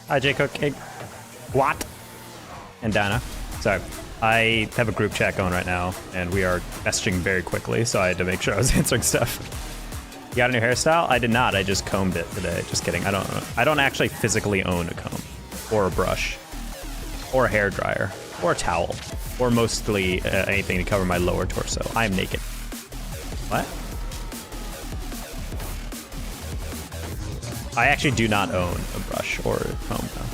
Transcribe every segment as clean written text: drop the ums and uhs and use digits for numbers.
Hi, J Cook. Hey, what? And Dana. Sorry. I have a group chat going right now, and we are messaging very quickly, so I had to make sure I was answering stuff. You got a new hairstyle? I did not. I just combed it today. Just kidding. I don't actually physically own a comb, or a brush, or a hair dryer, or a towel, or mostly anything to cover my lower torso. I am naked. What? I actually do not own a brush or a comb, though.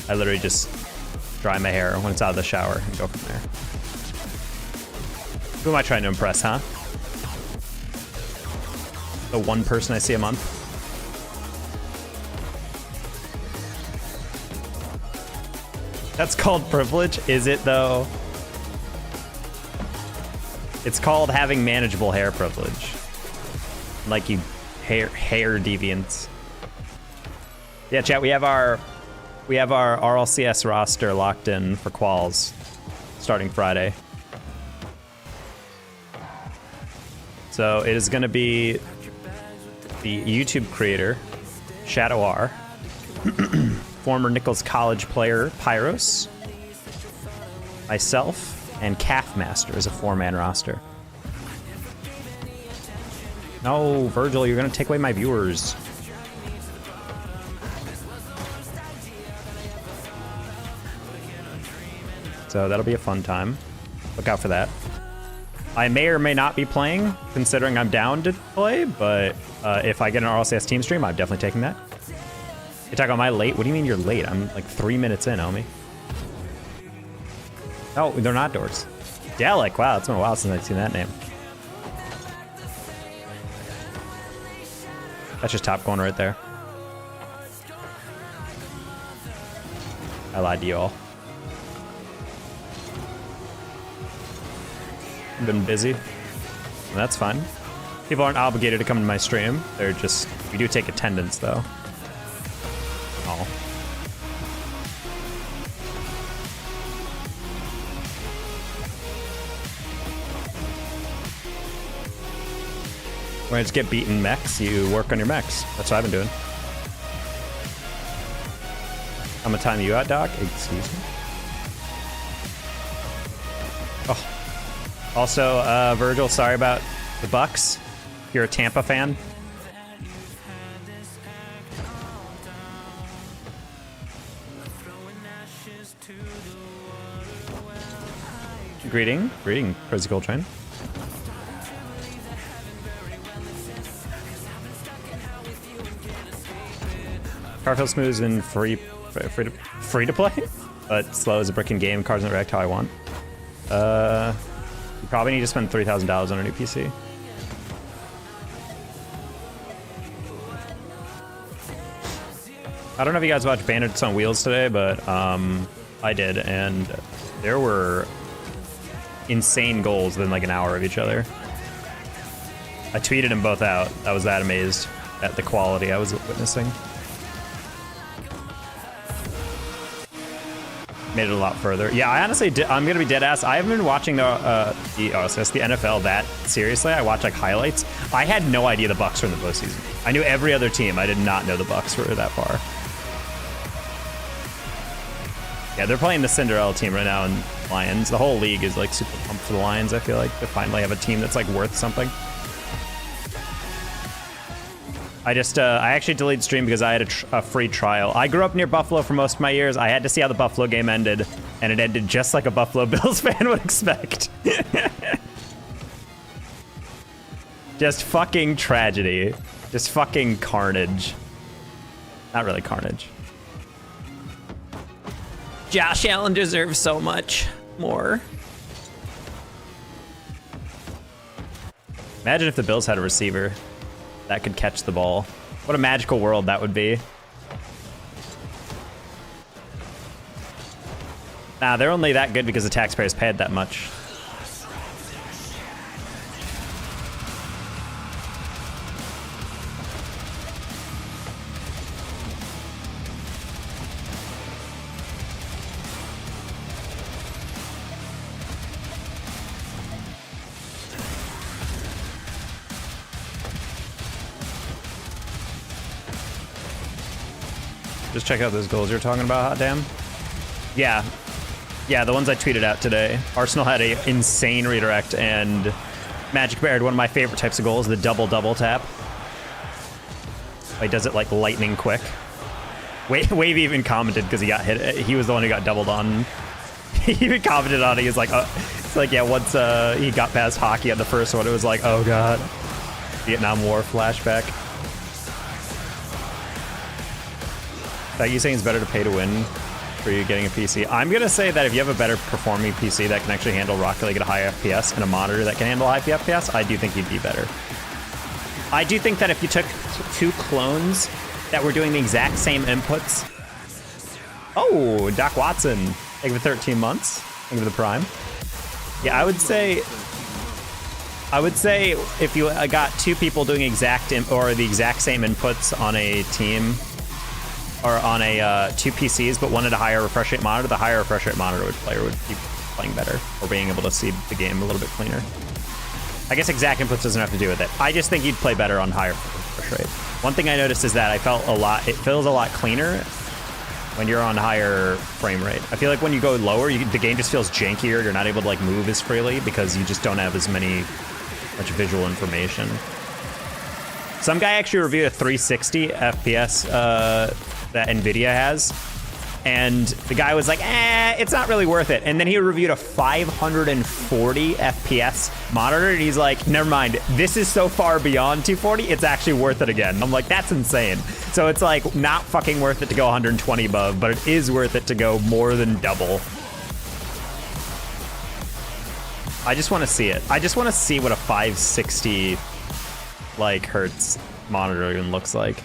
I literally just dry my hair when it's out of the shower and go from there. Who am I trying to impress, huh? The one person I see a month? That's called privilege? Is it, though? It's called having manageable hair privilege. Like you hair deviants. Yeah, chat, we have our RLCS roster locked in for quals starting Friday. So it is going to be the YouTube creator, Shoutout, former Nichols College player, Pyros, myself, and Calf Master as a 4-man roster. No, Virgil, you're going to take away my viewers. So that'll be a fun time. Look out for that. I may or may not be playing, considering I'm down to play, but if I get an RLCS team stream, I'm definitely taking that. You're talking about my late? What do you mean you're late? I'm like 3 minutes in, homie. Oh, they're not doors. Dalek, wow, it's been a while since I've seen that name. That's just top corner right there. I lied to you all. I've been busy. And that's fine. People aren't obligated to come to my stream. They're just, we do take attendance though. Oh. When I just get beaten mechs, you work on your mechs. That's what I've been doing. I'm gonna time you out, Doc. Excuse me. Oh. Also, Virgil, sorry about the Bucks. You're a Tampa fan. Greeting, Crazy Gold Train. Car feels smooth and free to play, but slow as a brick in game. Cars don't react how I want. You probably need to spend $3,000 on a new PC. I don't know if you guys watched Bandits on Wheels today, but I did, and there were insane goals within like an hour of each other. I tweeted them both out. I was that amazed at the quality I was witnessing. Made it a lot further. Yeah, I honestly did. I'm gonna be dead ass. I haven't been watching the NFL that seriously. I watch like highlights. I had no idea the Bucks were in the postseason. I knew every other team. I did not know the Bucks were that far. Yeah, they're playing the Cinderella team right now in Lions. The whole league is like super pumped for the Lions. I feel like to finally have a team that's like worth something. I actually deleted stream because I had a free trial. I grew up near Buffalo for most of my years. I had to see how the Buffalo game ended, and it ended just like a Buffalo Bills fan would expect. Just fucking tragedy. Just fucking carnage. Not really carnage. Josh Allen deserves so much more. Imagine if the Bills had a receiver that could catch the ball. What a magical world that would be. Nah, they're only that good because the taxpayers paid that much. Just check out those goals you're talking about, hot damn. Yeah. Yeah, the ones I tweeted out today. Arsenal had a insane redirect, and Magic Bear had one of my favorite types of goals, the double tap. He does it like lightning quick. Wave even commented because he got hit. He was the one who got doubled on. He even commented on it. He was like, it's like, yeah, once he got past hockey on the first one, it was like, oh god. Vietnam War flashback. Are you saying it's better to pay to win for you getting a PC? I'm going to say that if you have a better performing PC that can actually handle Rocket League at a high FPS and a monitor that can handle high FPS, I do think you'd be better. I do think that if you took two clones that were doing the exact same inputs. Oh, Doc Watson. Thank you for 13 months. Thank you for the Prime. Yeah, I would say if you got two people doing the exact same inputs on a team, or on a two PCs, but one at a higher refresh rate monitor, the higher refresh rate monitor player would keep playing better, or being able to see the game a little bit cleaner. I guess exact inputs doesn't have to do with it. I just think you'd play better on higher refresh rate. One thing I noticed is that it feels a lot cleaner when you're on higher frame rate. I feel like when you go lower, the game just feels jankier. You're not able to like move as freely because you just don't have as much visual information. Some guy actually reviewed a 360 FPS that NVIDIA has, and the guy was like, it's not really worth it. And then he reviewed a 540 FPS monitor, and he's like, never mind, this is so far beyond 240, it's actually worth it again. I'm like, that's insane. So it's like not fucking worth it to go 120 above, but it is worth it to go more than double. I just want to see it. I just want to see what a 560 like hertz monitor even looks like.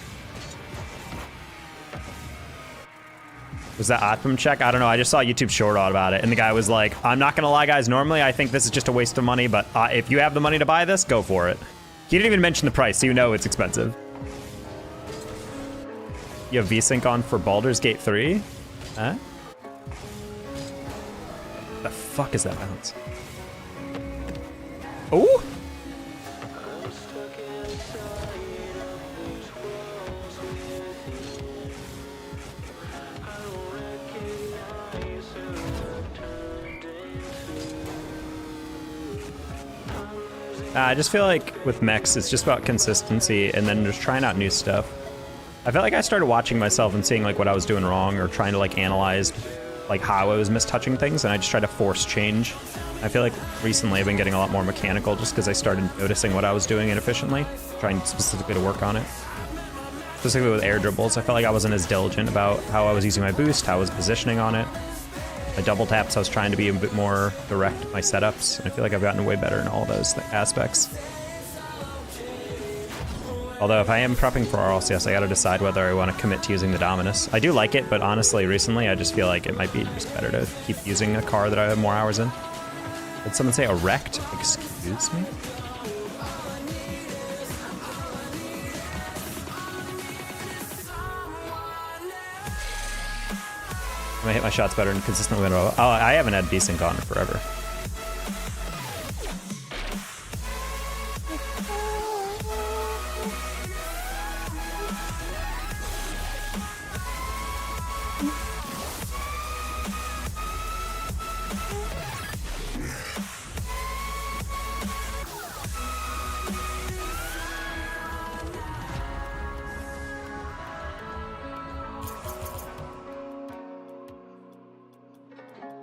Was that Optimum check? I don't know. I just saw YouTube Shoutout about it, and the guy was like, I'm not gonna lie, guys, normally I think this is just a waste of money, but if you have the money to buy this, go for it. He didn't even mention the price, so you know it's expensive. You have VSync on for Baldur's Gate 3? Huh? The fuck is that bounce? Oh! I just feel like with mechs, it's just about consistency and then just trying out new stuff. I felt like I started watching myself and seeing like what I was doing wrong, or trying to like analyze like how I was mistouching things, and I just try to force change. I feel like recently I've been getting a lot more mechanical just because I started noticing what I was doing inefficiently, trying specifically to work on it. Specifically with air dribbles, I felt like I wasn't as diligent about how I was using my boost, how I was positioning on it. My double taps, I was trying to be a bit more direct with my setups, and I feel like I've gotten way better in all of those aspects. Although if I am prepping for RLCS, I gotta decide whether I want to commit to using the Dominus. I do like it, but honestly, recently, I just feel like it might be just better to keep using a car that I have more hours in. Did someone say erect? Excuse me? I hit my shots better and consistently. Oh, I haven't had VSync on forever.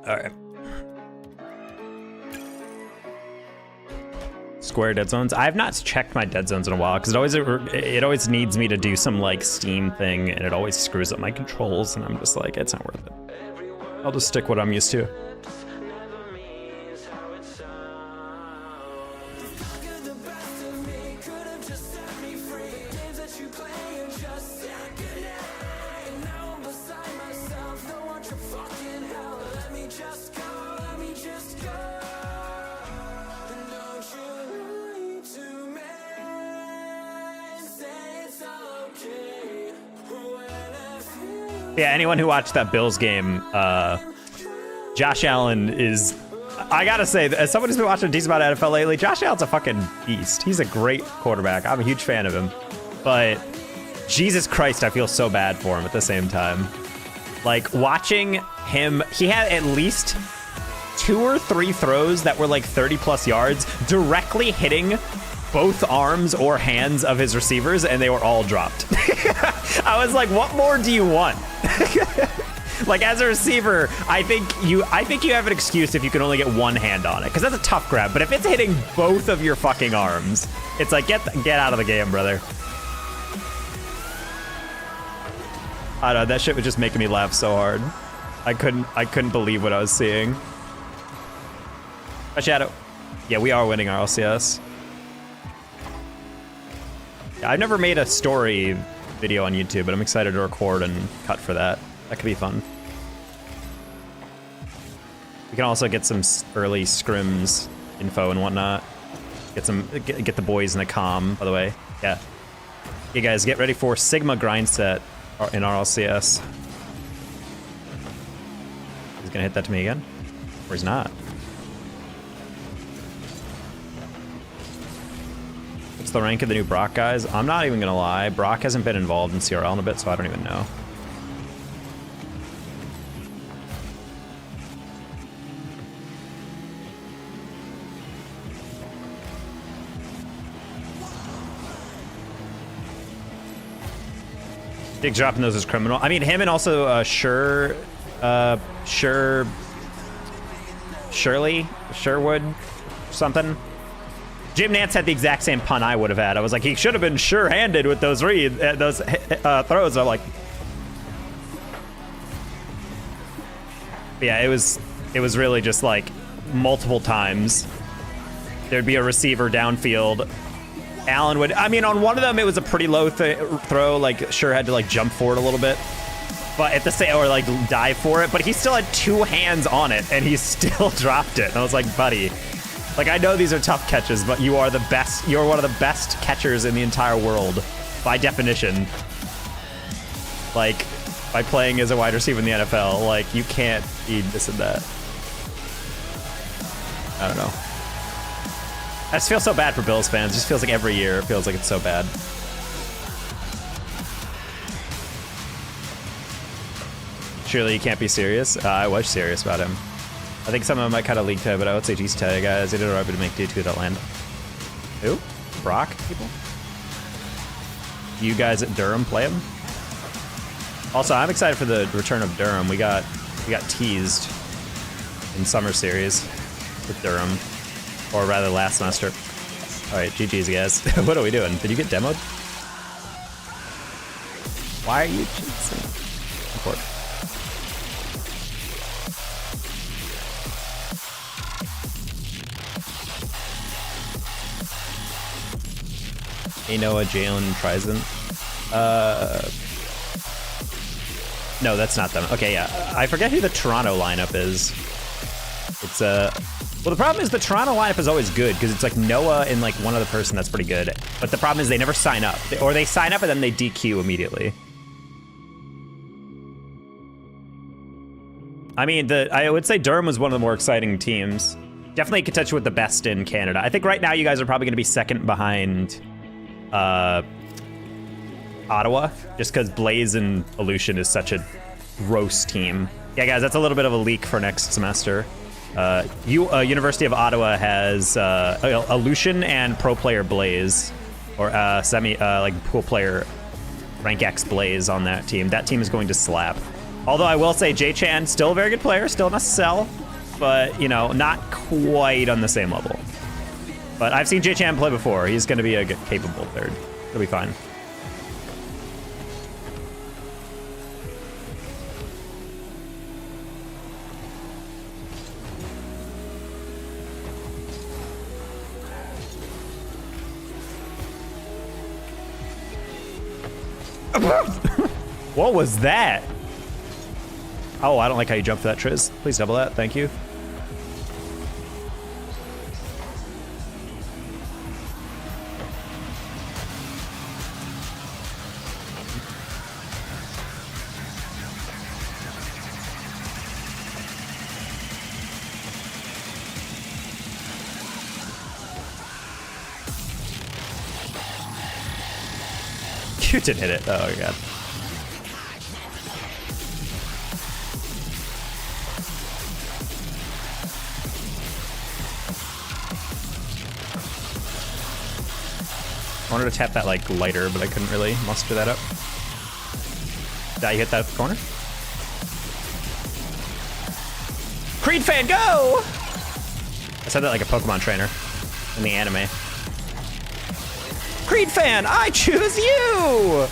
All right. Square dead zones. I have not checked my dead zones in a while because it always needs me to do some like Steam thing, and it always screws up my controls, and I'm just like, it's not worth it. I'll just stick what I'm used to. Yeah, anyone who watched that Bills game, Josh Allen is, I gotta say, as someone who's been watching a decent amount of NFL lately, Josh Allen's a fucking beast. He's a great quarterback. I'm a huge fan of him. But Jesus Christ, I feel so bad for him at the same time. Like, watching him, he had at least 2 or 3 throws that were like 30+ yards directly hitting both arms or hands of his receivers, and they were all dropped. I was like, what more do you want? Like, as a receiver, I think you have an excuse if you can only get one hand on it, because that's a tough grab. But if it's hitting both of your fucking arms, it's like, get out of the game, brother. I don't know, that shit was just making me laugh so hard. I couldn't believe what I was seeing. A Shadow. Yeah, we are winning our LCS. Yeah, I've never made a story video on YouTube, but I'm excited to record and cut for that. That could be fun. We can also get some early scrims info and whatnot. Get the boys in the comm, by the way. Yeah. Hey guys, get ready for Sigma grind set in our LCS. He's gonna hit that to me again? Or he's not? What's the rank of the new Brock guys? I'm not even gonna lie. Brock hasn't been involved in CRL in a bit, so I don't even know. Dig dropping those is criminal. I mean, him and also Sherwood, something. Jim Nance had the exact same pun I would have had. I was like, he should have been sure-handed with those throws. I'm like, yeah, it was really just like multiple times there'd be a receiver downfield. Allen would, I mean, on one of them, it was a pretty low throw, like, sure had to, like, jump for it a little bit. But at the same, or, like, dive for it. But he still had 2 hands on it, and he still dropped it. And I was like, buddy, like, I know these are tough catches, but you are the best, you're one of the best catchers in the entire world, by definition. Like, by playing as a wide receiver in the NFL, like, you can't be this and that. I don't know. I just feel so bad for Bills fans. It just feels like every year it feels like it's so bad. Surely you can't be serious. I was serious about him. I think some of them might kind of leak to, but I would say GC tell you guys. They did a to make D2 that land. Who? Brock people? You guys at Durham play him? Also, I'm excited for the return of Durham. We got teased in Summer Series with Durham. Or rather, last semester. All right, GG's, guys. What are we doing? Did you get demoed? Why are you cheating? Report. Hey, Noah, Jalen, Trizent. No, that's not them. Okay, yeah. I forget who the Toronto lineup is. It's well, the problem is the Toronto lineup is always good because it's like Noah and like one other person that's pretty good. But the problem is they never sign up, or they sign up and then they DQ immediately. I mean, I would say Durham was one of the more exciting teams. Definitely contention with the best in Canada. I think right now you guys are probably going to be second behind Ottawa, just because Blaze and Aleutian is such a gross team. Yeah, guys, that's a little bit of a leak for next semester. University of Ottawa has Aleutian and pro player Blaze, or like pool player rank X Blaze on that team. That team is going to slap. Although I will say J-Chan, still a very good player, still in SSL, but, you know, not quite on the same level. But I've seen J-Chan play before. He's going to be a good, capable third. He'll be fine. What was that? Oh, I don't like how you jumped for that, Triz. Please double that. Thank you. You did hit it. Oh my god. I wanted to tap that like lighter, but I couldn't really muster that up. Did I hit that corner? Creed fan, go! I said that like a Pokemon trainer in the anime. Creed fan, I choose you!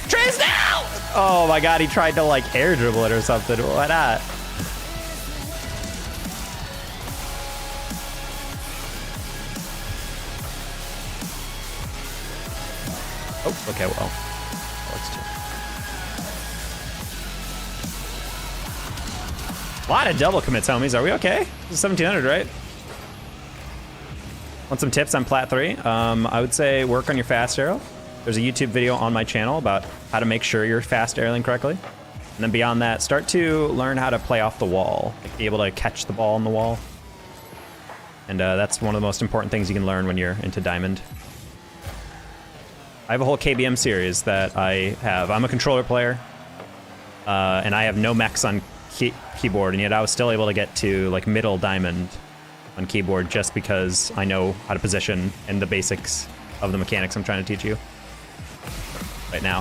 Trace now! Oh my god, he tried to like air dribble it or something. Why not? Oh, okay, well. A lot of double commits, homies. Are we okay? This is 1700, right? Want some tips on Plat 3? I would say work on your fast arrow. There's a YouTube video on my channel about how to make sure you're fast arrowing correctly. And then beyond that, start to learn how to play off the wall. Like be able to catch the ball on the wall. And that's one of the most important things you can learn when you're into Diamond. I have a whole KBM series that I have. I'm a controller player, and I have no mechs on keyboard, and yet I was still able to get to like middle Diamond on keyboard just because I know how to position and the basics of the mechanics I'm trying to teach you right now.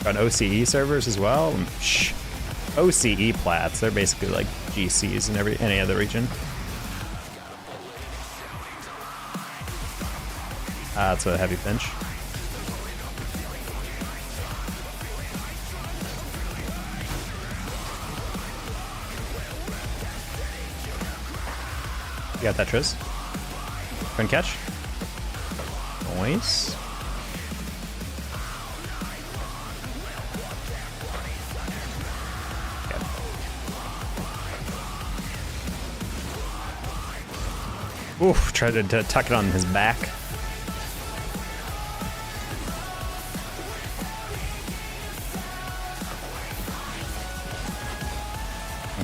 On OCE servers as well. Shh. OCE plats, they're basically like GCs in any other region. That's a heavy pinch. You got that, Triz. Friend catch. Nice. Okay. Oof, tried to tuck it on his back.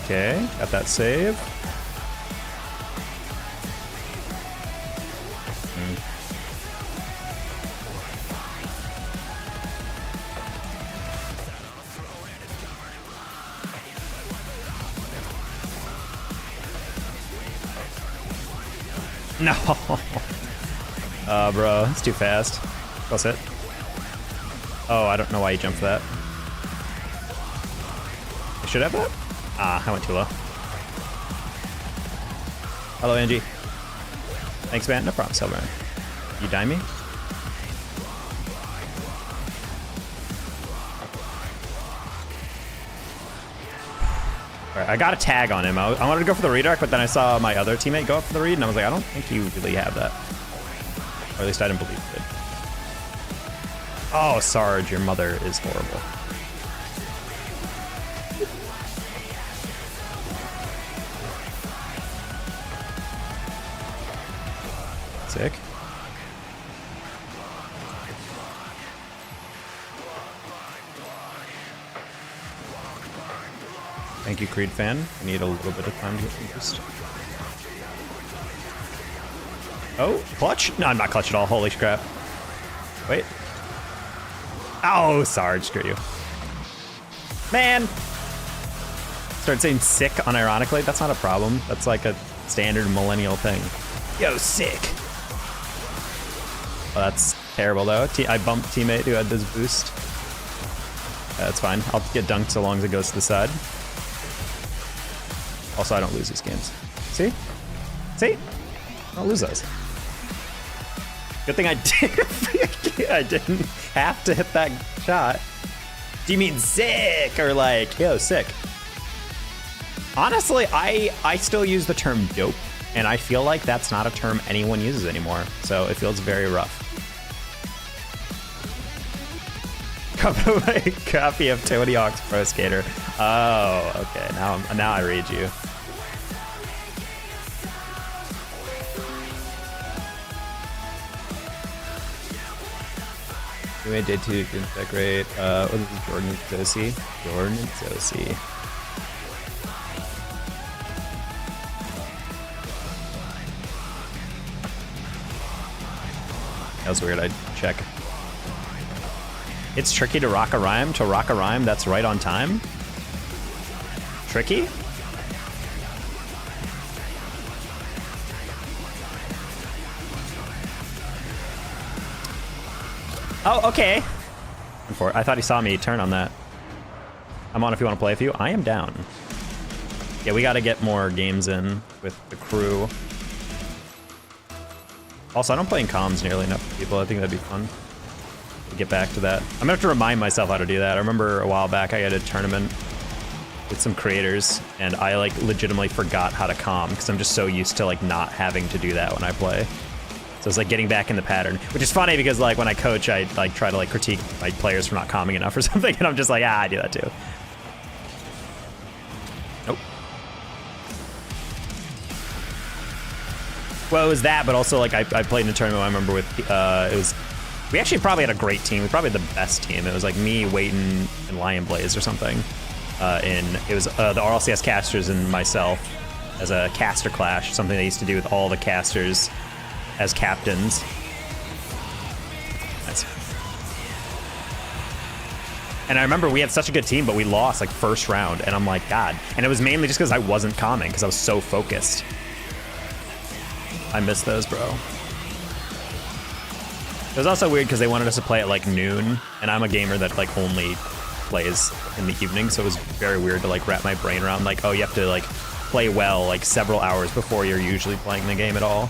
Okay, got that save. No. Bro, it's too fast. Close hit. Oh, I don't know why you jumped for that. I should have that? Ah, I went too low. Hello, Angie. Thanks, man. No problem, Silver. You die me? Alright, I got a tag on him. I wanted to go for the redirect, but then I saw my other teammate go up for the read, and I was like, I don't think you really have that. Or at least I didn't believe it. Oh, Sarge, your mother is horrible. Sick. Thank you, Creed fan. I need a little bit of time to get focused. Oh, clutch? No, I'm not clutch at all. Holy crap. Wait. Oh, Sarge, screw you. Man! Started saying sick unironically. That's not a problem. That's like a standard millennial thing. Yo, sick! Oh, that's terrible, though. I bumped teammate who had this boost. That's fine. I'll get dunked so long as it goes to the side. Also, I don't lose these games. See? See? I don't lose those. Good thing I did. I didn't have to hit that shot. Do you mean sick or like, yo, sick? Honestly, I still use the term dope, and I feel like that's not a term anyone uses anymore. So it feels very rough. Copy of Tony Hawk's Pro Skater. Oh, okay. Now I read you. We did too. Didn't that great? What is this? Jordan Zosi. Jordan Zosi. That was weird, I'd check. It's tricky to rock a rhyme. To rock a rhyme that's right on time? Tricky? Oh, okay. I thought he saw me turn on that. I'm on if you want to play with you. I am down. Yeah, we got to get more games in with the crew. Also, I don't play in comms nearly enough with people. I think that'd be fun to get back to that. I'm gonna have to remind myself how to do that. I remember a while back I had a tournament with some creators and I like legitimately forgot how to comm because I'm just so used to like not having to do that when I play. So it's like getting back in the pattern, which is funny because like when I coach, I like try to like critique my players for not calming enough or something, and I'm just like, I do that too. Nope. Well, it was that, but also like I played in a tournament I remember with, we actually probably had a great team. We probably had the best team. It was like me, Waiton, and Lion Blaze or something. It was the RLCS casters and myself as a caster clash, something they used to do with all the casters as captains. Nice. And I remember we had such a good team, but we lost like first round, and I'm like, God. And it was mainly just because I wasn't calming, because I was so focused. I miss those, bro. It was also weird because they wanted us to play at like noon, and I'm a gamer that like only plays in the evening, so it was very weird to like wrap my brain around like, oh, you have to like play well like several hours before you're usually playing the game at all.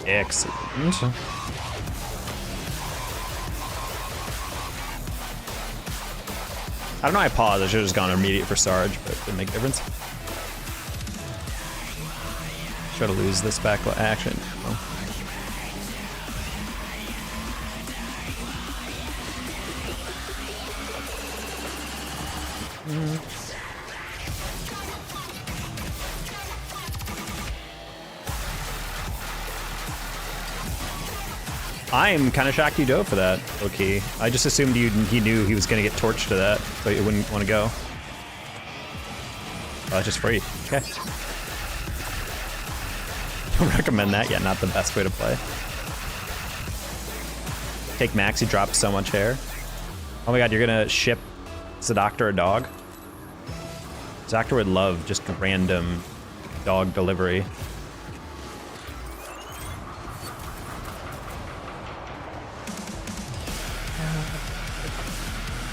Excellent. I don't know, I paused. I should have just gone immediate for Sarge, but it didn't make a difference. Try to lose this back action. Oh. I'm kind of shocked you dove for that, okay. I just assumed he knew he was going to get torched to that, so he wouldn't want to go. Just free. Okay. Don't recommend that yet, not the best way to play. Take Max, he dropped so much hair. Oh my god, you're going to ship Zadoctor a dog? Zadoctor would love just random dog delivery.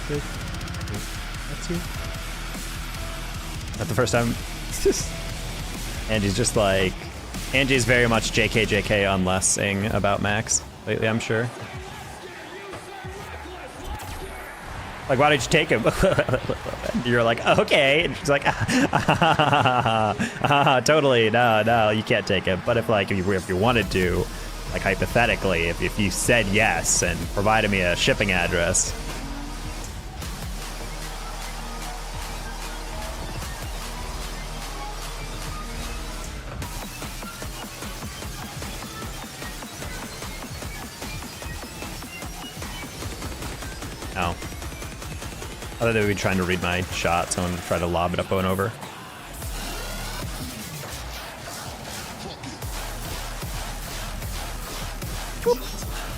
That's you. Not the first time. Angie's just like, Angie's very much JK on less saying about Max lately, I'm sure. Like, why did you take him? You're like, okay. And she's like, totally, no, you can't take him. But if you wanted to, like hypothetically, if you said yes and provided me a shipping address. Oh. I thought they would be trying to read my shot, so I'm going to try to lob it up and over. Boop,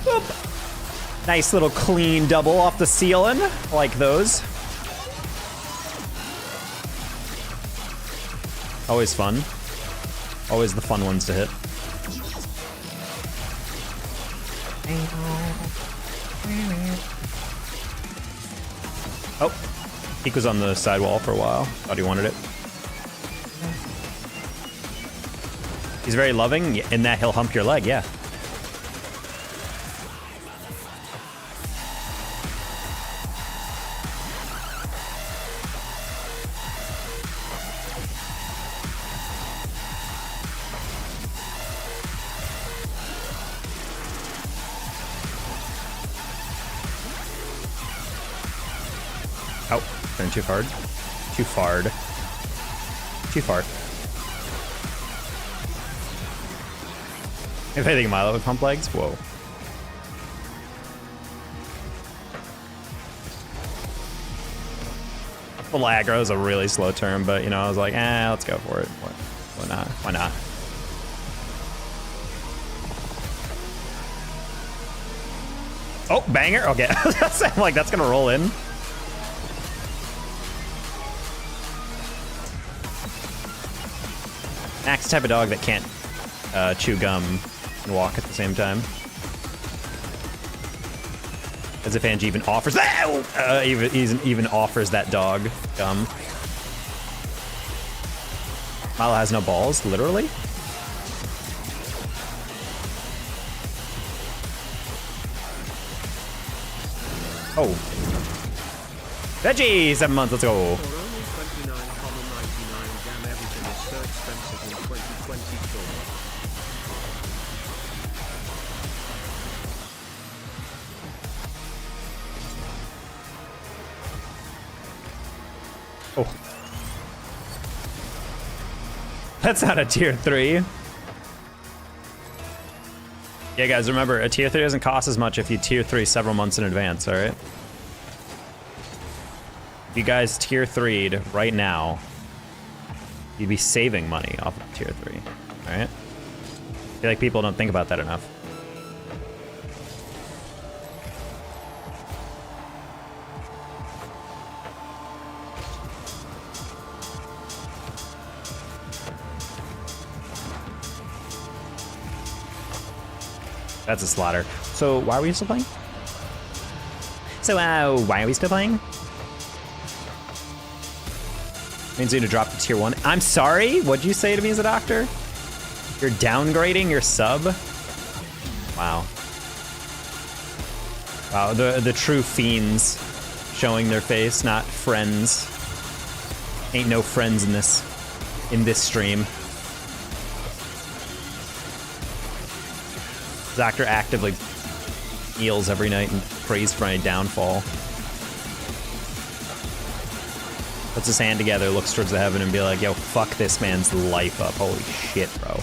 boop. Nice little clean double off the ceiling, like those. Always fun. Always the fun ones to hit. Oh, Peek was on the sidewall for a while. Thought he wanted it. He's very loving in that he'll hump your leg, yeah. Oh, turn too hard. Too far. Too far. If anything, Milo with pump legs? Whoa. Full aggro is a really slow turn, but you know, I was like, let's go for it. Why not? Why not? Oh, banger. Okay. I'm like, that's gonna roll in. Max type of dog that can't chew gum and walk at the same time. As if Angie even offers that, even offers that dog gum. Milo has no balls, literally. Oh. Veggie, 7 months, let's go. For only 29,99, damn, everything is so expensive in 2024. Oh. That's not a tier 3. Yeah, guys, remember, a tier 3 doesn't cost as much if you tier 3 several months in advance, alright? If you guys tier 3'd right now, you'd be saving money off of tier 3, alright? I feel like people don't think about that enough. That's a slaughter. So why are we still playing? Why are we still playing? Means you need to drop to tier 1. I'm sorry? What'd you say to me as a doctor? You're downgrading your sub? Wow. Wow, the true fiends showing their face, not friends. Ain't no friends in this stream. Doctor actively kneels every night and prays for any downfall. Puts his hand together, looks towards the heaven and be like, yo, fuck this man's life up. Holy shit, bro.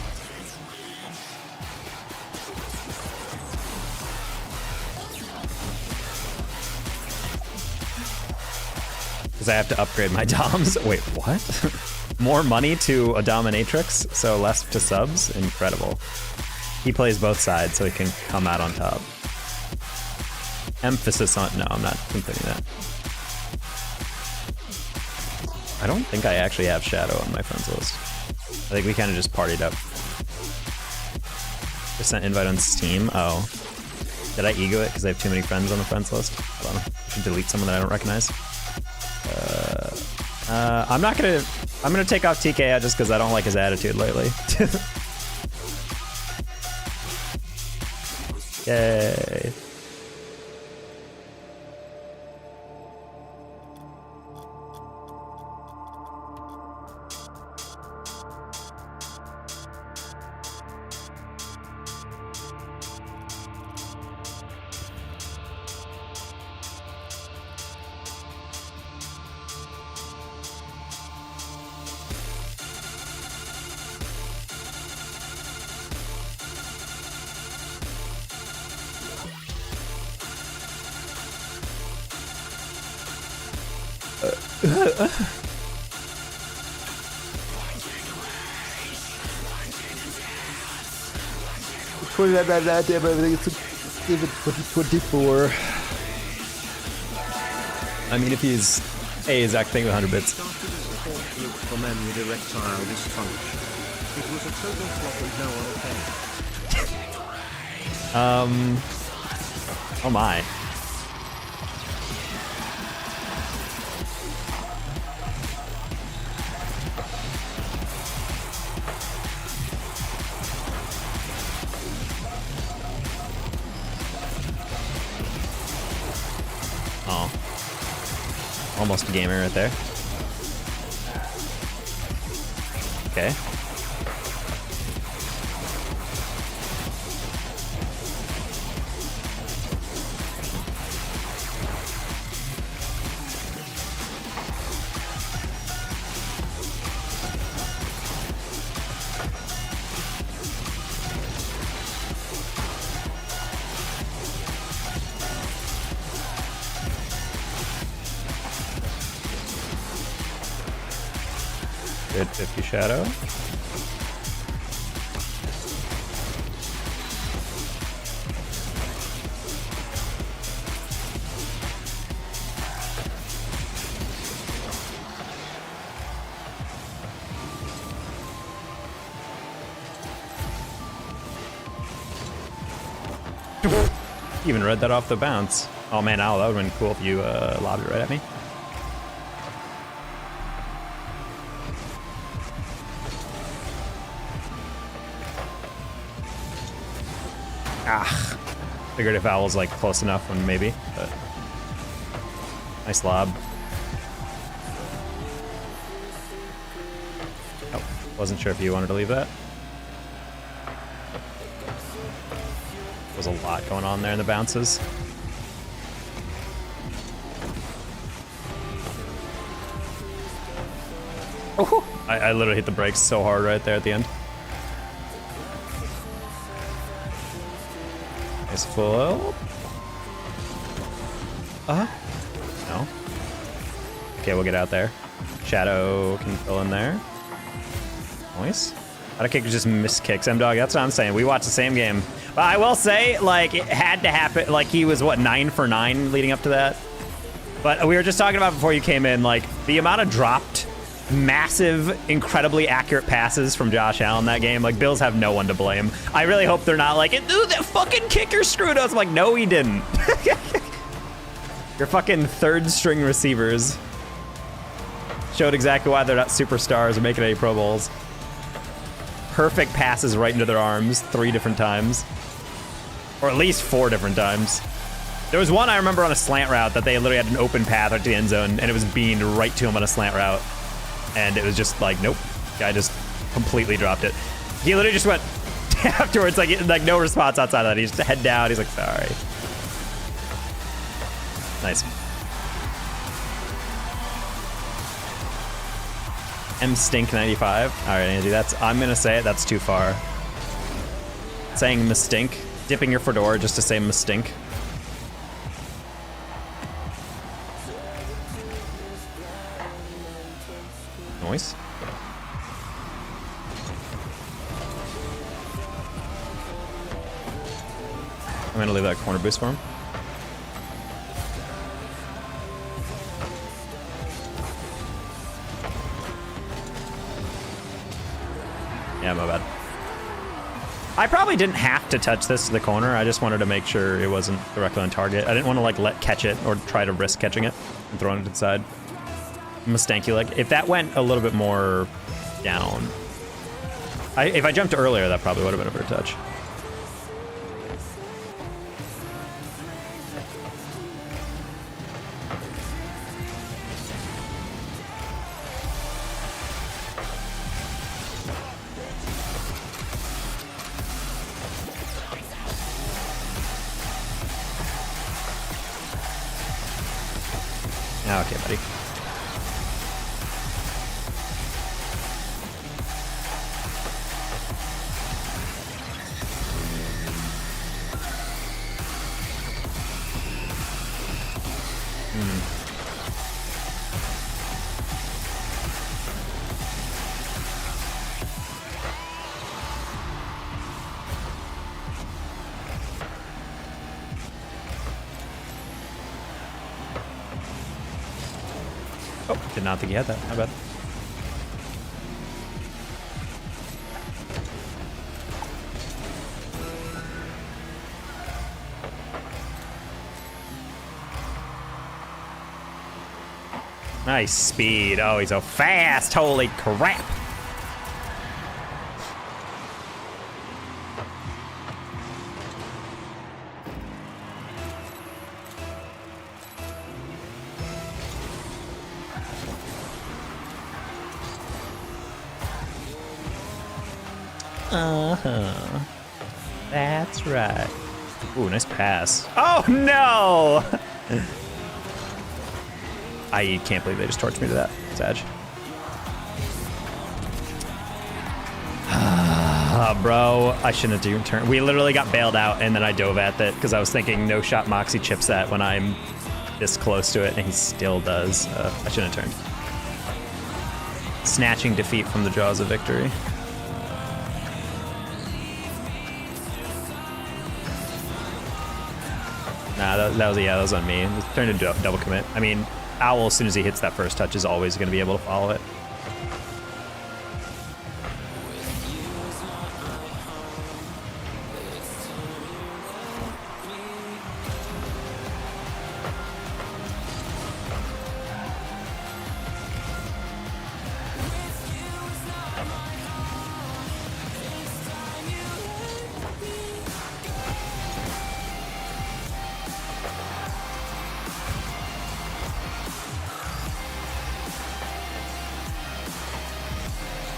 Because I have to upgrade my doms. Wait, what? More money to a dominatrix, so less to subs? Incredible. He plays both sides, so he can come out on top. Emphasis on... No, I'm not completing that. I don't think I actually have Shadow on my friends list. I think we kind of just partied up. Just sent invite on Steam. Oh. Did I ego it because I have too many friends on the friends list? Hold on. I should delete someone that I don't recognize. I'm not gonna... I'm gonna take off TK out just because I don't like his attitude lately. Yay. I mean, if he's Zach, thank you 100 bits. Started as a support group for men with erectile dysfunction. It was a total flop and no one paid. Oh my. Oh. Almost a gamer right there. Okay. Good 50 Shadow. Even read that off the bounce. Oh man, Owl, that would've been cool if you lobbed it right at me. Ah, figured if Owl's like close enough, then maybe, but nice lob. Oh, wasn't sure if you wanted to leave that. There's a lot going on there in the bounces. Oh, I literally hit the brakes so hard right there at the end. Nice full. No. Okay, we'll get out there. Shadow can fill in there. Nice. Auto kick just miss kicks. M-Dog, that's what I'm saying. We watched the same game. But I will say, like, it had to happen. Like, he was, what, 9 for 9 leading up to that? But we were just talking about before you came in, like, the amount of dropped, massive, incredibly accurate passes from Josh Allen that game. Like, Bills have no one to blame. I really hope they're not like, dude, that fucking kicker screwed us. I'm like, no, he didn't. Your fucking third string receivers showed exactly why they're not superstars or making any Pro Bowls. Perfect passes right into their arms 3 different times. Or at least 4 different times. There was one I remember on a slant route that they literally had an open path out to the end zone, and it was beamed right to him on a slant route. And it was just like, nope. Guy just completely dropped it. He literally just went afterwards, like no response outside of that. He just head down. He's like, sorry. Nice. M-Stink 95. All right, Andy, I'm gonna say it, that's too far. Saying mistink, dipping your fedora just to say mistink. Noise. I'm gonna leave that corner boost for him. Yeah, my bad. I probably didn't have to touch this to the corner. I just wanted to make sure it wasn't directly on target. I didn't want to like catch it or try to risk catching it and throwing it inside. Mustanky leg. If that went a little bit more down, if I jumped earlier, that probably would have been a better touch. Okay, buddy. Oh, did not think he had that. My bad. Nice speed. Oh, he's so fast. Holy crap. Uh-huh. That's right. Ooh, nice pass. Oh, no! I can't believe they just torched me to that. Sag. Bro, I shouldn't have even turned. We literally got bailed out, and then I dove at that because I was thinking no shot Moxie chips that when I'm this close to it, and he still does. I shouldn't have turned. Snatching defeat from the jaws of victory. Nah, that was on me. It turned into a double commit. I mean, Owl, as soon as he hits that first touch, is always going to be able to follow it.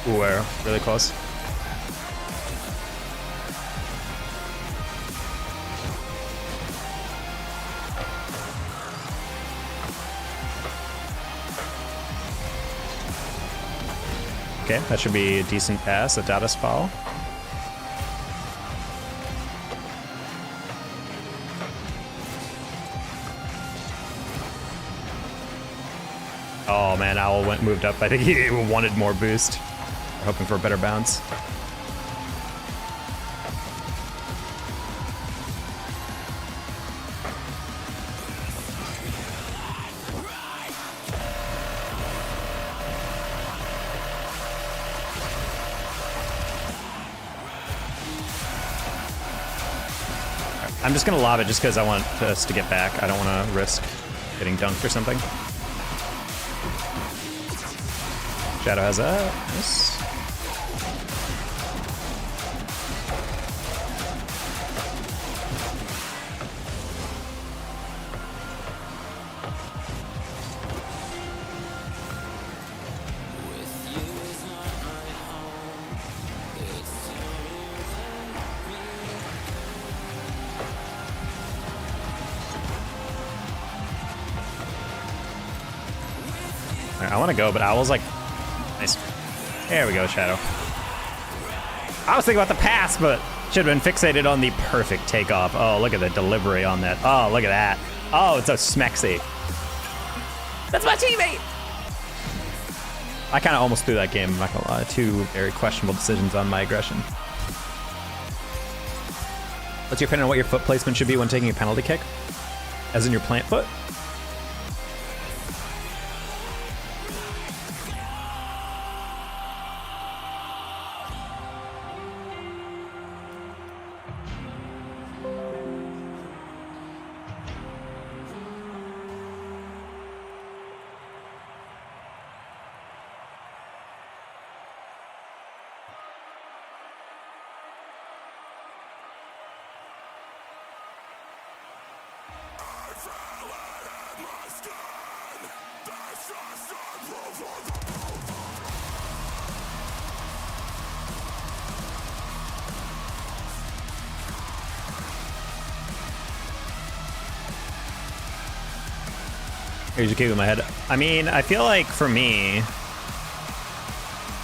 Ooh, we're really close. Okay, that should be a decent pass, a data foul. Oh man, Owl moved up. I think he wanted more boost. Hoping for a better bounce. I'm just gonna lob it just because I want us to get back. I don't want to risk getting dunked or something. Shadow has a nice. I want to go, but Owl's like, nice. There we go, Shadow. I was thinking about the pass, but should have been fixated on the perfect takeoff. Oh, look at the delivery on that. Oh, look at that. Oh, it's so smexy. That's my teammate. I kind of almost threw that game, I'm not gonna lie. Two very questionable decisions on my aggression. What's your opinion on what your foot placement should be when taking a penalty kick? As in your plant foot? Here's your kick with my head. I mean, I feel like for me,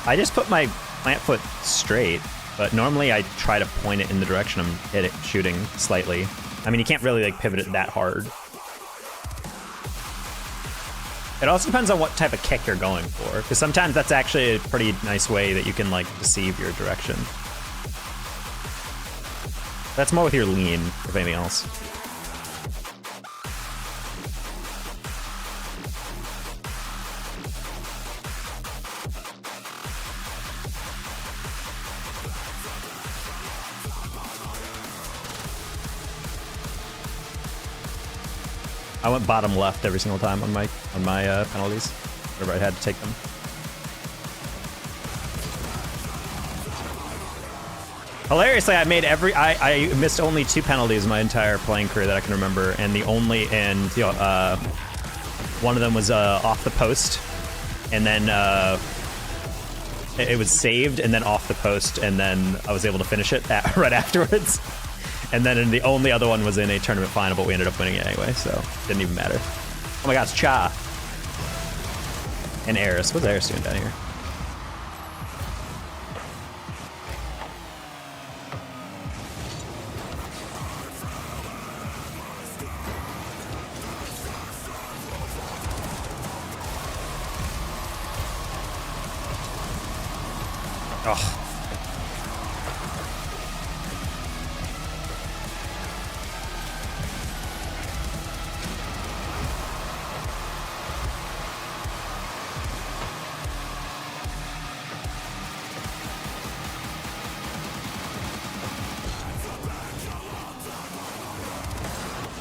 I just put my plant foot straight, but normally I try to point it in the direction I'm shooting slightly. I mean, you can't really like pivot it that hard. It also depends on what type of kick you're going for, because sometimes that's actually a pretty nice way that you can like deceive your direction. That's more with your lean, if anything else. I went bottom left every single time on my penalties, whenever I had to take them. Hilariously, I missed only 2 penalties in my entire playing career that I can remember, and one of them was off the post, and then it was saved, and then off the post, and then I was able to finish it right afterwards. And then the only other one was in a tournament final, but we ended up winning it anyway, so it didn't even matter. Oh my god, it's Cha. And Eris. What's Eris doing down here? Oh.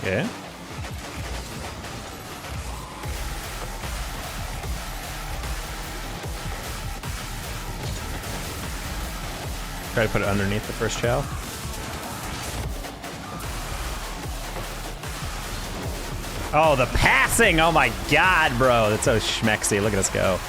Yeah. Try to put it underneath the first chow. Oh, the passing! Oh my god, bro. That's so schmexy. Look at us go.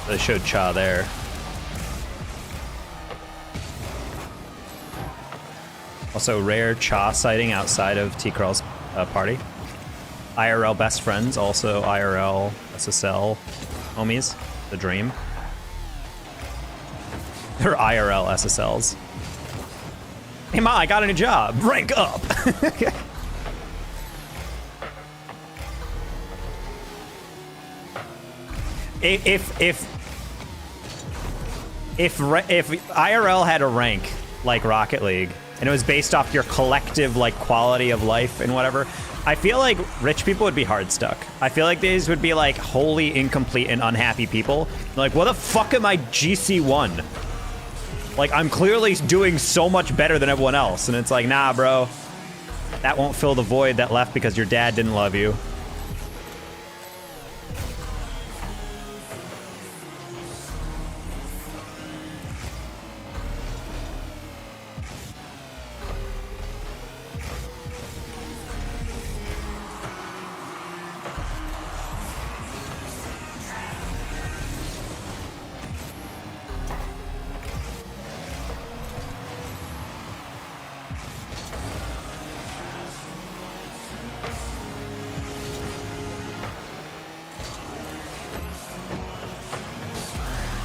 They showed Cha there. Also, rare Cha sighting outside of T-Crawl's party. IRL best friends, also IRL SSL homies. The dream. They're IRL SSLs. Hey Ma, I got a new job. Rank up. If IRL had a rank like Rocket League and it was based off your collective like quality of life and whatever, I feel like rich people would be hard stuck. I feel like these would be like wholly incomplete and unhappy people. Like, what the fuck am I GC1? Like, I'm clearly doing so much better than everyone else. And it's like, nah, bro. That won't fill the void that left because your dad didn't love you.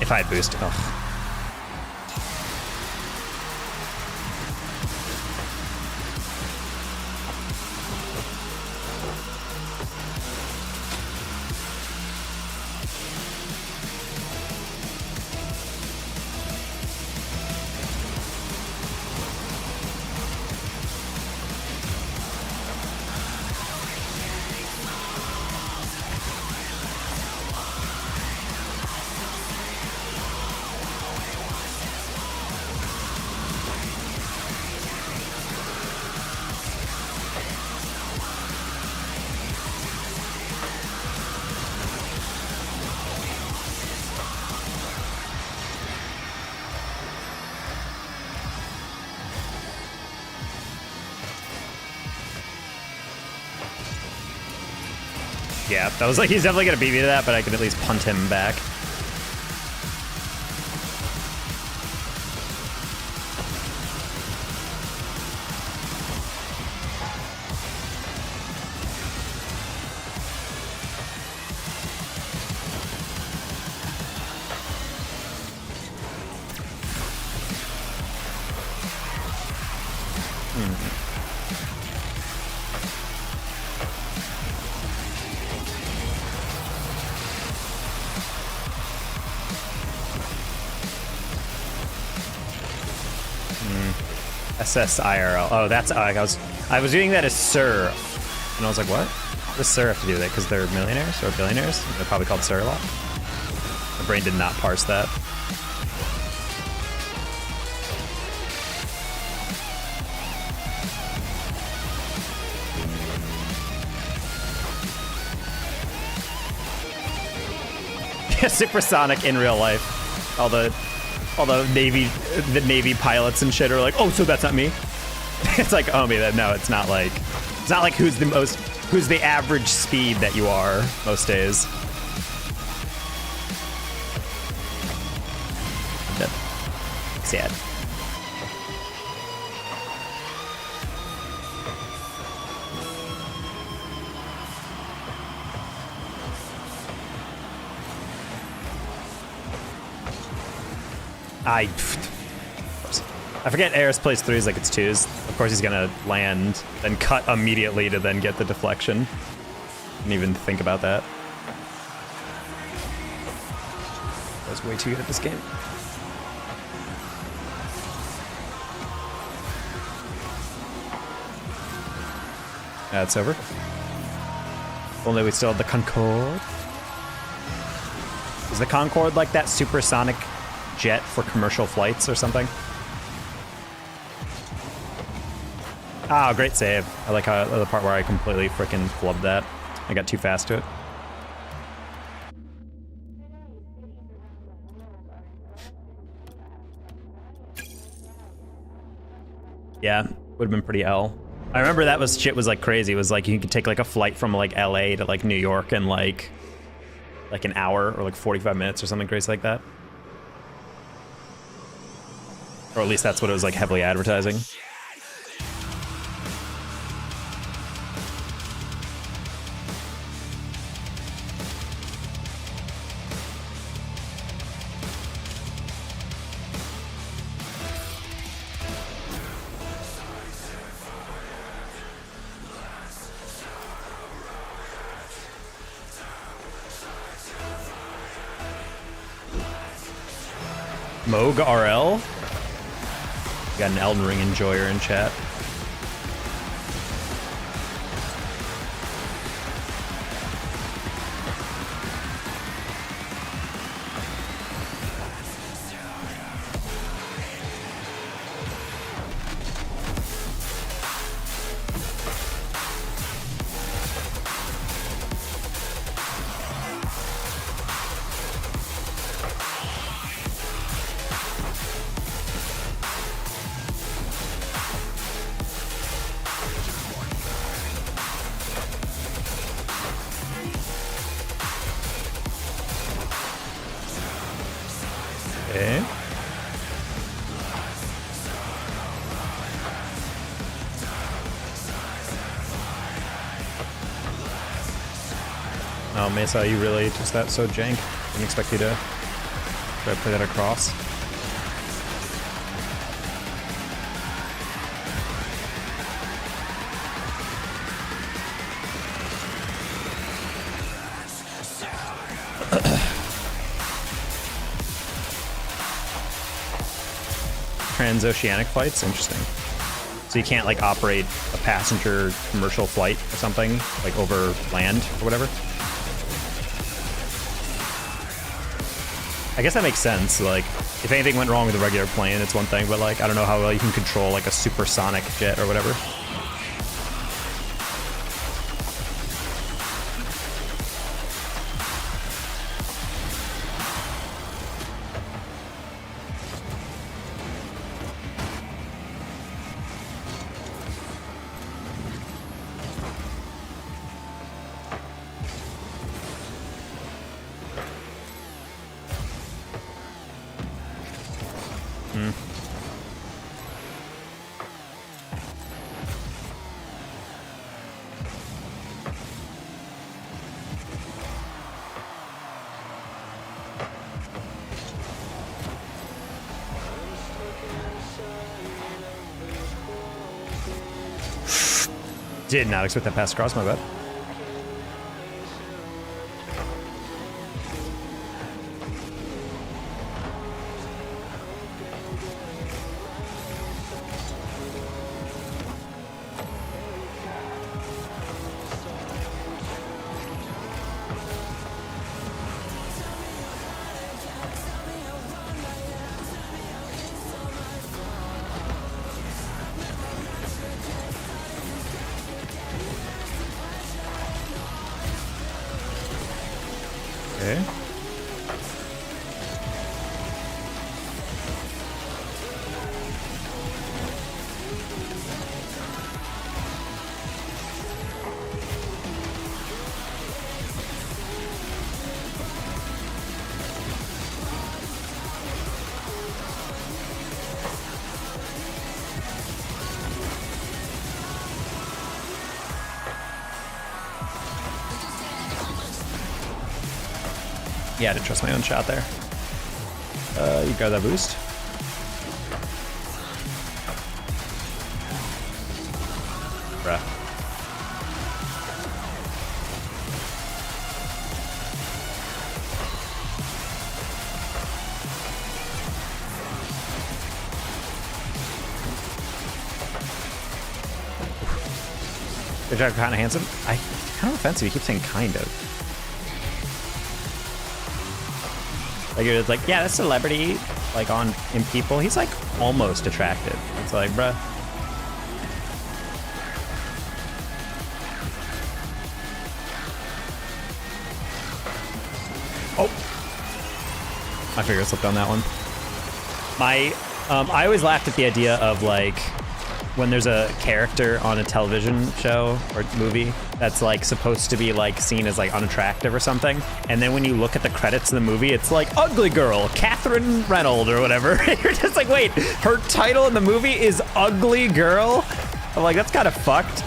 If I had boost, ugh. Yeah, that was like, he's definitely gonna beat me to that, but I can at least punt him back. SSIRL. Oh, that's I was doing that as Sir, and I was like, what? What does Sir have to do with it? Because they're millionaires or billionaires? They're probably called Sir a lot. My brain did not parse that. Yeah, supersonic in real life. All the Navy pilots and shit are like, oh, so that's not me. It's like, oh, me, no, it's not like who's the average speed that you are most days. Sad. I forget Eris plays threes like it's twos. Of course he's gonna land, then cut immediately to then get the deflection. Didn't even think about that. I was way too good at this game. It's over. If only we still had the Concorde. Is the Concorde like that supersonic jet for commercial flights or something? Oh, great save. I like how the part where I completely freaking flubbed that. I got too fast to it. Yeah, would have been pretty L. I remember that shit was like crazy. It was like you could take like a flight from like LA to like New York in like like an hour or like 45 minutes or something crazy like that. Or at least that's what it was like heavily advertising. Moog RL. Got an Elden Ring enjoyer in chat. Okay. Oh, Mesa, you really just that so jank? Didn't expect you to try to play that across. Transoceanic flights, interesting. So you can't like operate a passenger commercial flight or something like over land or whatever. I guess that makes sense. Like if anything went wrong with a regular plane, it's one thing, but like I don't know how well you can control like a supersonic jet or whatever. Did not expect that pass across, my bad. Okay. Yeah, I didn't trust my own shot there. You got that boost. Bruh. Good job, kind of handsome. Kind of offensive. You keep saying kind of. Like it's like, yeah, that's celebrity, like in people. He's like almost attractive. It's like, bruh. Oh, I figured I slipped on that one. I always laughed at the idea of like when there's a character on a television show or movie that's like supposed to be like seen as like unattractive or something, and then when you look at the credits of the movie, it's like ugly girl, Catherine Reynolds or whatever. You're just like, wait, her title in the movie is ugly girl? I'm like, that's kind of fucked.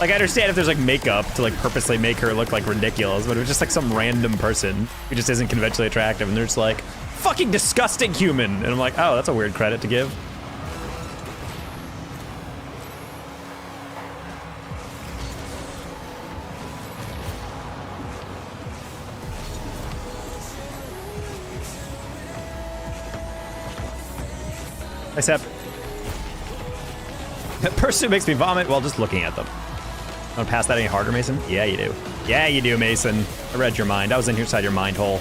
Like, I understand if there's like makeup to like purposely make her look like ridiculous, but it was just like some random person who just isn't conventionally attractive, and they're just like, fucking disgusting human. And I'm like, oh, that's a weird credit to give. Except, that person who makes me vomit while just looking at them. Want to pass that any harder, Mason? Yeah, you do. Yeah, you do, Mason. I read your mind. I was inside your mind hole.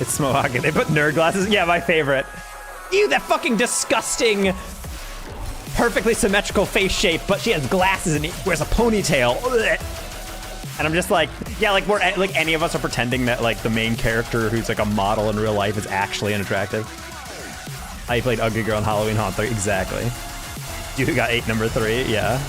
It's Smohawk. They put nerd glasses. Yeah, my favorite. Ew, that fucking disgusting, perfectly symmetrical face shape, but she has glasses and wears a ponytail. Ugh. And I'm just like, yeah, like we're like any of us are pretending that like the main character who's like a model in real life is actually unattractive. I played Ugly Girl in Halloween Haunt 3, exactly. You got 8 number 3, yeah.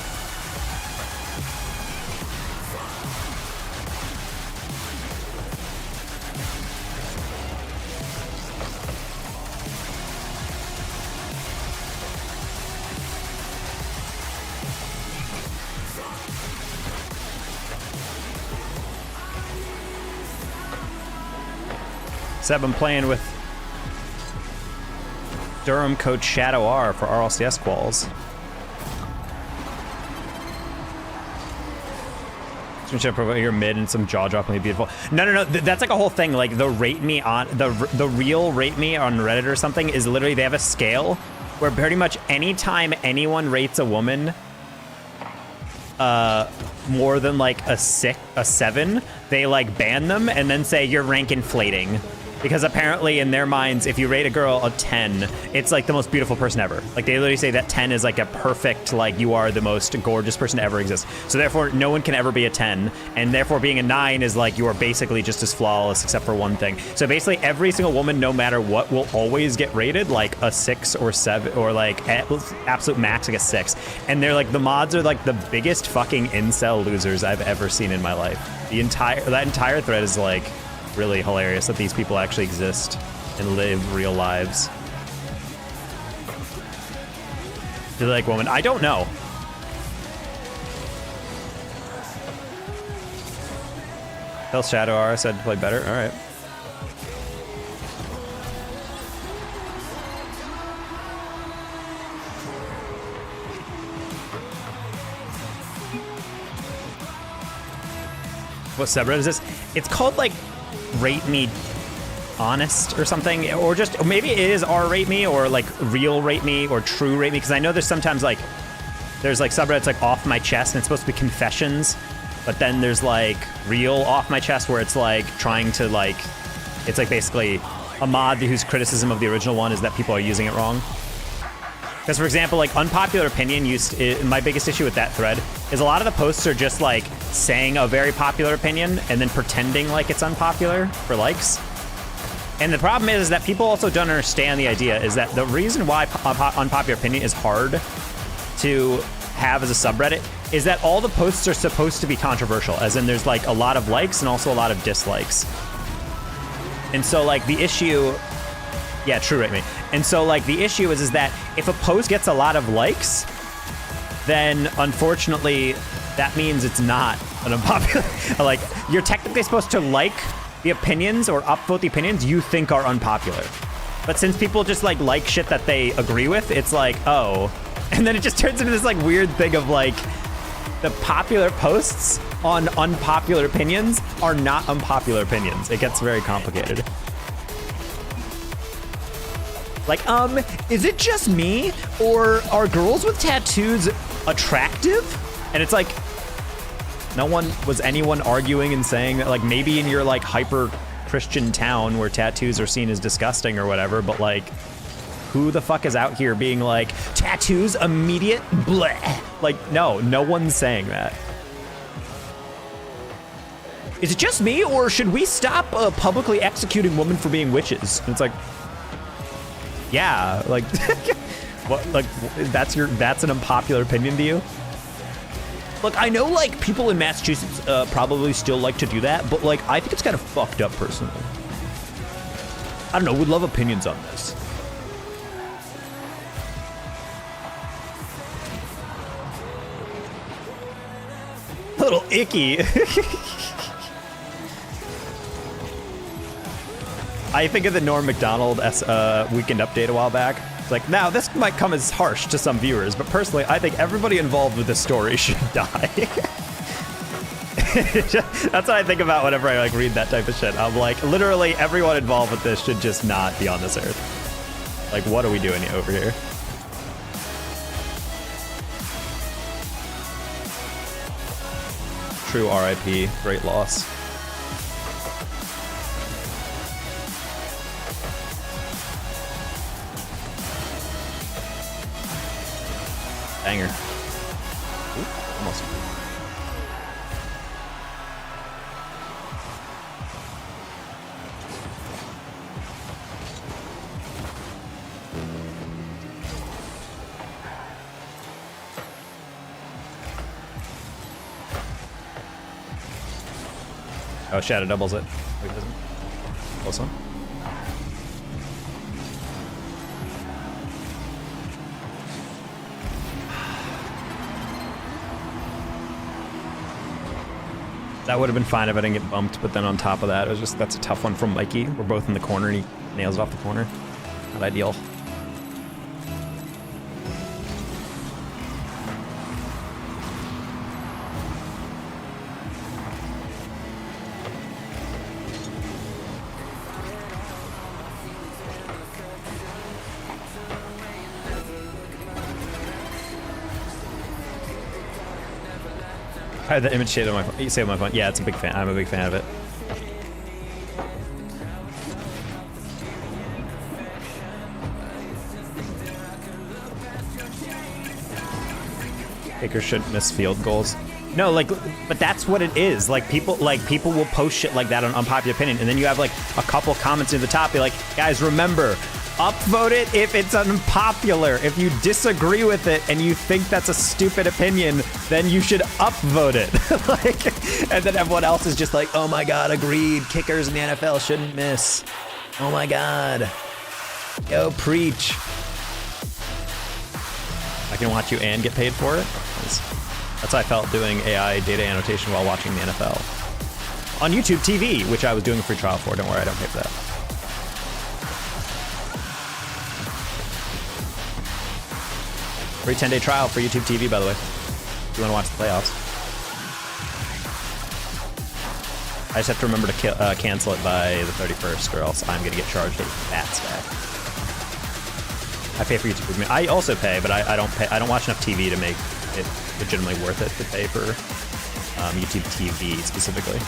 Seb, I'm playing with Durham code Shadow R for RLCS quals. You're mid and some jaw-droppingly beautiful. No, that's like a whole thing. Like the rate me on the real rate me on Reddit or something is literally they have a scale where pretty much anytime anyone rates a woman more than like a 7, they like ban them and then say you're rank inflating. Because apparently in their minds, if you rate a girl a 10, it's like the most beautiful person ever. Like they literally say that 10 is like a perfect, like you are the most gorgeous person to ever exist. So therefore no one can ever be a 10. And therefore being a 9 is like you are basically just as flawless except for one thing. So basically every single woman, no matter what, will always get rated like a 6 or 7 or like absolute max like a 6. And they're like, the mods are like the biggest fucking incel losers I've ever seen in my life. That entire thread is like, really hilarious that these people actually exist and live real lives. Do they like women? I don't know. Tell Shadow R said to play better. All right. What subreddit is this? It's called like Rate Me Honest or something, or just maybe it is R Rate Me or like Real Rate Me or True Rate Me, because I know there's sometimes like there's like subreddits like Off My Chest and it's supposed to be confessions, but then there's like Real Off My Chest where it's like trying to like, it's like basically a mod whose criticism of the original one is that people are using it wrong. Because for example, like unpopular opinion my biggest issue with that thread is a lot of the posts are just like saying a very popular opinion and then pretending like it's unpopular for likes. And the problem is that people also don't understand the idea is that the reason why unpopular opinion is hard to have as a subreddit is that all the posts are supposed to be controversial, as in there's like a lot of likes and also a lot of dislikes. And so like the issue, yeah, True Rate Me. And so like the issue is that if a post gets a lot of likes, then unfortunately that means it's not an unpopular, like you're technically supposed to like the opinions or upvote the opinions you think are unpopular. But since people just like shit that they agree with, it's like, oh, and then it just turns into this like weird thing of like the popular posts on unpopular opinions are not unpopular opinions. It gets very complicated. Like, is it just me, or are girls with tattoos attractive? And it's like, was anyone arguing and saying that, like, maybe in your, like, hyper-Christian town where tattoos are seen as disgusting or whatever, but, like, who the fuck is out here being like, tattoos, immediate, bleh? Like, no one's saying that. is it just me, or should we stop publicly executing women for being witches? And it's like, yeah, like, what? Like, that's an unpopular opinion to you? Look, I know like people in Massachusetts probably still like to do that, but like I think it's kind of fucked up personally. I don't know. Would love opinions on this. Little icky. I think of the Norm Macdonald weekend update a while back. It's like, now this might come as harsh to some viewers, but personally, I think everybody involved with this story should die. That's what I think about whenever I like read that type of shit. I'm like, literally everyone involved with this should just not be on this earth. Like, what are we doing over here? True RIP, great loss. Banger. Ooh, almost. Oh, Shadow doubles it. Wait, doesn't. Close one. That would have been fine if I didn't get bumped, but then on top of that, it was just, that's a tough one from Mikey. We're both in the corner and he nails it off the corner. Not ideal. I had the image shade on my phone. You say on my phone. Yeah, it's a big fan. I'm a big fan of it. Kickers shouldn't miss field goals. No, like, but that's what it is. Like people will post shit like that on unpopular opinion, and then you have like a couple comments near the top. Be like, guys, remember, upvote it if it's unpopular. If you disagree with it and you think that's a stupid opinion, then you should upvote it. Like, and then everyone else is just like, oh my god, agreed. Kickers in the NFL shouldn't miss. Oh my god. Go preach. I can watch you and get paid for it. That's how I felt doing AI data annotation while watching the NFL. On YouTube TV, which I was doing a free trial for. Don't worry, I don't pay for that. Free 10-day trial for YouTube TV, by the way, if you want to watch the playoffs. I just have to remember to cancel it by the 31st, or else I'm going to get charged a fat stack. I pay for YouTube Premium. I also pay, but I don't pay. I don't watch enough TV to make it legitimately worth it to pay for YouTube TV specifically.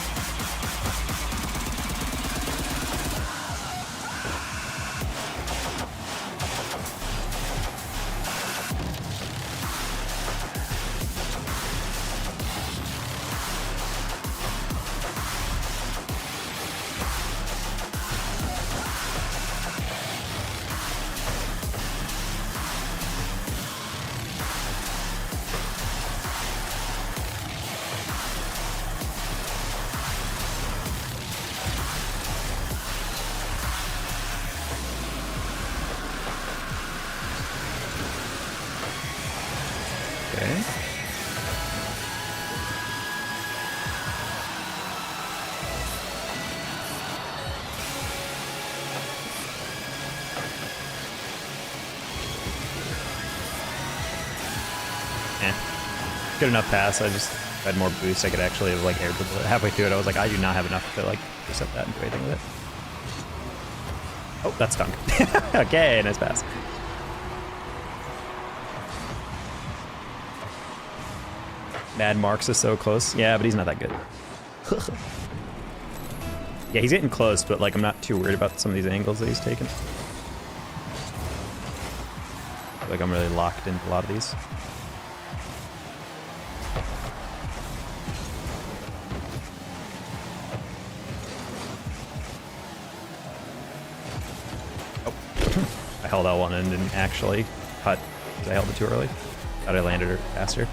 Good enough pass. I just had more boost. I could actually have like air dribbled it. Halfway through it, I was like, I do not have enough to like intercept that and do anything with it. Oh, that stunk. Okay, nice pass. Mad Marks is so close. Yeah, but he's not that good. Yeah, he's getting close, but like I'm not too worried about some of these angles that he's taking. I feel like I'm really locked into a lot of these. I held L1 and didn't actually cut because I held it too early. Thought I landed it faster.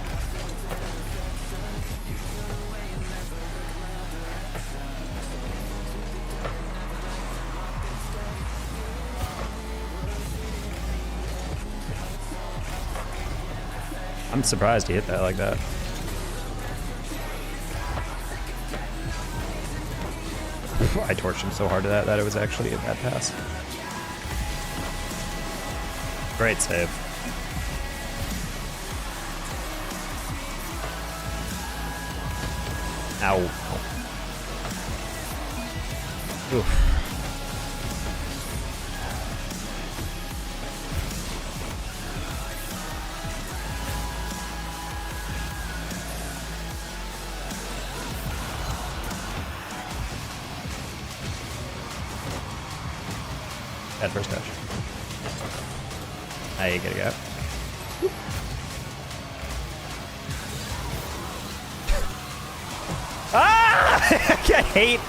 I'm surprised he hit that like that. I torched him so hard to that it was actually a bad pass. Great save. Ow. Oof. Bad first touch. I gotta go. Ah! I hate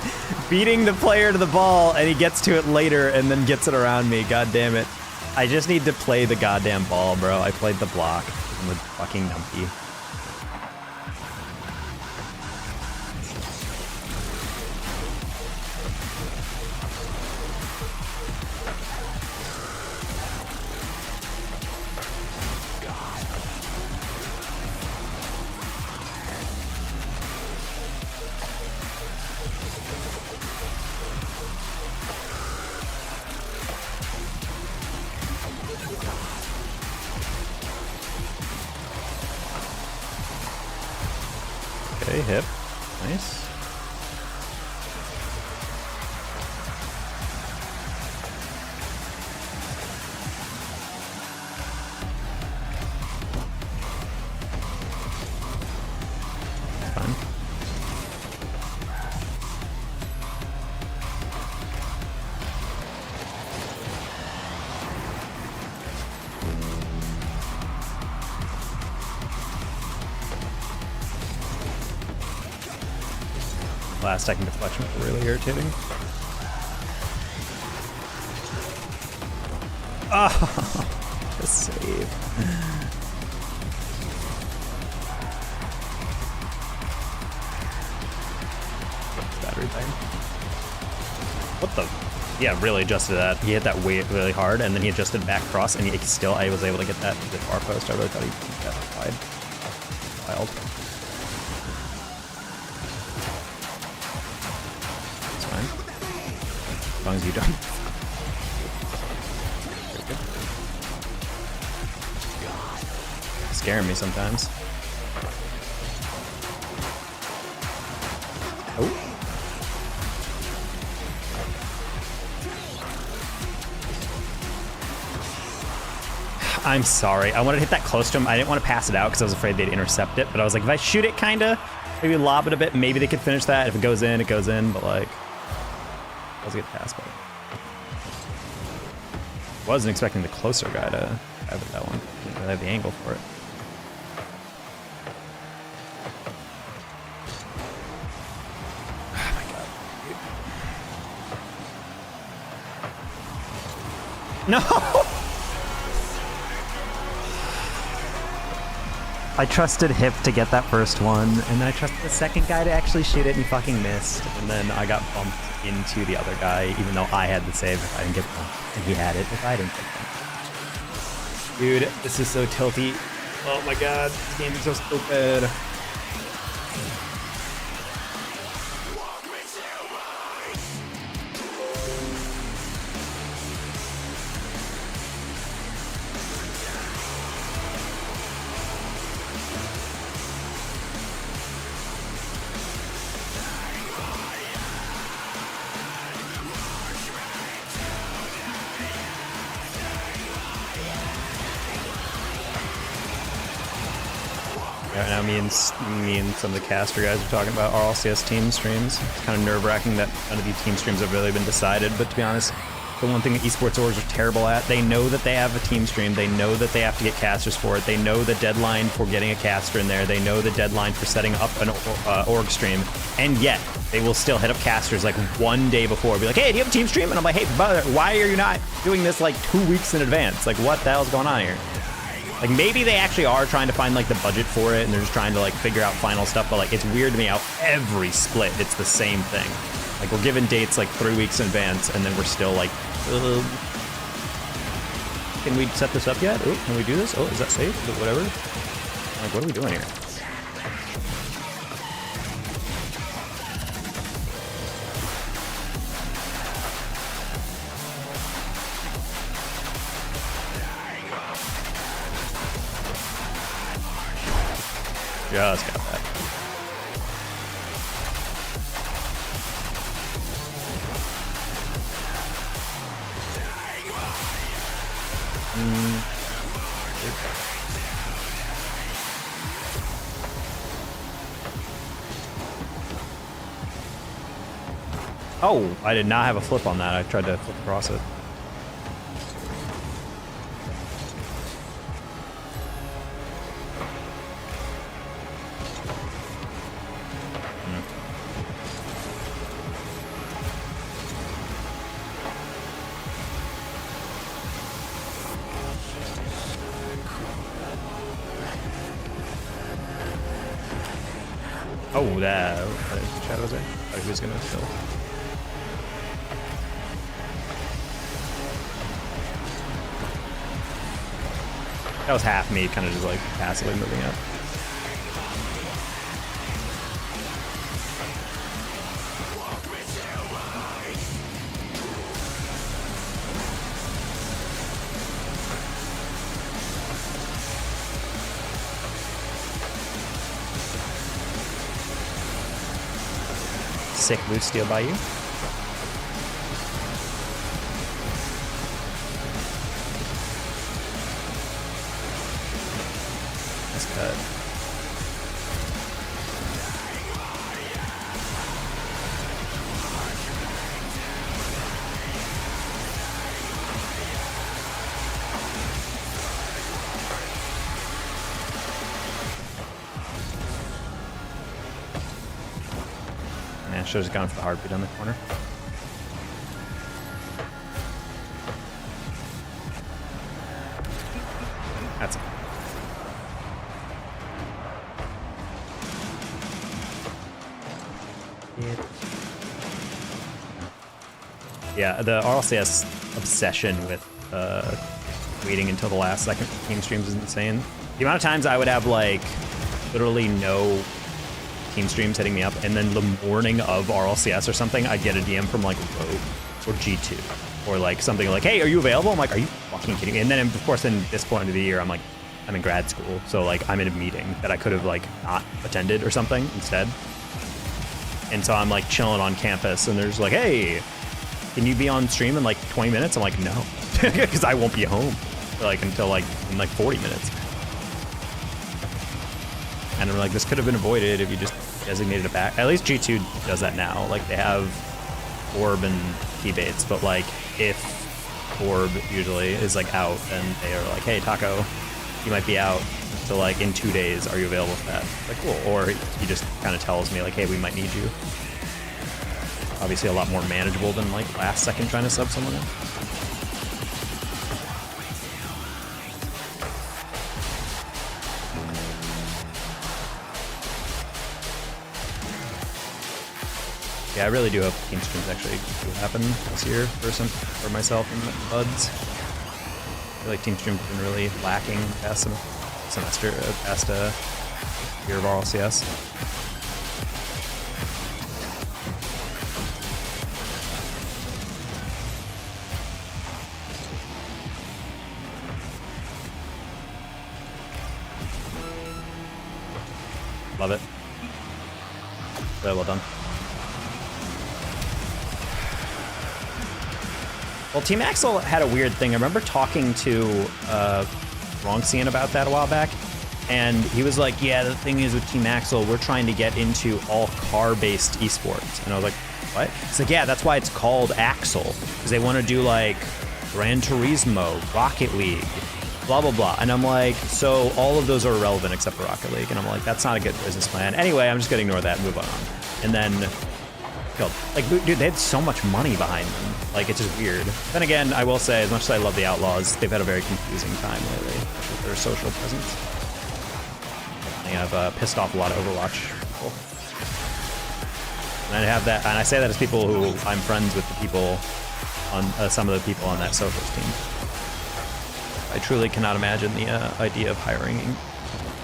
beating the player to the ball and he gets to it later and then gets it around me. God damn it. I just need to play the goddamn ball, bro. I played the block. I'm a fucking numpty. Okay, hip. Nice. Fine. Last second deflection was really irritating. Oh, the save. Battery thing. What the? Yeah, really adjusted that. He hit that way really hard, and then he adjusted back cross, and he still, I was able to get that to the far post. I really thought he beat that wide. Wild. As long as you don't. Scaring me sometimes. Oh. I'm sorry. I wanted to hit that close to him. I didn't want to pass it out because I was afraid they'd intercept it. But I was like, if I shoot it, kinda, maybe lob it a bit, maybe they could finish that. If it goes in, it goes in. But like. Let's get past, but wasn't expecting the closer guy to have it that one. Didn't really have the angle for it. Oh my god. No! I trusted Hip to get that first one, and then I trusted the second guy to actually shoot it, and he fucking missed. And then I got bumped into the other guy, even though I had the save if I didn't get bumped, and he had it if I didn't get bumped. Dude, this is so tilty. Oh my god, this game is so stupid. Right now, me and some of the caster guys are talking about RLCS team streams. It's kind of nerve-wracking that none of these team streams have really been decided, but to be honest, the one thing that esports orgs are terrible at. They know that they have a team stream. They know that they have to get casters for it. They know the deadline for getting a caster in there. They know the deadline for setting up an org stream. And yet, they will still hit up casters like one day before. Be like, hey, do you have a team stream? And I'm like, hey, brother, why are you not doing this like 2 weeks in advance? Like, what the hell's going on here? Like, maybe they actually are trying to find like the budget for it and they're just trying to like figure out final stuff. But like, it's weird to me how every split, it's the same thing. Like, we're given dates like 3 weeks in advance, and then we're still like, can we set this up yet? Oh, can we do this? Oh, is that safe? Is it whatever? Like, what are we doing here? Just got that. Oh, I did not have a flip on that. I tried to flip across it. Oh, that Shadow's there. Oh, he was gonna kill. That was half me, kind of just like passively moving up. Sick loot steal by you. Nice cut. Should have gone for the heartbeat on the corner. That's it. Yeah, the RLCS obsession with waiting until the last second for team streams is insane. The amount of times I would have like literally no team streams hitting me up, and then the morning of RLCS or something, I get a DM from like Rogue or G2 or like something like, hey, are you available? I'm like, are you fucking kidding me? And then of course in this point of the year, I'm like, I'm in grad school, so like I'm in a meeting that I could have like not attended or something instead. And so I'm like chilling on campus, and there's like, hey, can you be on stream in like 20 minutes? I'm like, no, because I won't be home like until like in like 40 minutes. And I'm like, this could have been avoided if you just designated a back. At least G2 does that now. Like, they have Orb and T-Baits, but like, if Orb usually is like out, then they are like, hey, Taco, you might be out. So like, in 2 days, are you available for that? Like, cool. Or he just kind of tells me like, hey, we might need you. Obviously a lot more manageable than like last second trying to sub someone in. Yeah, I really do hope team streams actually do happen this year for myself and buds. I feel like team streams have been really lacking past semester, past year of RLCS. Love it. Very well done. Well, Team Axel had a weird thing. I remember talking to Wrongsian about that a while back, and he was like, yeah, the thing is with Team Axel, we're trying to get into all car-based esports. And I was like, what? It's like, yeah, that's why it's called Axel, because they want to do like Gran Turismo, Rocket League, blah, blah, blah. And I'm like, so all of those are irrelevant except for Rocket League. And I'm like, that's not a good business plan. Anyway, I'm just going to ignore that and move on. And then, like, dude, they had so much money behind them. Like, it's just weird. Then again, I will say, as much as I love the Outlaws, they've had a very confusing time lately with their social presence. They have pissed off a lot of Overwatch people. And I have that, and I say that as people who I'm friends with the people on some of the people on that socials team. I truly cannot imagine the idea of hiring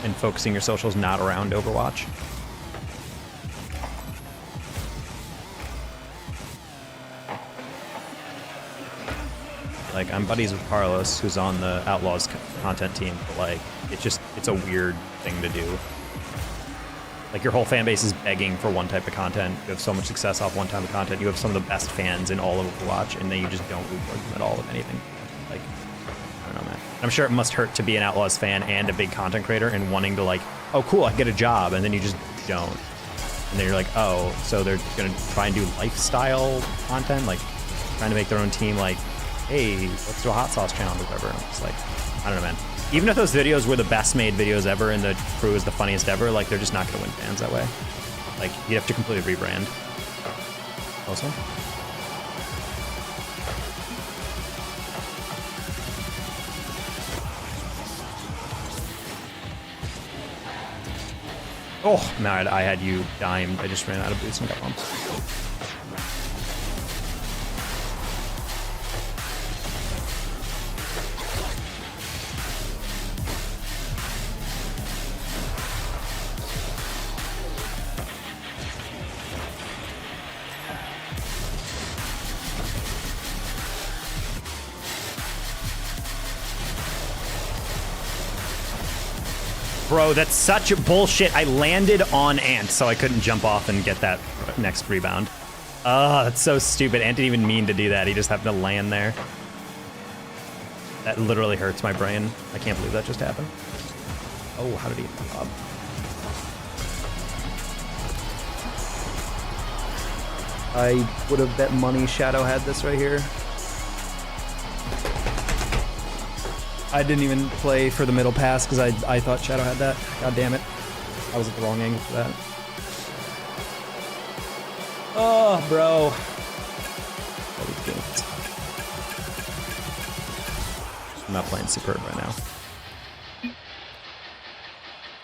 and focusing your socials not around Overwatch. Like, I'm buddies with Carlos, who's on the Outlaws content team, but like, it's a weird thing to do. Like, your whole fan base is begging for one type of content. You have so much success off one type of content. You have some of the best fans in all of Overwatch, and then you just don't root for them at all with anything. Like, I don't know, man. I'm sure it must hurt to be an Outlaws fan and a big content creator and wanting to, like, oh, cool, I get a job, and then you just don't. And then you're like, oh, so they're gonna try and do lifestyle content, like trying to make their own team, like, hey, let's do a hot sauce challenge or whatever. And I'm just like, I don't know, man. Even if those videos were the best made videos ever and the crew is the funniest ever, like, they're just not gonna win fans that way. Like, you have to completely rebrand. Also? Oh, no, I had you dimed. I just ran out of boots and got bumped. Bro, that's such bullshit. I landed on Ant, so I couldn't jump off and get that next rebound. Oh, that's so stupid. Ant didn't even mean to do that. He just happened to land there. That literally hurts my brain. I can't believe that just happened. Oh, how did he bob? I would have bet money Shadow had this right here. I didn't even play for the middle pass because I thought Shadow had that. God damn it. I was at the wrong angle for that. Oh, bro. I'm not playing Superb right now.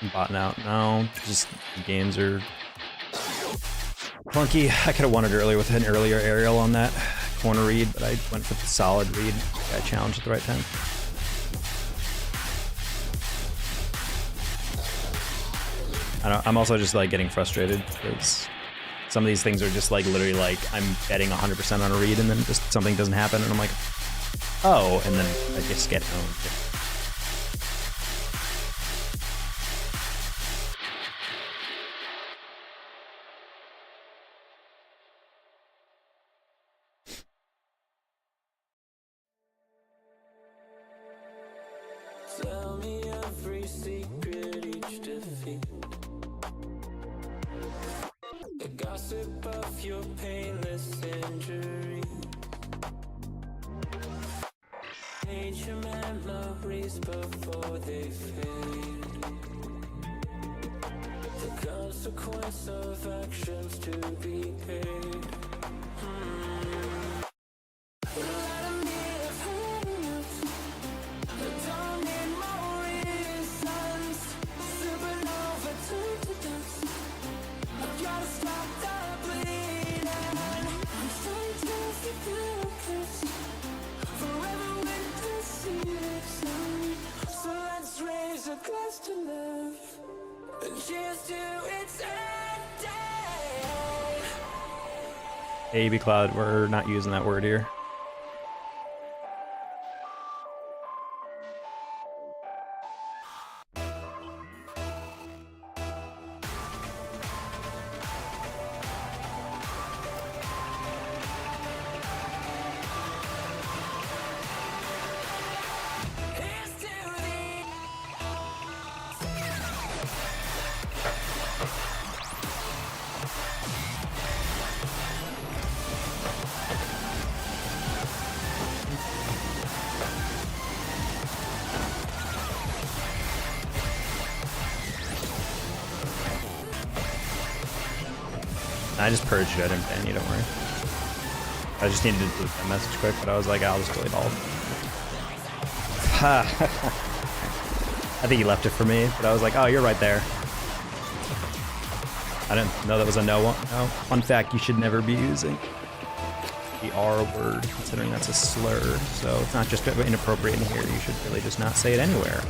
I'm botting out. No, just the games are clunky. I could have won it earlier with an earlier aerial on that corner read, but I went for the solid read. Got challenged at the right time. I'm also just like getting frustrated because some of these things are just like literally like I'm betting 100% on a read and then just something doesn't happen and I'm like, oh, and then I just get owned. Tell me every secret, each defeat. The gossip of your painless injury. Change your memories before they fade. The consequence of actions to be paid. To live and cheers to its end. Hey, B Cloud, we're not using that word here. I just purged it. I didn't ban you, don't worry. I just needed to delete that message quick, but I was like, I'll just delete all of them. I think he left it for me, but I was like, oh, you're right there. I didn't know that was a no one. No. Fun fact, you should never be using the R word, considering that's a slur. So it's not just inappropriate in here. You should really just not say it anywhere.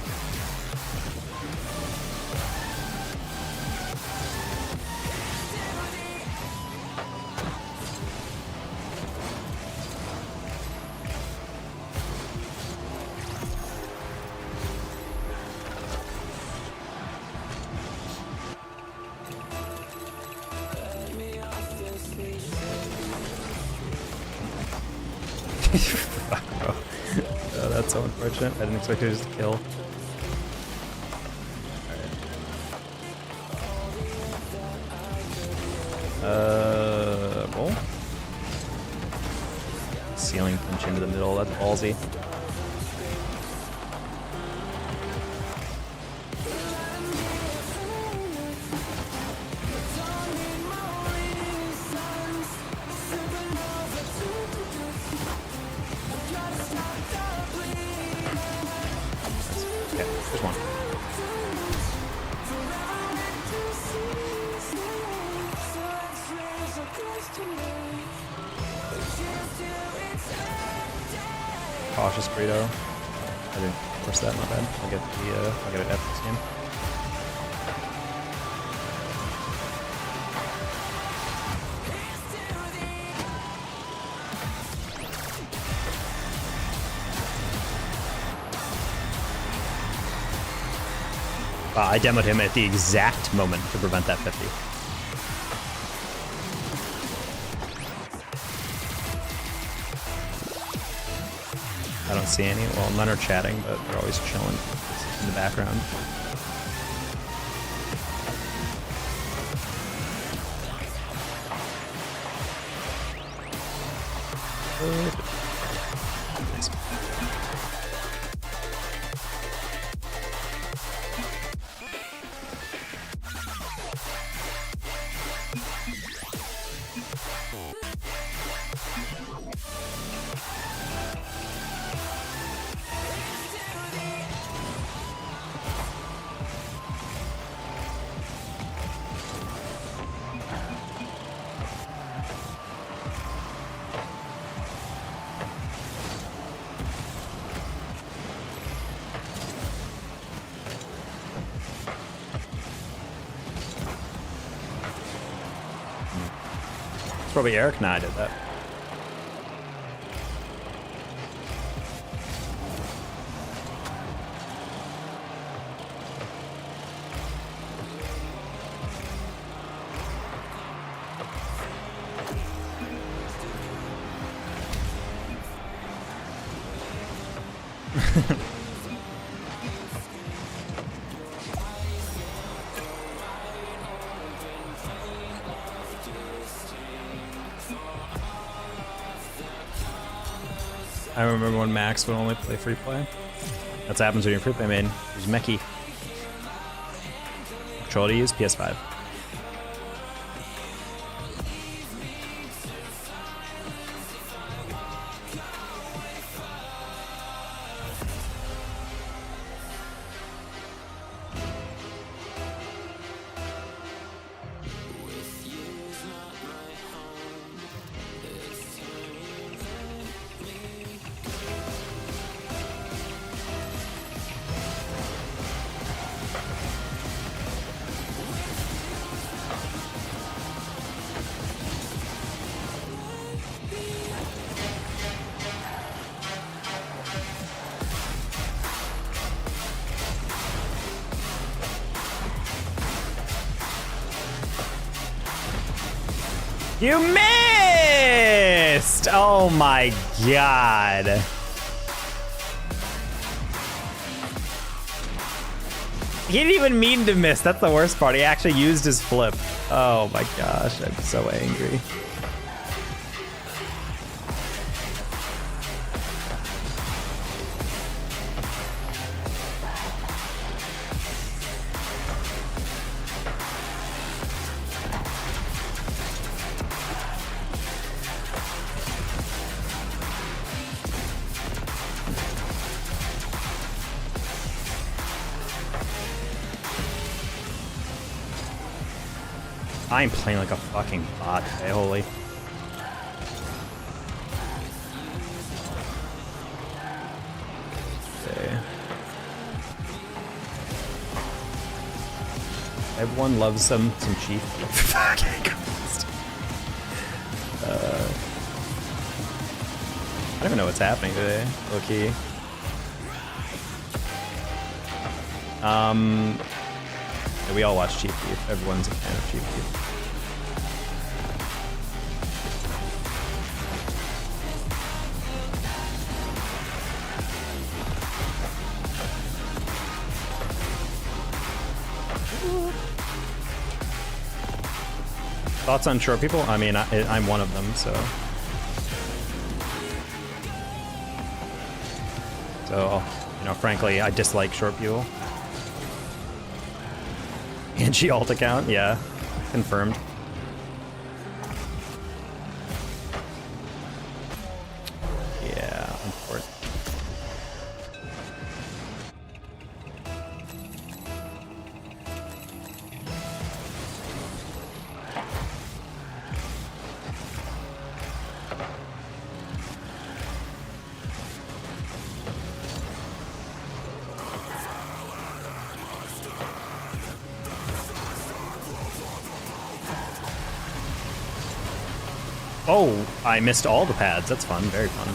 Fuck, bro. Oh, that's so unfortunate. I didn't expect you to just kill. Roll. Ceiling punch into the middle. That's ballsy. Okay, there's one. Cautious burrito. I didn't force that, my bad. I'll get an F this game. I demoed him at the exact moment to prevent that 50. I don't see any. Well, none are chatting, but they're always chilling in the background. Nice. It's probably Eric. Nah, I did that. I remember when Max would only play free play. That's what happens when you're free play main. Use Mechie. Control to use PS5. You missed! Oh my god. He didn't even mean to miss. That's the worst part. He actually used his flip. Oh my gosh, I'm so angry. I'm playing like a fucking bot today, holy. Okay. Everyone loves some chief. Fucking Christ. I don't even know what's happening today, low key. Yeah, we all watch Chief Keef. Everyone's a fan of Chief Keef. Thoughts on short people? I mean, I'm one of them, so. So, you know, frankly, I dislike short people. Angie alt account, yeah, confirmed. Yeah, unfortunately. Oh, I missed all the pads. That's fun. Very fun.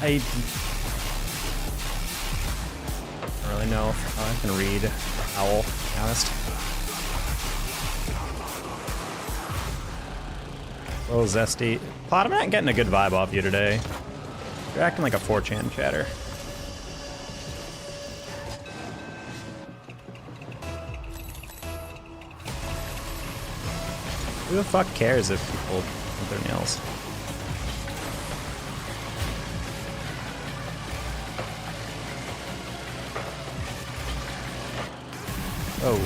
I don't really know if I can read Owl, to be honest. A little zesty. Pot, I'm not getting a good vibe off you today. You're acting like a 4chan chatter. Who the fuck cares if people paint their nails? Oh.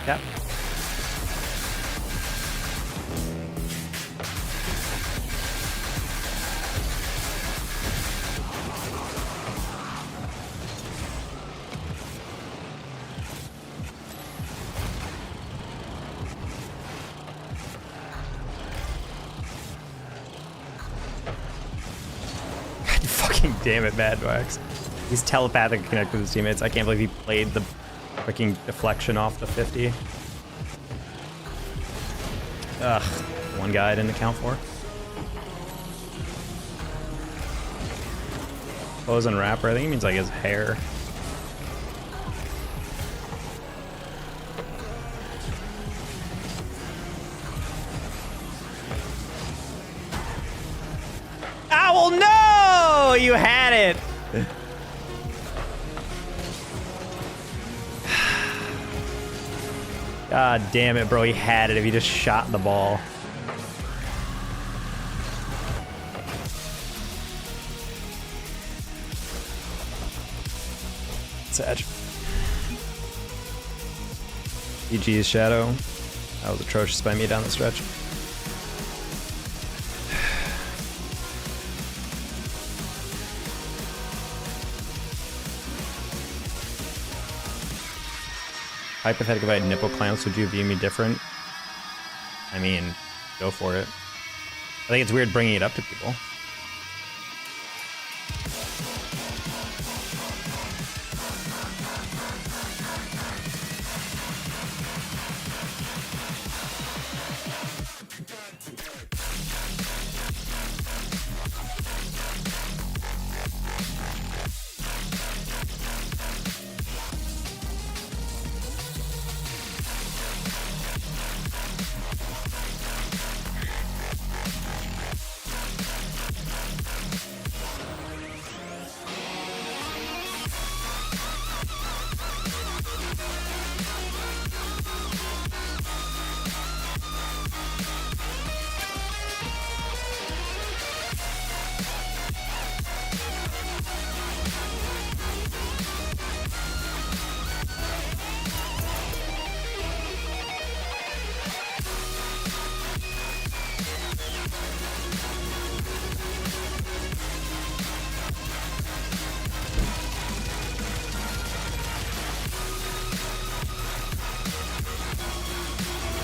Yep. Fucking damn it, Mad Wax. He's telepathically connected with his teammates. I can't believe he played the freaking deflection off the 50. Ugh, one guy I didn't account for. Clothes and wrapper, I think he means like his hair. Owl, no! You had it! God damn it, bro. He had it if he just shot the ball. Sag. GG's Shadow. That was atrocious by me down the stretch. Hypothetically, if I had nipple clamps, would you view me different? I mean, go for it. I think it's weird bringing it up to people.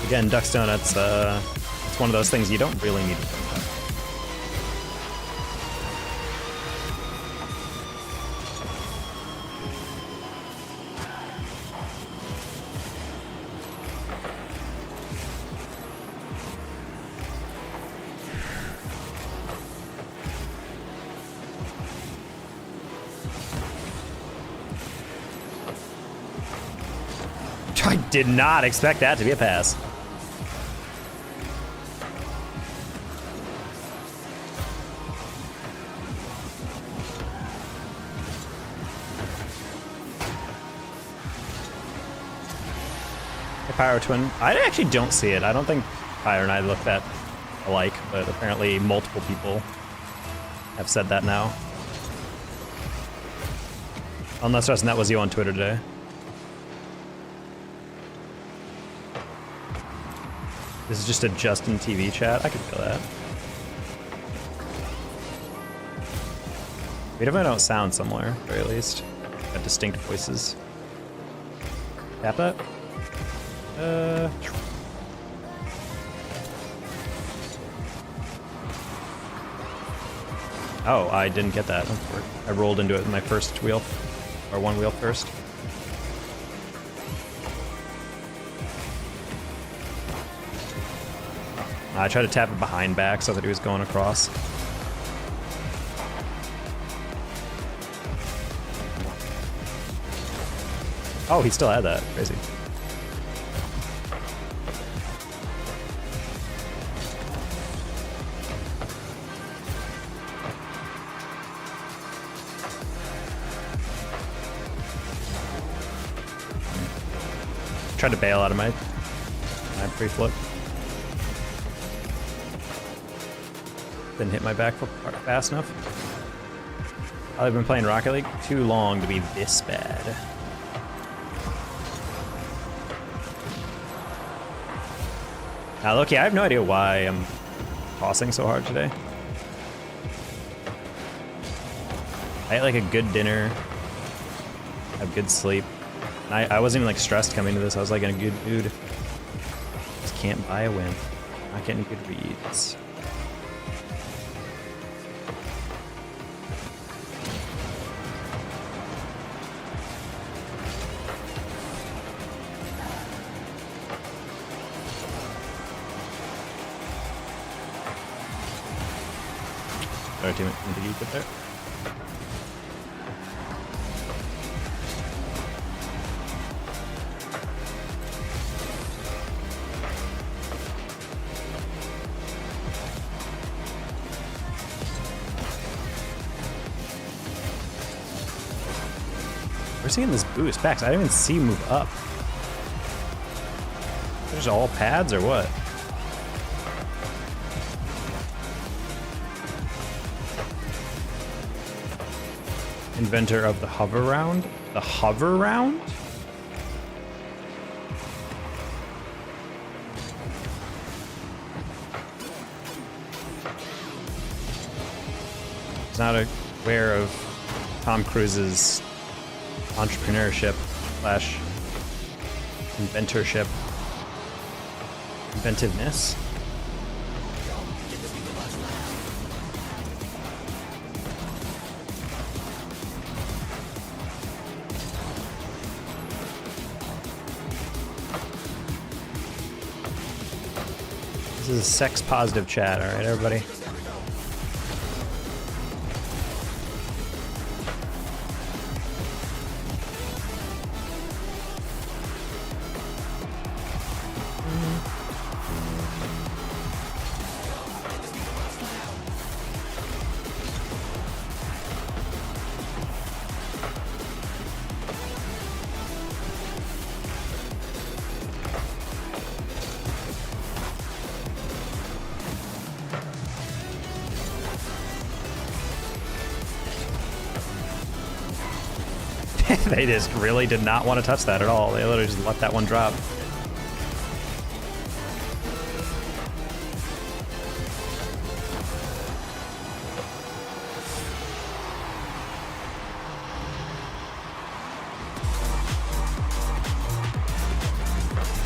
Again, Duck's Donuts, it's one of those things you don't really need to think about. I did not expect that to be a pass. Pyro Twin. I actually don't see it. I don't think Pyro and I look that alike, but apparently multiple people have said that now. Unless Justin, that was you on Twitter today. This is just a Justin TV chat. I could feel that. We definitely don't sound similar, at the very least. Got distinct voices. Tap that? Oh, I didn't get that. I rolled into it in my first wheel, or one wheel first. I tried to tap it behind back so that he was going across. Oh, he still had that. Crazy. Tried to bail out of my pre-flip. Didn't hit my back foot fast enough. I've been playing Rocket League too long to be this bad. Now, Loki, I have no idea why I'm tossing so hard today. I ate like a good dinner, have good sleep. I wasn't even like stressed coming to this. I was like in a good mood. Just can't buy a win. Not getting good reads. Sorry, teammate. Did you get there? We're seeing this boost. Pax, I didn't even see move up. There's all pads or what? Inventor of the hover round? The hover round? He's not aware of Tom Cruise's entrepreneurship slash inventorship, inventiveness. is a sex positive chat, all right, everybody. They just really did not want to touch that at all. They literally just let that one drop.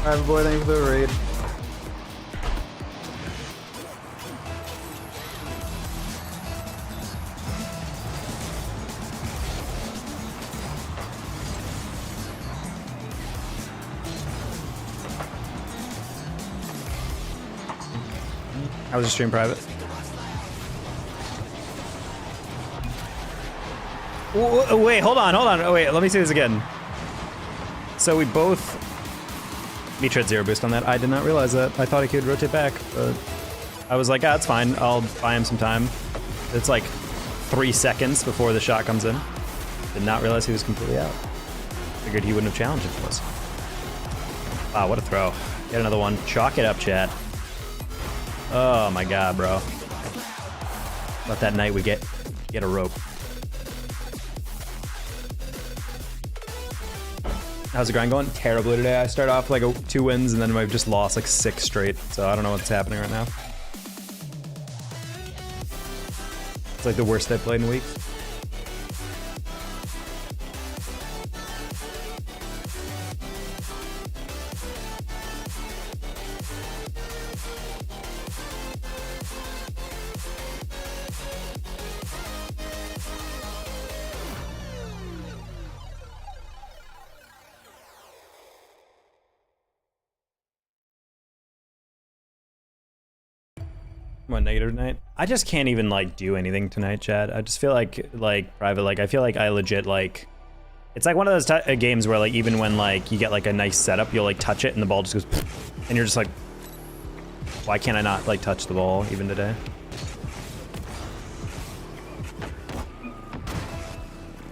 Alright, boy, thank you for the raid. How was your stream private? Wait, hold on. Oh, wait, let me see this again. So we both... Mitra had 0 boost on that. I did not realize that. I thought he could rotate back, but I was like, ah, it's fine. I'll buy him some time. It's like 3 seconds before the shot comes in. Did not realize he was completely out. Figured he wouldn't have challenged if it was. Wow, what a throw. Get another one. Chalk it up, chat. Oh my god, bro. Let that night we get a rope. How's the grind going? Terribly today. I started off like 2 wins and then I've just lost like 6 straight. So I don't know what's happening right now. It's like the worst I played in weeks. What, negative tonight? I just can't even like do anything tonight, Chad. I just feel like private, like I feel like I legit like, it's like one of those games where like even when like you get like a nice setup, you'll like touch it and the ball just goes and you're just like, why can't I not like touch the ball even today?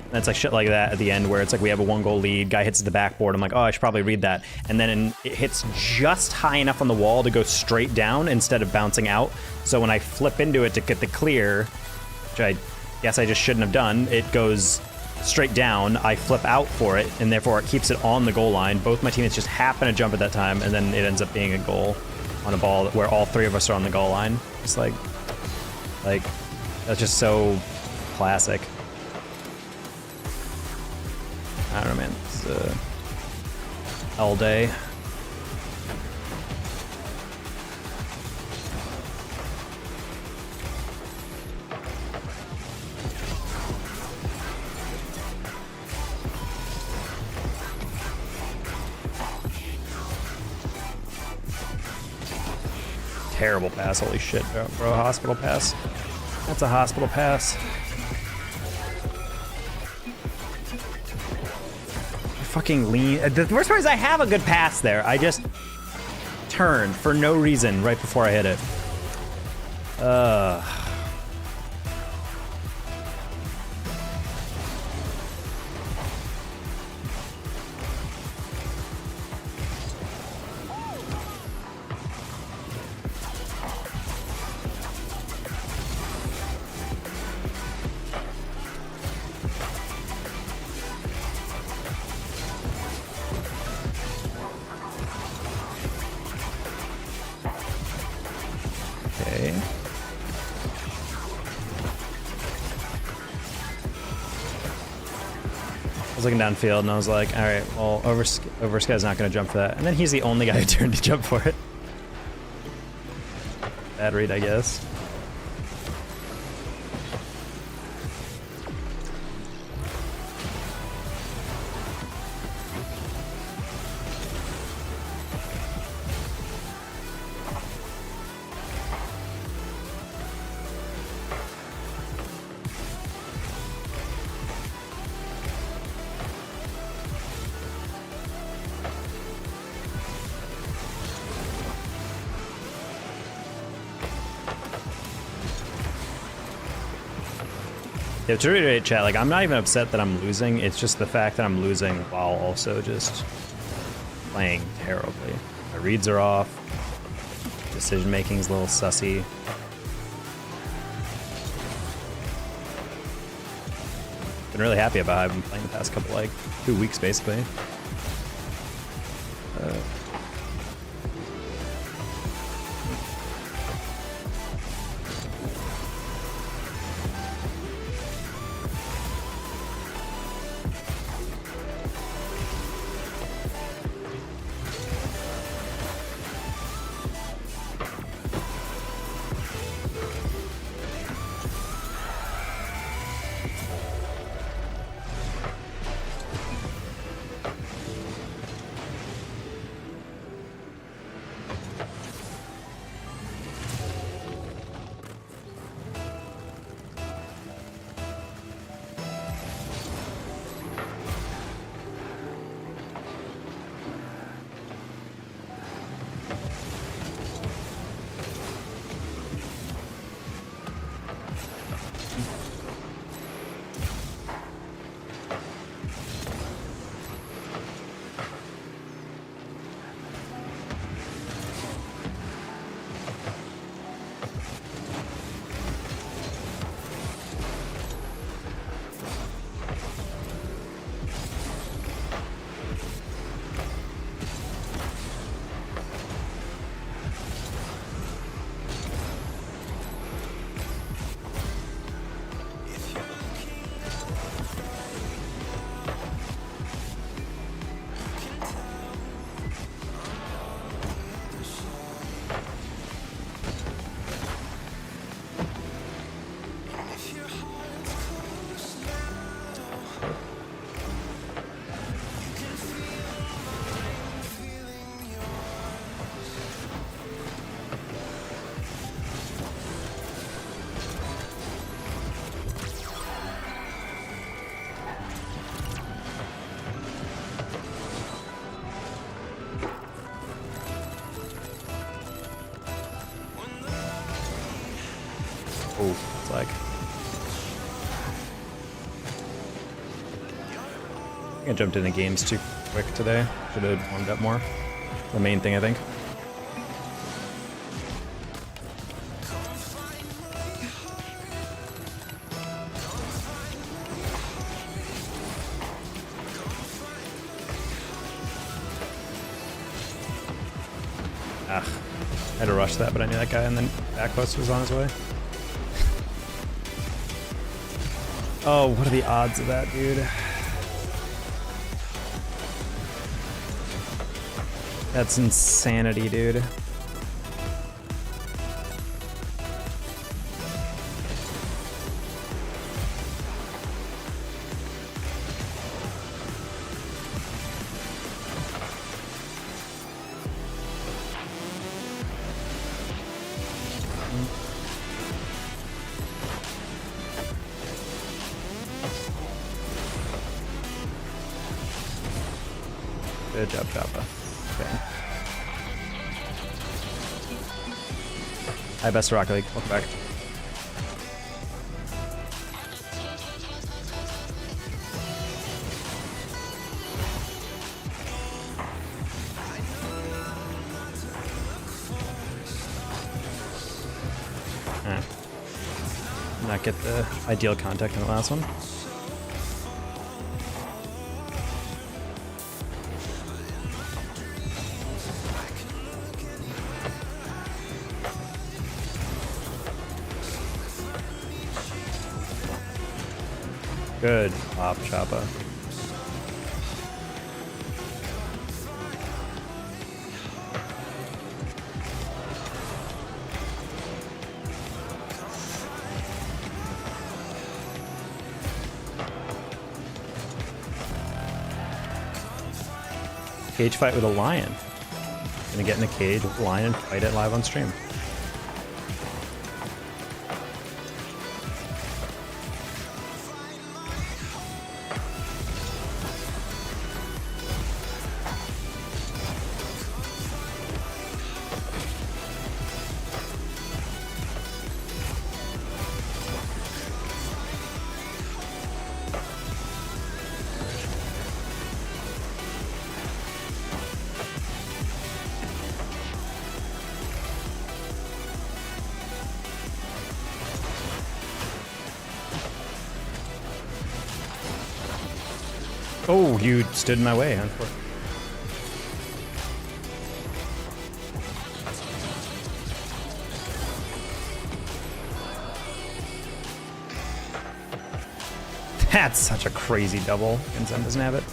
And it's like shit like that at the end where it's like we have a 1-goal lead, guy hits the backboard, I'm like, oh, I should probably read that. And then it hits just high enough on the wall to go straight down instead of bouncing out. So when I flip into it to get the clear, which I guess I just shouldn't have done, it goes straight down, I flip out for it, and therefore it keeps it on the goal line. Both my teammates just happen to jump at that time, and then it ends up being a goal on a ball where all 3 of us are on the goal line. It's like that's just so classic. I don't know, man. It's all day. Terrible pass. Holy shit, bro. Hospital pass. That's a hospital pass. Fucking lean. The worst part is I have a good pass there. I just turned for no reason right before I hit it. Okay. I was looking downfield and I was like, all right, well, Oversky's not going to jump for that. And then he's the only guy who turned to jump for it. Bad read, I guess. Yeah, to reiterate, chat, like, I'm not even upset that I'm losing. It's just the fact that I'm losing while also just playing terribly. My reads are off. Decision making's a little sussy. Been really happy about how I've been playing the past couple, like, 2 weeks, basically. Oh, it's like... I think I jumped into games too quick today. Should have warmed up more. The main thing, I think. Ah, I had to rush that, but I knew that guy, and then backpost was on his way. Oh, what are the odds of that, dude? That's insanity, dude. Good job, Choppa. Okay. Hi, best of Rocket League. Welcome back. Not get the ideal contact in the last one. Good pop, Choppa. Cage fight with a lion. Gonna get in a cage with a lion and fight it live on stream. Oh, you stood in my way, unfortunately. That's such a crazy double, and Zen doesn't have it.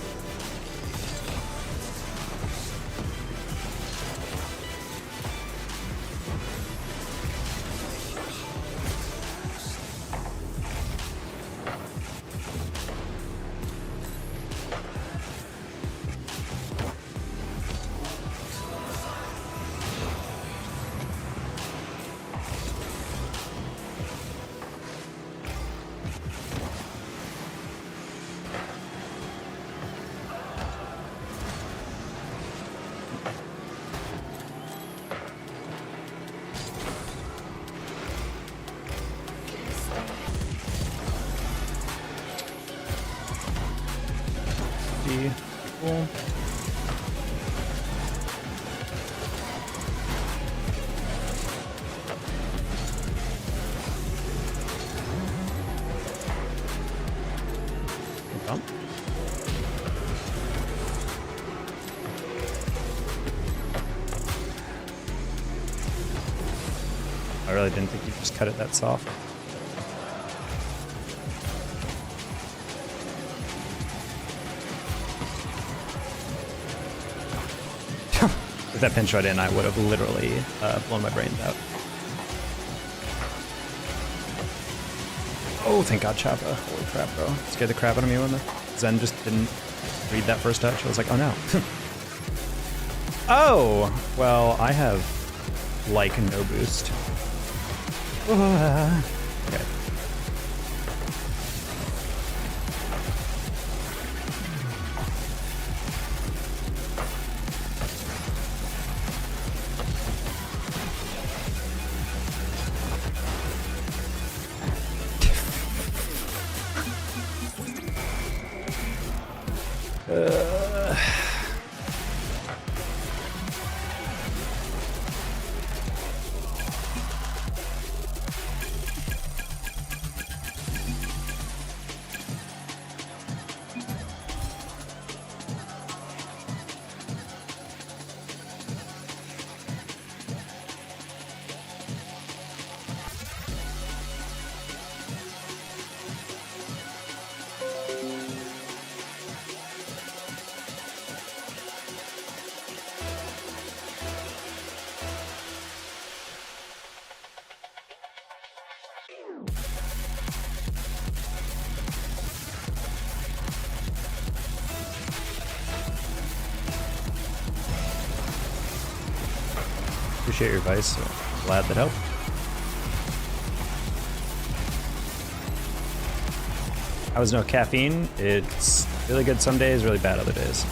Cool. Bump. I really didn't think you just cut it that soft. If that pinch right in, I would have literally blown my brains out. Oh, thank God, Choppa. Holy crap, bro. Scared the crap out of me when the Zen just didn't read that first touch. I was like, oh no. Oh, well, I have like no boost. Okay. Appreciate your advice. So glad that helped. I was no caffeine. It's really good some days, really bad other days.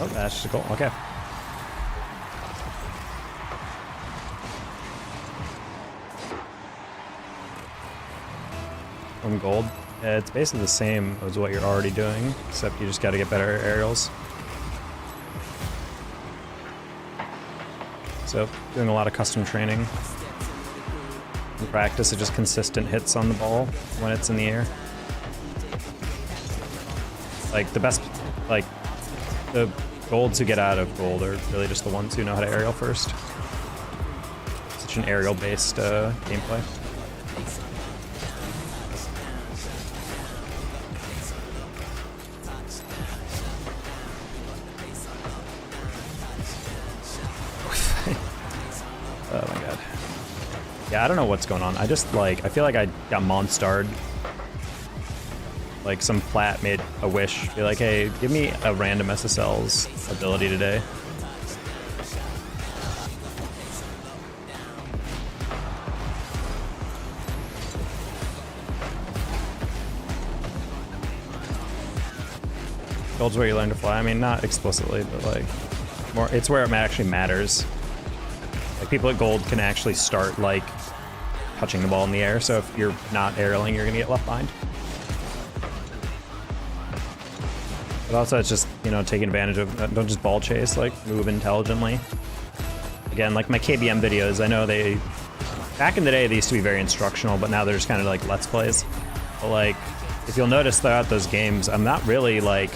Oh, that's just a goal. Okay. From gold. It's basically the same as what you're already doing, except you just got to get better aerials. So, doing a lot of custom training. In practice, it's just consistent hits on the ball when it's in the air. Like, the best, like, the golds who get out of gold are really just the ones who know how to aerial first. Such an aerial-based gameplay. Oh my god. Yeah, I don't know what's going on. I just, like, I feel like I got monstered. Like, some plat made a wish. Be like, hey, give me a random SSL's ability today. Gold's where you learn to fly. I mean, not explicitly, but like more. It's where it actually matters. Like people at gold can actually start like touching the ball in the air. So if you're not aerialing, you're gonna get left behind. But also, it's just, you know, taking advantage of, don't just ball chase, like move intelligently. Again, like my KBM videos, I know back in the day, they used to be very instructional, but now they're just kind of like let's plays. But like, if you'll notice throughout those games, I'm not really like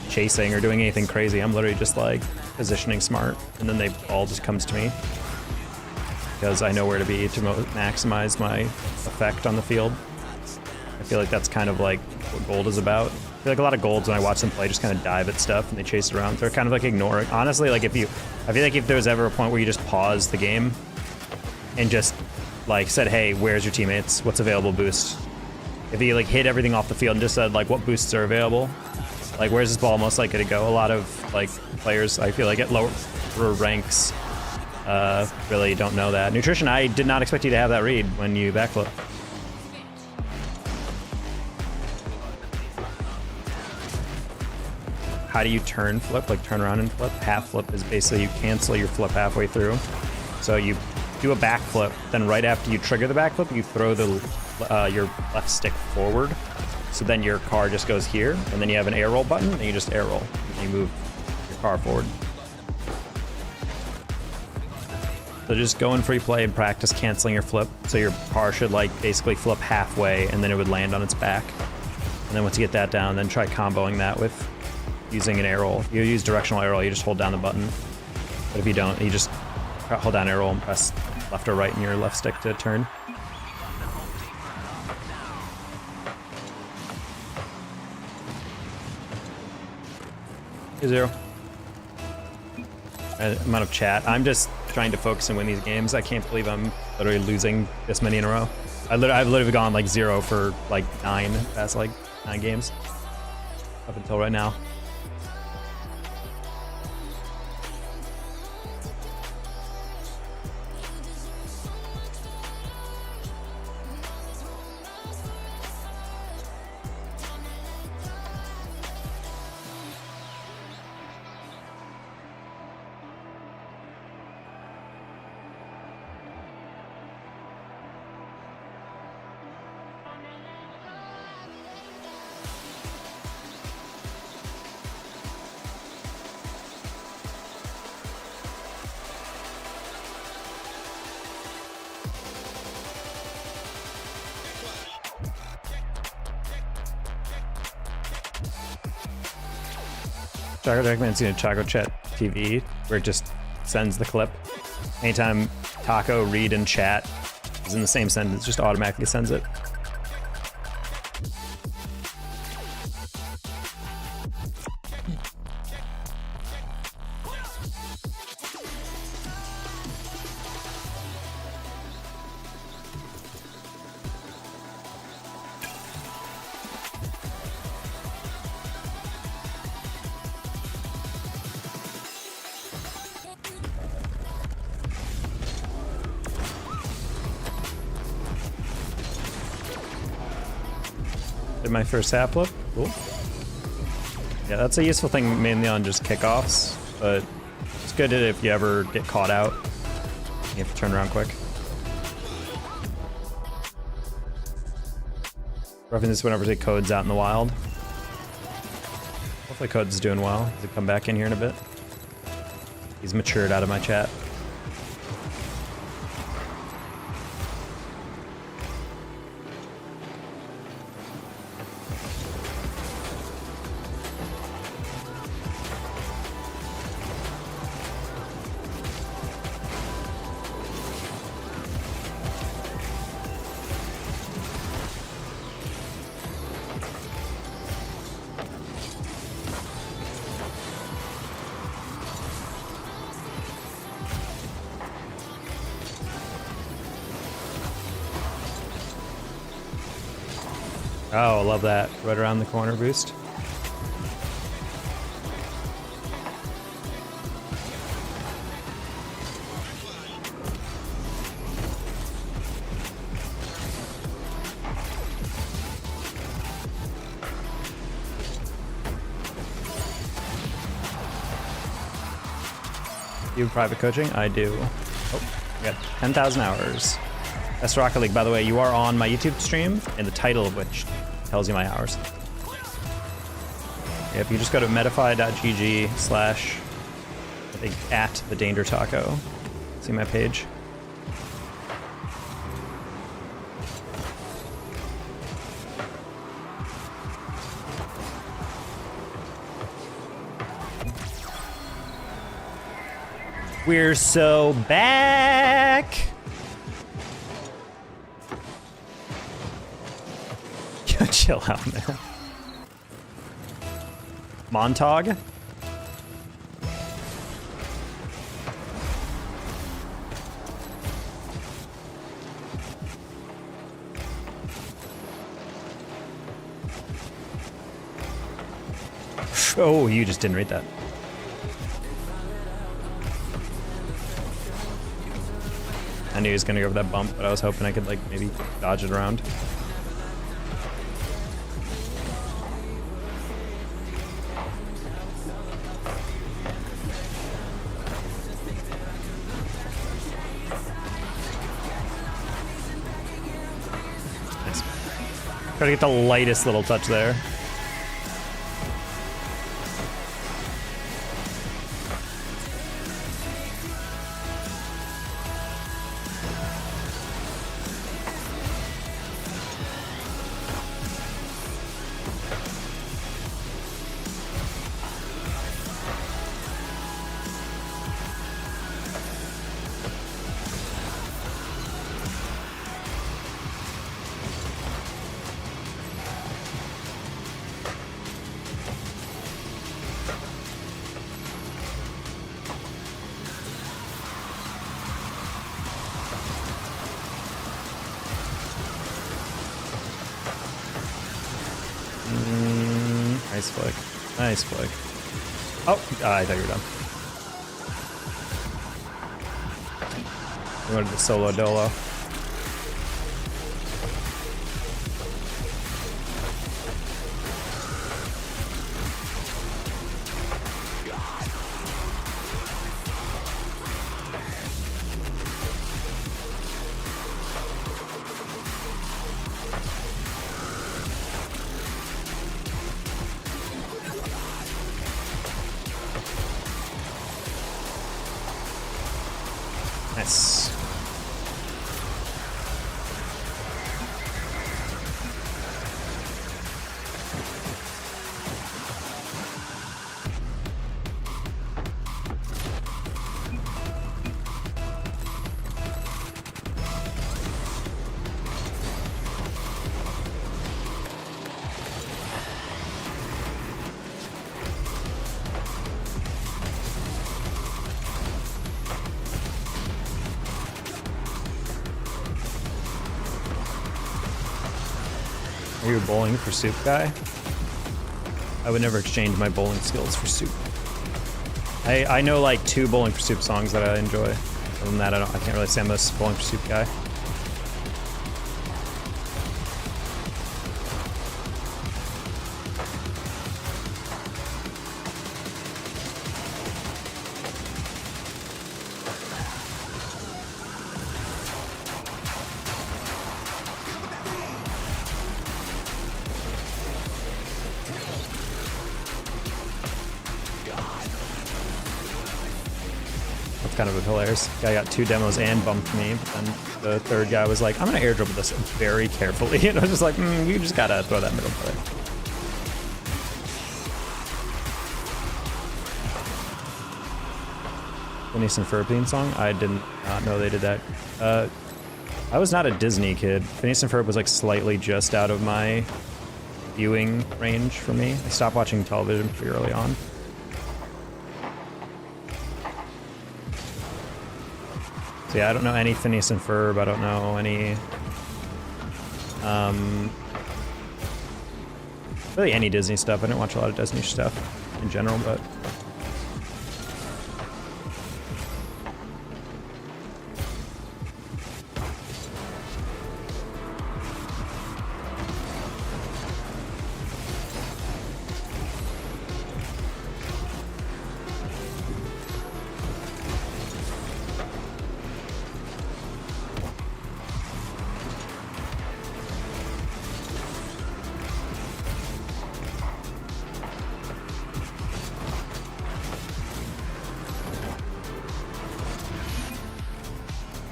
chasing or doing anything crazy. I'm literally just like positioning smart, and then they all just comes to me because I know where to be to maximize my effect on the field. I feel like that's kind of like what gold is about. I feel like a lot of golds, when I watch them play, just kind of dive at stuff and they chase it around. They're kind of like ignoring. Honestly, like I feel like if there was ever a point where you just paused the game and just like said, hey, where's your teammates? What's available boost? If you like hit everything off the field and just said like what boosts are available, like where's this ball most likely to go? A lot of like players, I feel like at lower ranks, really don't know that. Nutrition, I did not expect you to have that read when you backflip. How do you turn flip? Like turn around and flip? Half flip is basically you cancel your flip halfway through. So you do a back flip, then right after you trigger the back flip, you throw your left stick forward. So then your car just goes here, and then you have an air roll button, and you just air roll. And you move your car forward. So just go in free play and practice canceling your flip. So your car should like basically flip halfway, and then it would land on its back. And then once you get that down, then try comboing that with using an air roll. You use directional air roll, you just hold down the button. But if you don't, you just hold down air roll and press left or right in your left stick to turn. Hey, Zero. Amount of chat. I'm just trying to focus and win these games. I can't believe I'm literally losing this many in a row. I've literally gone like 0 for like 9 past like 9 games up until right now. Chaco recommends using Chaco Chat TV, where it just sends the clip. Anytime Taco, read, and chat is in the same sentence, just automatically sends it. Did my first half flip. Cool. Yeah, that's a useful thing mainly on just kickoffs, but it's good if you ever get caught out. You have to turn around quick. Roughing this whenever Code's out in the wild. Hopefully Code's doing well. He'll come back in here in a bit. He's matured out of my chat. Oh, I love that. Right around the corner boost. You have private coaching? I do. Oh, I got 10,000 hours. That's Rocket League, by the way. You are on my YouTube stream, and the title of which tells you my hours. Yep, you just go to metafy.gg/ I think at the Danger Taco. See my page. We're so back. Chill out, man. Montag? Oh, you just didn't read that. I knew he was gonna go over that bump, but I was hoping I could like maybe dodge it around. Nice. Try to get the lightest little touch there. Nice flick. Nice flick. Oh, I thought you were done. We wanted the solo dolo. Nice. Are you a bowling for soup guy? I would never exchange my bowling skills for soup. I know like 2 bowling for soup songs that I enjoy. Other than that, I can't really say I'm a bowling for soup guy. Kind of hilarious. Guy got 2 demos and bumped me, but then the third guy was like, I'm gonna airdrop this very carefully. And I was just like, you just gotta throw that middle play. Phineas and Ferb song? I did not know they did that. I was not a Disney kid. Phineas and Ferb was like slightly just out of my viewing range for me. I stopped watching television pretty early on. So yeah, I don't know any Phineas and Ferb. I don't know any, really any Disney stuff. I didn't watch a lot of Disney stuff in general, but.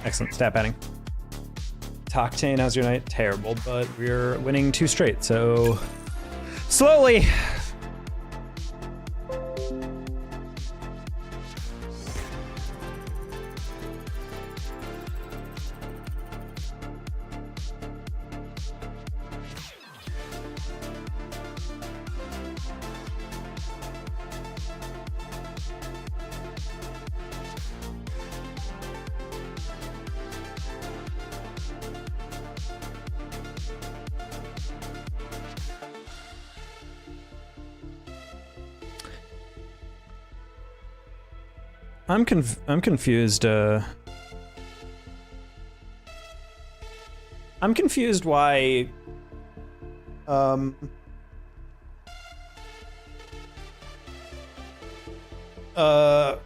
Excellent. Stat padding. Toctane, how's your night? Terrible, but we're winning 2 straight, so slowly. I'm confused. I'm confused why. I'm glad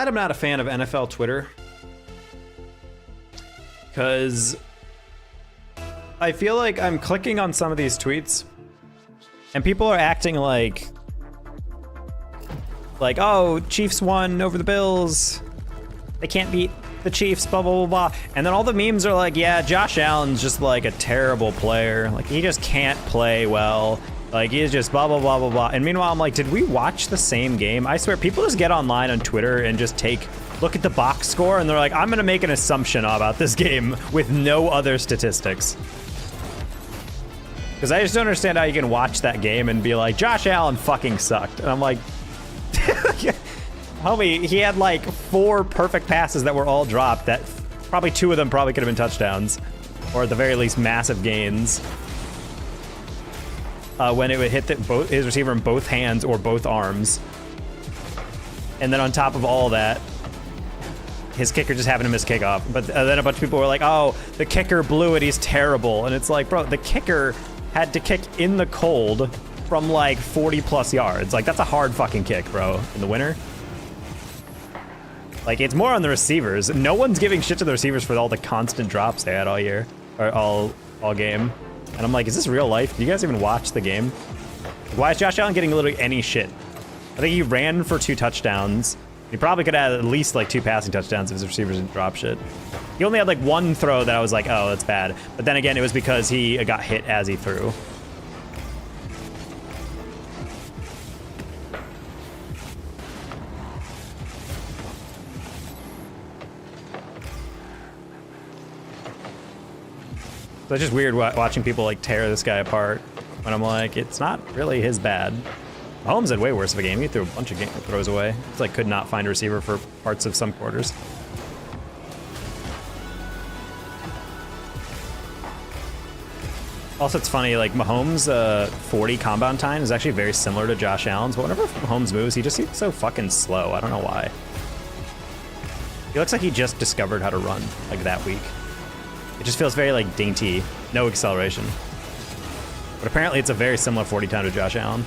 I'm not a fan of NFL Twitter, because I feel like I'm clicking on some of these tweets, and people are acting like, oh, Chiefs won over the Bills. They can't beat the Chiefs, blah, blah, blah, blah. And then all the memes are like, yeah, Josh Allen's just like a terrible player. Like, he just can't play well. Like, he's just blah, blah, blah, blah, blah. And meanwhile, I'm like, did we watch the same game? I swear, people just get online on Twitter and just look at the box score, and they're like, I'm gonna make an assumption about this game with no other statistics. Because I just don't understand how you can watch that game and be like, Josh Allen fucking sucked. And I'm like, homie, he had like 4 perfect passes that were all dropped, that probably 2 of them probably could have been touchdowns, or at the very least massive gains. When it would hit his receiver in both hands or both arms. And then on top of all that, his kicker just happened to miss kickoff. But then a bunch of people were like, oh, the kicker blew it, he's terrible. And it's like, bro, the kicker had to kick in the cold from like 40 plus yards. Like, that's a hard fucking kick, bro, in the winter. Like, it's more on the receivers. No one's giving shit to the receivers for all the constant drops they had all year, or all game. And I'm like, is this real life? Do you guys even watch the game? Why is Josh Allen getting literally any shit? I think he ran for 2 touchdowns. He probably could have had at least like 2 passing touchdowns if his receivers didn't drop shit. He only had like 1 throw that I was like, oh, that's bad. But then again, it was because he got hit as he threw. So it's just weird watching people like tear this guy apart when I'm like, it's not really his bad. Mahomes had way worse of a game. He threw a bunch of throws away. It's like could not find a receiver for parts of some quarters. Also, it's funny, like Mahomes' 40 compound time is actually very similar to Josh Allen's, but whenever Mahomes moves, he just seems so fucking slow. I don't know why. He looks like he just discovered how to run like that week. It just feels very like dainty, no acceleration. But apparently it's a very similar 40 time to Josh Allen.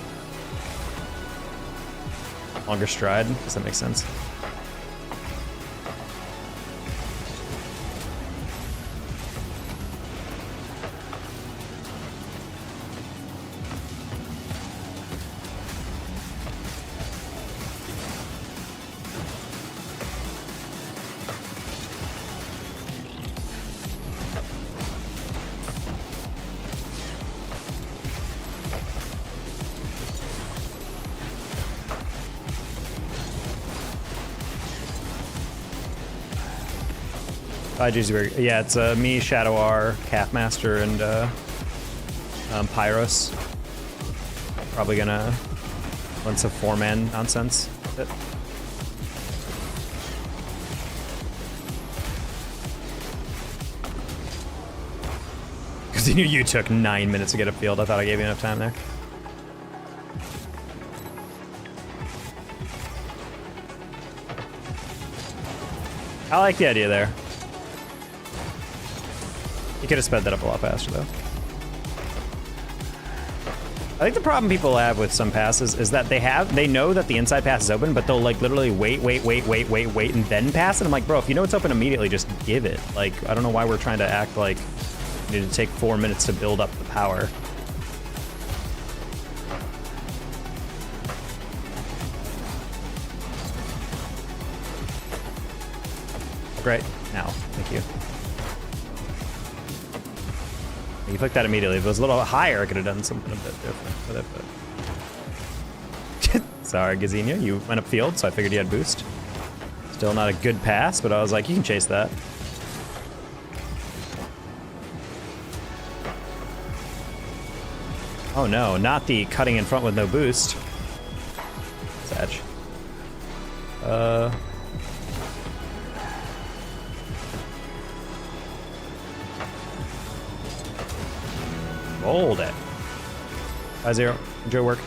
Longer stride, does that make sense? Bye, Juicy Burger. Yeah, it's me, Shadow R, Calfmaster, and Pyros. Probably gonna run some 4-man nonsense with it. Because you took 9 minutes to get a field. I thought I gave you enough time there. I like the idea there. You could have sped that up a lot faster, though. I think the problem people have with some passes is that they know that the inside pass is open, but they'll like literally wait, and then pass it. I'm like, bro, if you know it's open immediately, just give it. Like, I don't know why we're trying to act like you need to take 4 minutes to build up the power. Great. Now, thank you. You clicked that immediately. If it was a little higher, I could have done something a bit different with it, but... Sorry, Gazinha, you went upfield, so I figured you had boost. Still not a good pass, but I was like, you can chase that. Oh no, not the cutting in front with no boost. Sag. Hold it. 5-0. Enjoy work.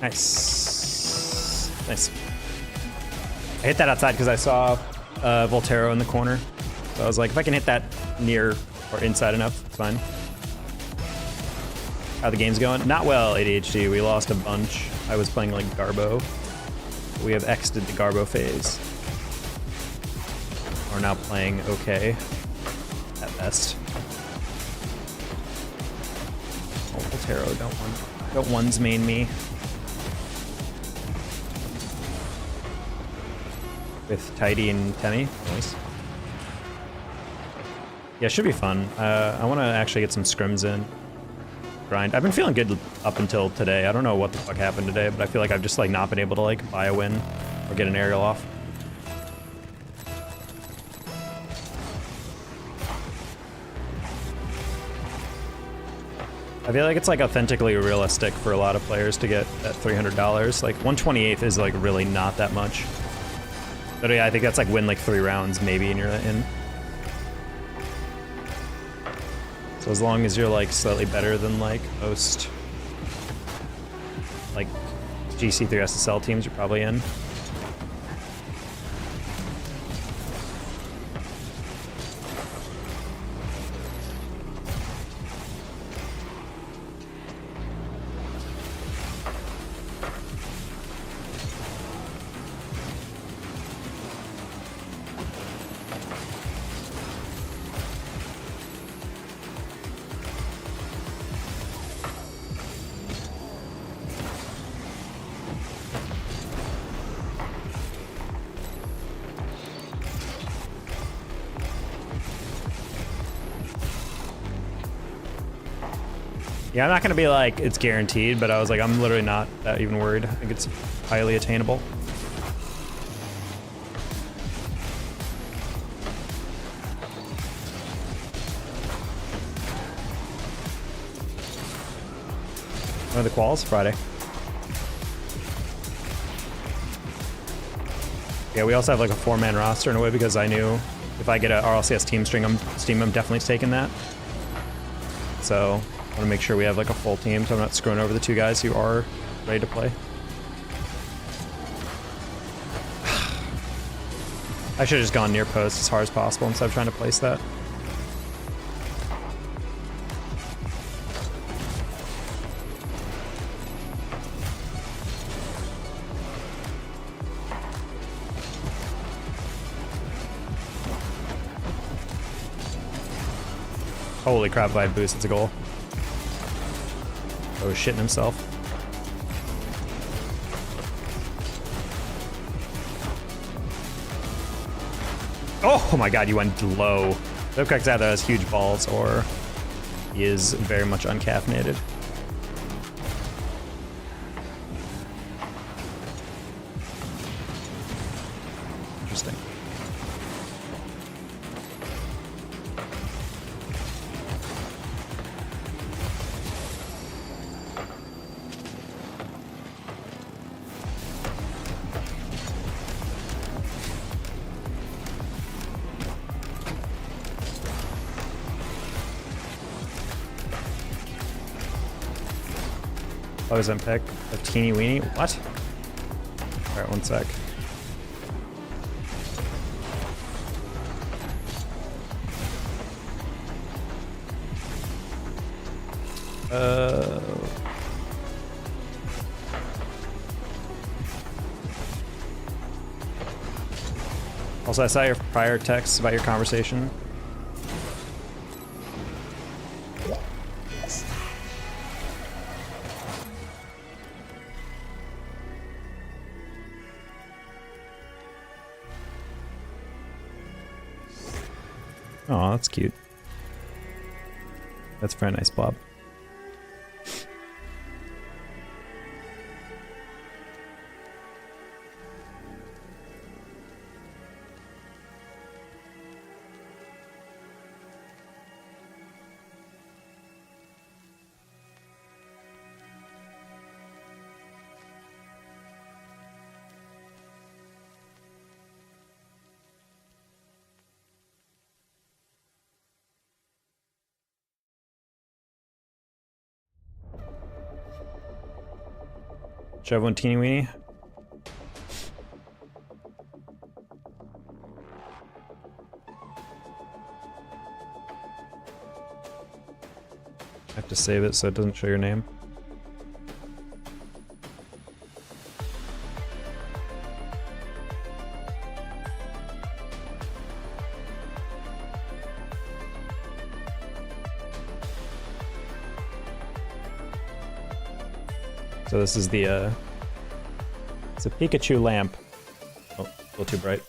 Nice. Nice. I hit that outside because I saw Voltero in the corner. So I was like, if I can hit that near or inside enough, it's fine. How the game's going? Not well, ADHD. We lost a bunch. I was playing like Garbo. We have exited the Garbo phase. We're now playing okay at best. Oh, Voltero, don't ones main me. With Tidy and Temmie. Nice. Yeah, it should be fun. I want to actually get some scrims in. Grind. I've been feeling good up until today. I don't know what the fuck happened today, but I feel like I've just like not been able to like buy a win or get an aerial off. I feel like it's like authentically realistic for a lot of players to get that $300. Like 128th is like really not that much. But yeah, I think that's like win like 3 rounds maybe and you're in. So as long as you're like slightly better than like most like GC3 SSL teams, you're probably in. Yeah, I'm not gonna be like, it's guaranteed, but I was like, I'm literally not that even worried. I think it's highly attainable. When are the quals? Friday. Yeah, we also have like a 4-man roster in a way because I knew if I get a RLCS team string, I'm definitely taking that. So I want to make sure we have like a full team so I'm not screwing over the 2 guys who are ready to play. I should have just gone near post as hard as possible instead of trying to place that. Holy crap, if I had boost, it's a goal. Oh, he's shitting himself. Oh my god, you went low. Lopekek's either has huge balls or he is very much uncaffeinated. Interesting. Oh, is that pick? A teeny weeny? What? Alright, one sec. Also, I saw your prior texts about your conversation. Oh, that's cute. That's very nice, Bob. Should I have one teeny weeny? I have to save it so it doesn't show your name. So this is the, it's a Pikachu lamp. Oh, a little too bright.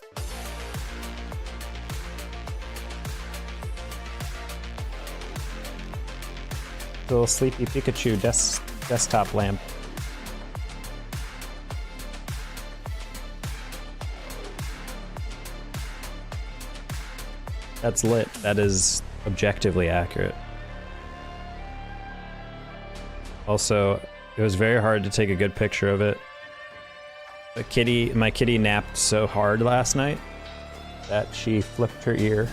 Little sleepy Pikachu desktop lamp. That's lit. That is objectively accurate. Also, it was very hard to take a good picture of it. My kitty napped so hard last night that she flipped her ear.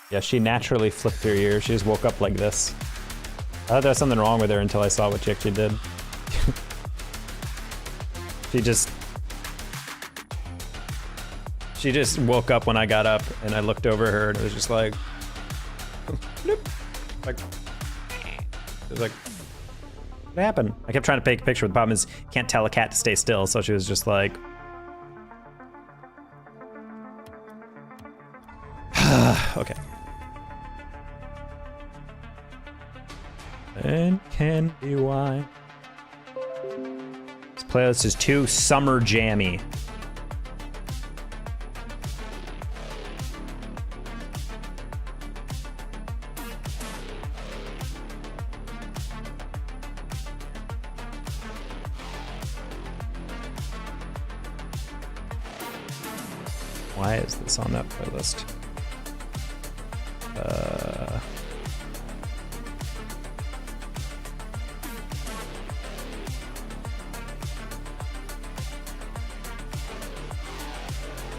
Yeah, she naturally flipped her ear. She just woke up like this. I thought there was something wrong with her until I saw what she actually did. She just woke up when I got up and I looked over her and it was just like, like, it was like, what happened? I kept trying to take a picture, but the problem is can't tell a cat to stay still, so she was just like, okay. And can be why. This playlist is too summer jammy. Why is this on that playlist?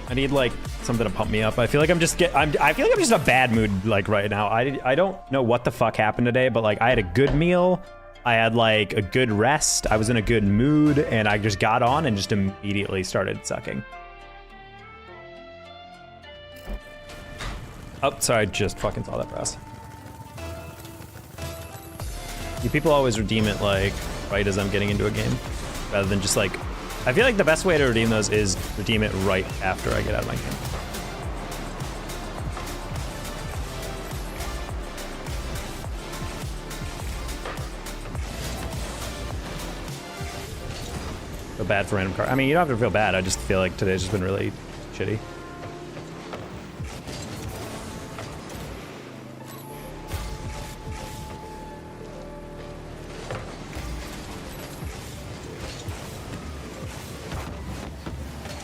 I need like something to pump me up. I feel like I'm just in a bad mood like right now. I don't know what the fuck happened today, but like I had a good meal. I had like a good rest. I was in a good mood and I just got on and just immediately started sucking. Oh, sorry, I just fucking saw that press. You people always redeem it like right as I'm getting into a game, rather than just like, I feel like the best way to redeem those is redeem it right after I get out of my game. Feel bad for random car. I mean, you don't have to feel bad. I just feel like today's just been really shitty.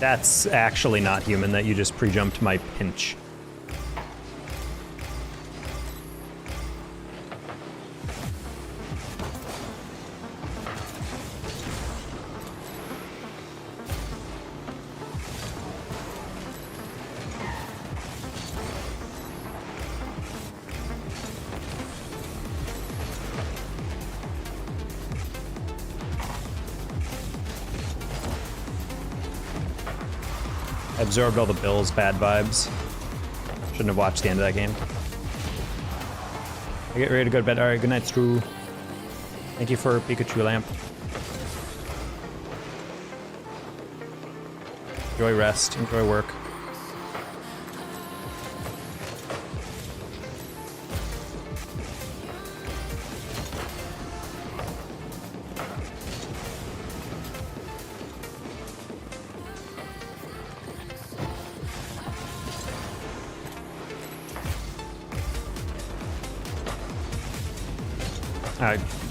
That's actually not human that you just pre-jumped my pinch. I absorbed all the Bills' bad vibes. Shouldn't have watched the end of that game. I get ready to go to bed. All right, good night, Stru. Thank you for Pikachu lamp. Enjoy rest, enjoy work.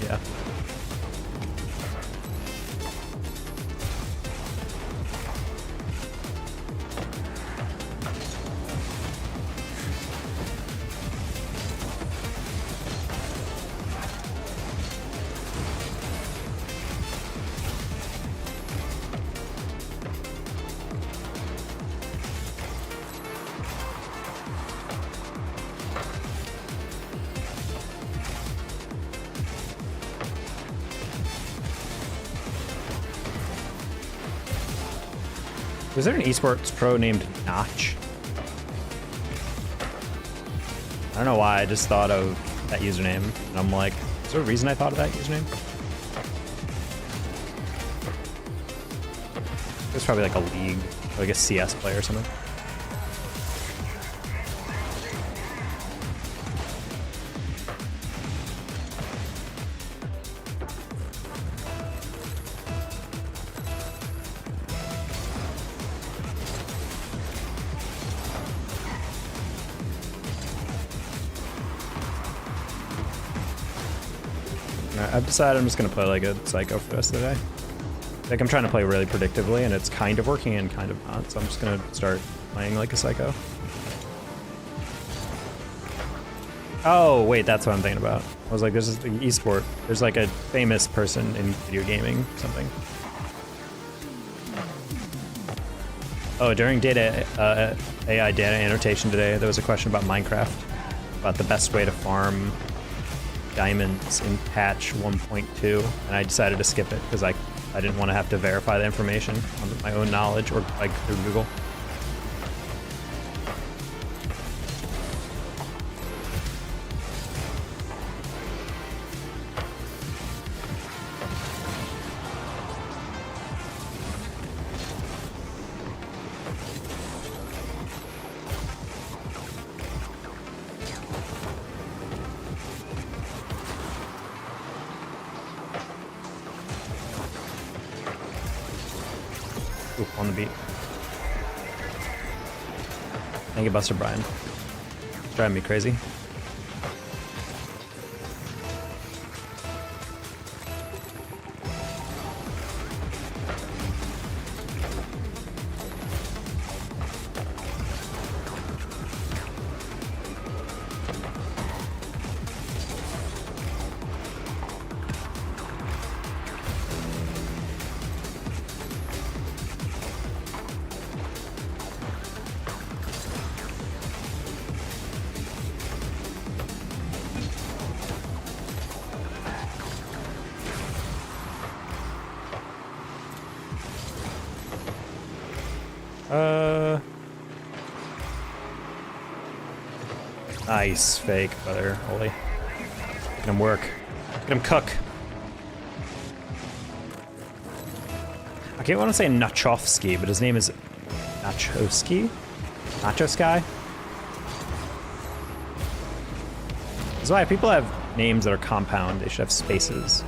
Yeah. Was there an esports pro named Notch? I don't know why, I just thought of that username. And I'm like, is there a reason I thought of that username? It was probably like a league, like a CS player or something. I've decided I'm just gonna play like a Psycho for the rest of the day. Like I'm trying to play really predictively and it's kind of working and kind of not, so I'm just gonna start playing like a Psycho. Oh, wait, that's what I'm thinking about. I was like, this is the esport. There's like a famous person in video gaming, something. Oh, during AI data annotation today, there was a question about Minecraft, about the best way to farm diamonds in patch 1.2, and I decided to skip it because I didn't want to have to verify the information on my own knowledge or like through Google. Ooh, on the beat. Thank you, Buster Brian. It's driving me crazy. Nice, fake, brother. Holy. Get him work. Get him cook. I can't want to say Nachovsky, but his name is Nachowski? Nacho Sky? That's why people have names that are compound, they should have spaces.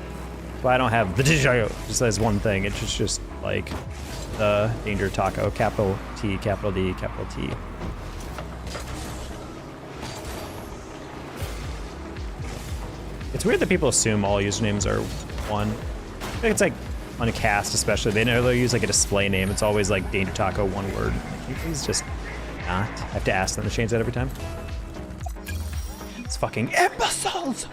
That's why I don't have the Digio, just as one thing. It's just like the Danger Taco, capital T, capital D, capital T. It's weird that people assume all usernames are one. I think it's like on a cast especially, they never use like a display name. It's always like Danger Taco, one word. Can you please just not? I have to ask them to change that every time. It's fucking imbeciles!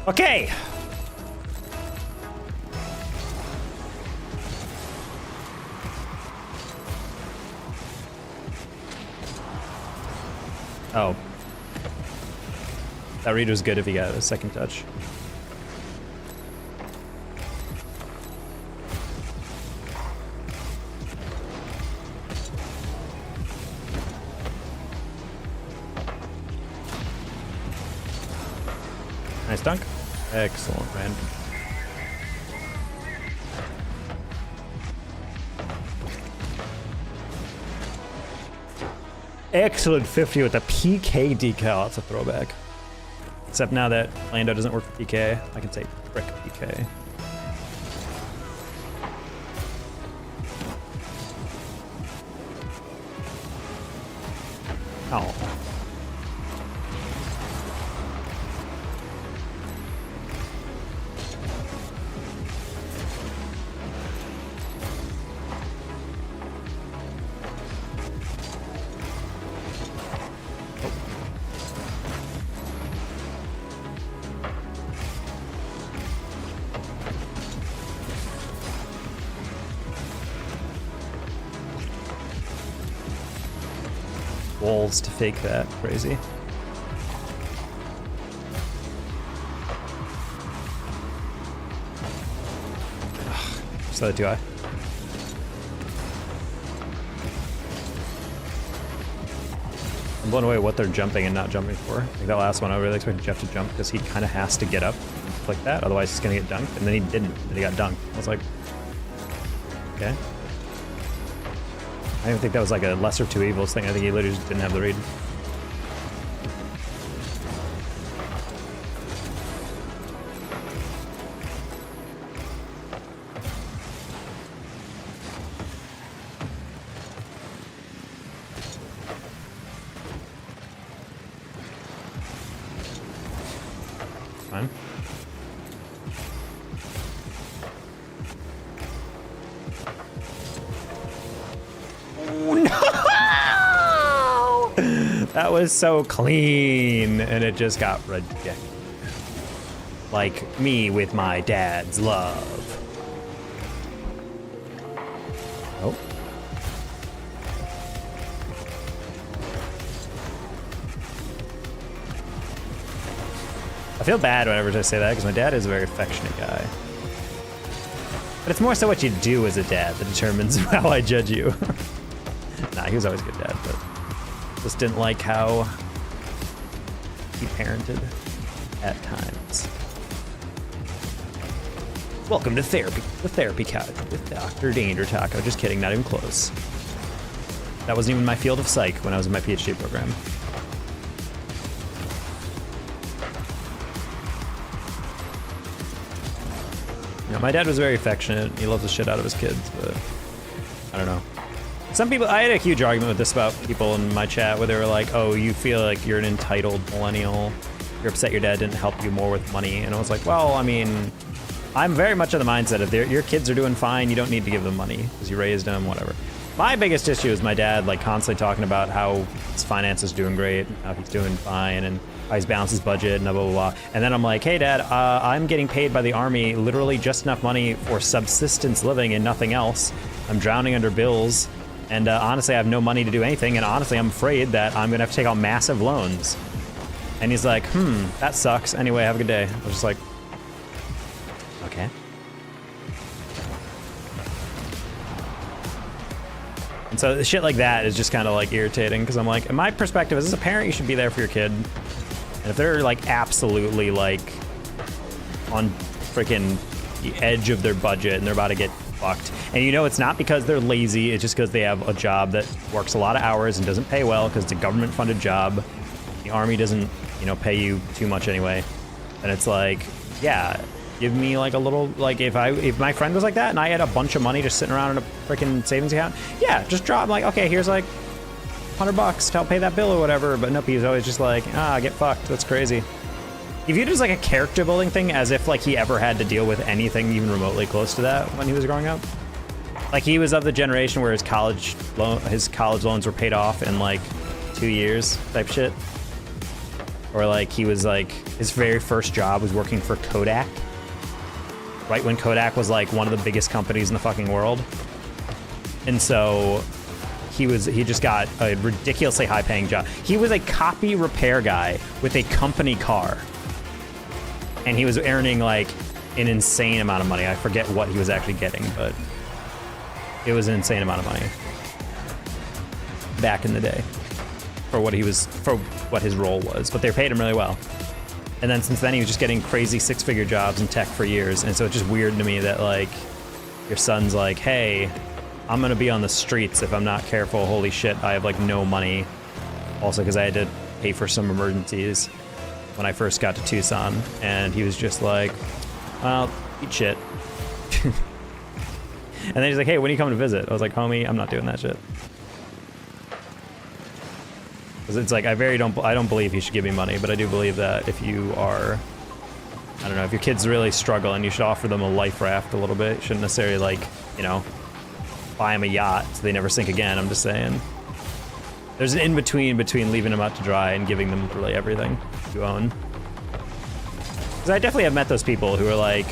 Okay. Oh. That read was good if he got a second touch. Nice dunk. Excellent, man. Excellent 50 with a PK decal. That's a throwback. Except now that Lando doesn't work for PK, I can say frick PK. Oh. Walls to fake that. Crazy. Ugh, so do I. I'm blown away what they're jumping and not jumping for. Like that last one, I really expected Jeff to jump because he kind of has to get up and flick that, otherwise he's gonna get dunked. And then he didn't, and he got dunked. I was like, okay. I don't think that was like a lesser two evils thing. I think he literally just didn't have the read. Fine. That was so clean, and it just got rejected. Like me with my dad's love. Oh. I feel bad whenever I say that, because my dad is a very affectionate guy. But it's more so what you do as a dad that determines how I judge you. Nah, he was always a good dad, but just didn't like how he parented at times. Welcome to therapy, the therapy couch with Dr. Danger Taco. Just kidding, not even close. That wasn't even my field of psych when I was in my PhD program. You know, my dad was very affectionate. He loved the shit out of his kids, but I don't know. Some people, I had a huge argument with this about people in my chat where they were like, oh, you feel like you're an entitled millennial. You're upset your dad didn't help you more with money. And I was like, well, I mean, I'm very much of the mindset of your kids are doing fine. You don't need to give them money because you raised them, whatever. My biggest issue is my dad like constantly talking about how his finances doing great, how he's doing fine, and how he's balanced his budget and blah, blah, blah. And then I'm like, hey, Dad, I'm getting paid by the Army literally just enough money for subsistence living and nothing else. I'm drowning under bills. And honestly, I have no money to do anything. And honestly, I'm afraid that I'm going to have to take out massive loans. And he's like, that sucks. Anyway, have a good day. I was just like, okay. And so shit like that is just kind of like irritating because I'm like, in my perspective, as a parent, you should be there for your kid. And if they're like absolutely like on freaking the edge of their budget and they're about to get fucked, and you know it's not because they're lazy, it's just because they have a job that works a lot of hours and doesn't pay well because it's a government funded job. The Army doesn't, you know, pay you too much anyway. And it's like, yeah, give me like a little, like if my friend was like that and I had a bunch of money just sitting around in a freaking savings account, yeah, just drop like, okay, here's like $100 to help pay that bill or whatever. But nope, he's always just like, get fucked. That's crazy. He viewed it as like a character building thing, as if like he ever had to deal with anything even remotely close to that when he was growing up. Like he was of the generation where his college loans were paid off in like 2 years type shit. or like he was like his very first job was working for Kodak, right when Kodak was like one of the biggest companies in the fucking world. And so he just got a ridiculously high paying job. He was a copy repair guy with a company car, and he was earning like an insane amount of money. I forget what he was actually getting, but it was an insane amount of money back in the day for what his role was, but they paid him really well. And then since then he was just getting crazy 6-figure jobs in tech for years. And so it's just weird to me that like your son's like, hey, I'm gonna be on the streets if I'm not careful. Holy shit, I have like no money. Also because I had to pay for some emergencies when I first got to Tucson, and he was just like, well, eat shit. And then he's like, hey, when are you coming to visit? I was like, homie, I'm not doing that shit. Because it's like, I don't believe he should give me money, but I do believe that if you are, I don't know, if your kids really struggle and you should offer them a life raft a little bit. You shouldn't necessarily like, you know, buy them a yacht so they never sink again. I'm just saying. There's an in-between between leaving them out to dry and giving them literally everything you own. Because I definitely have met those people who are like,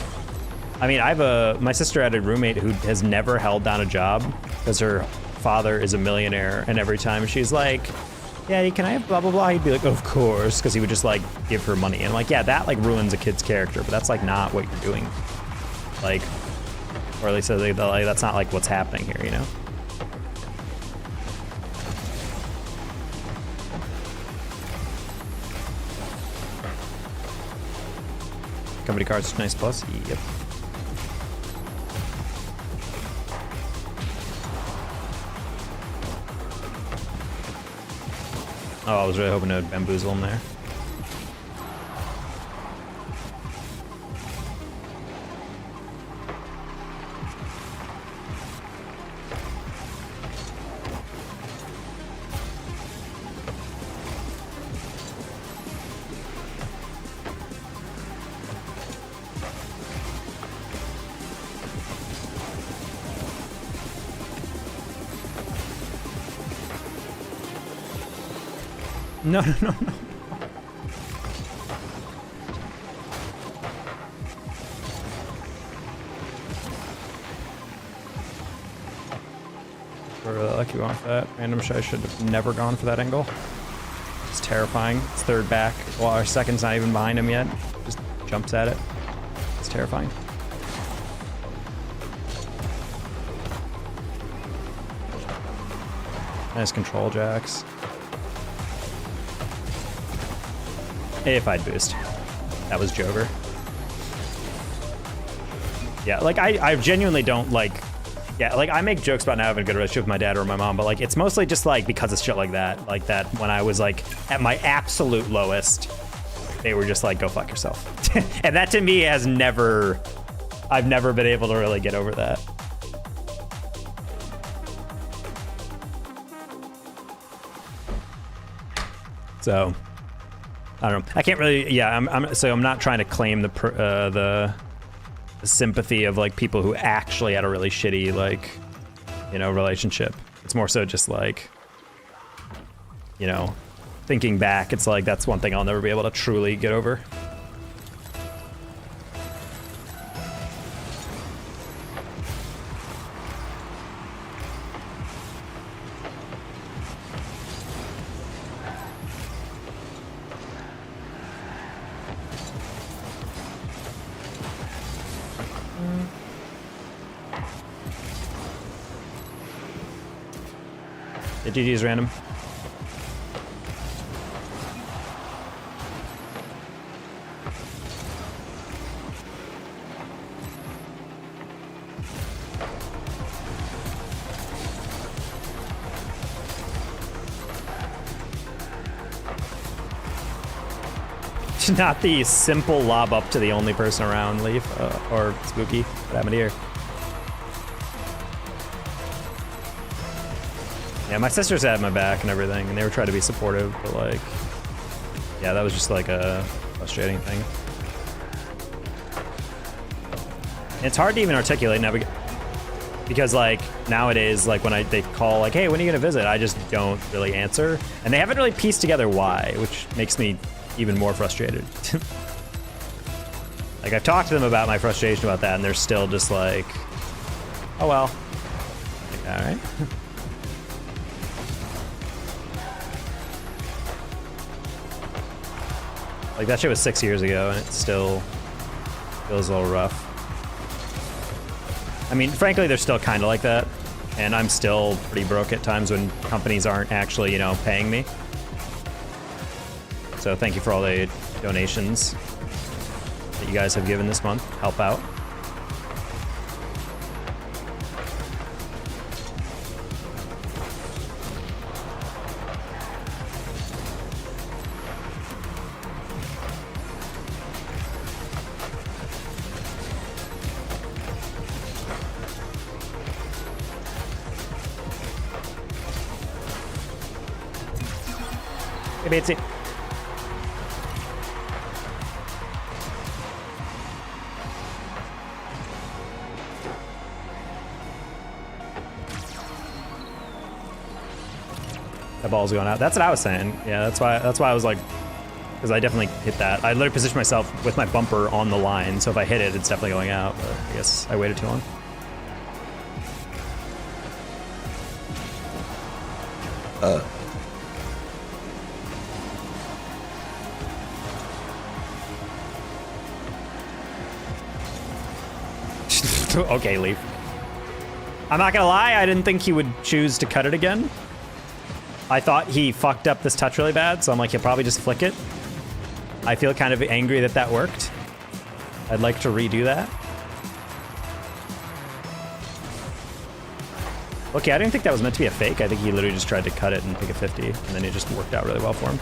I mean, my sister had a roommate who has never held down a job because her father is a millionaire, and every time she's like, yeah, can I have blah, blah, blah? He'd be like, of course, because he would just like give her money. And I'm like, yeah, that like ruins a kid's character, but that's like not what you're doing. Like, or at least like, that's not like what's happening here, you know? Company cards, nice plus, yep. Oh, I was really hoping to bamboozle him there. No, no, no, no. We're really lucky we went for that. Random shot, I should have never gone for that angle. It's terrifying. It's third back. Well, our second's not even behind him yet. Just jumps at it. It's terrifying. Nice control jacks. If I'd boost. That was Joker. Yeah, like I genuinely don't like, yeah, like I make jokes about not having a good relationship with my dad or my mom, but like it's mostly just like because of shit like that when I was like at my absolute lowest, they were just like, go fuck yourself. And that to me has never, I've never been able to really get over that. So I don't know. I can't really. Yeah, I'm not trying to claim the sympathy of like people who actually had a really shitty like, you know, relationship. It's more so just like, you know, thinking back, it's like that's one thing I'll never be able to truly get over. The GG is random. Not the simple lob up to the only person around, Leaf, or Spooky. What happened here? Yeah, my sisters had my back and everything, and they were trying to be supportive, but like, yeah, that was just like a frustrating thing. And it's hard to even articulate now because like nowadays, like when they call like, hey, when are you gonna visit? I just don't really answer, and they haven't really pieced together why, which makes me even more frustrated. Like, I've talked to them about my frustration about that, and they're still just like, oh well. Like, all right. Like, that shit was 6 years ago, and it still feels a little rough. I mean, frankly, they're still kind of like that, and I'm still pretty broke at times when companies aren't actually, you know, paying me. So thank you for all the donations that you guys have given this month. Help out. Hey, Betsy. That ball's going out. That's what I was saying. Yeah, that's why I was like, because I definitely hit that. I literally positioned myself with my bumper on the line, so if I hit it, it's definitely going out. But I guess I waited too long. Okay, Leaf. I'm not gonna lie, I didn't think he would choose to cut it again. I thought he fucked up this touch really bad, so I'm like, he'll probably just flick it. I feel kind of angry that that worked. I'd like to redo that. Okay, I didn't think that was meant to be a fake. I think he literally just tried to cut it and pick a 50, and then it just worked out really well for him.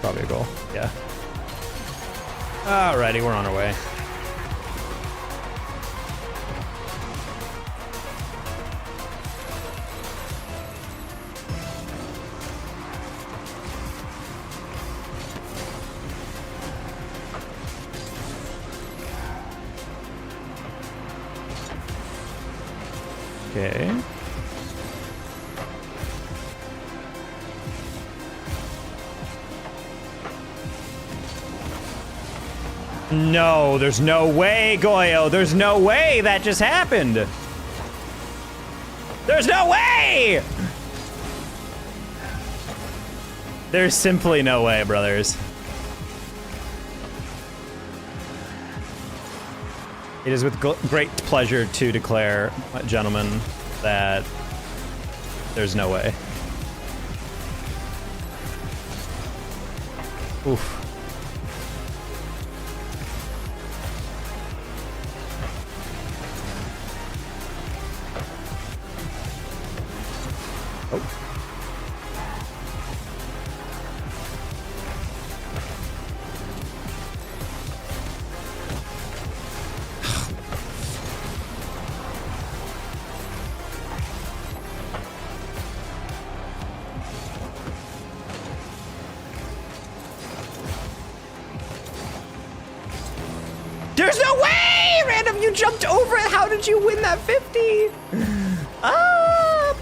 Probably a goal, yeah. Alrighty, we're on our way. Okay. No, there's no way, Goyo. There's no way that just happened. There's no way! There's simply no way, brothers. It is with great pleasure to declare, gentlemen, that there's no way. Oof. There's no way! Random, you jumped over it. How did you win that 50? Ah!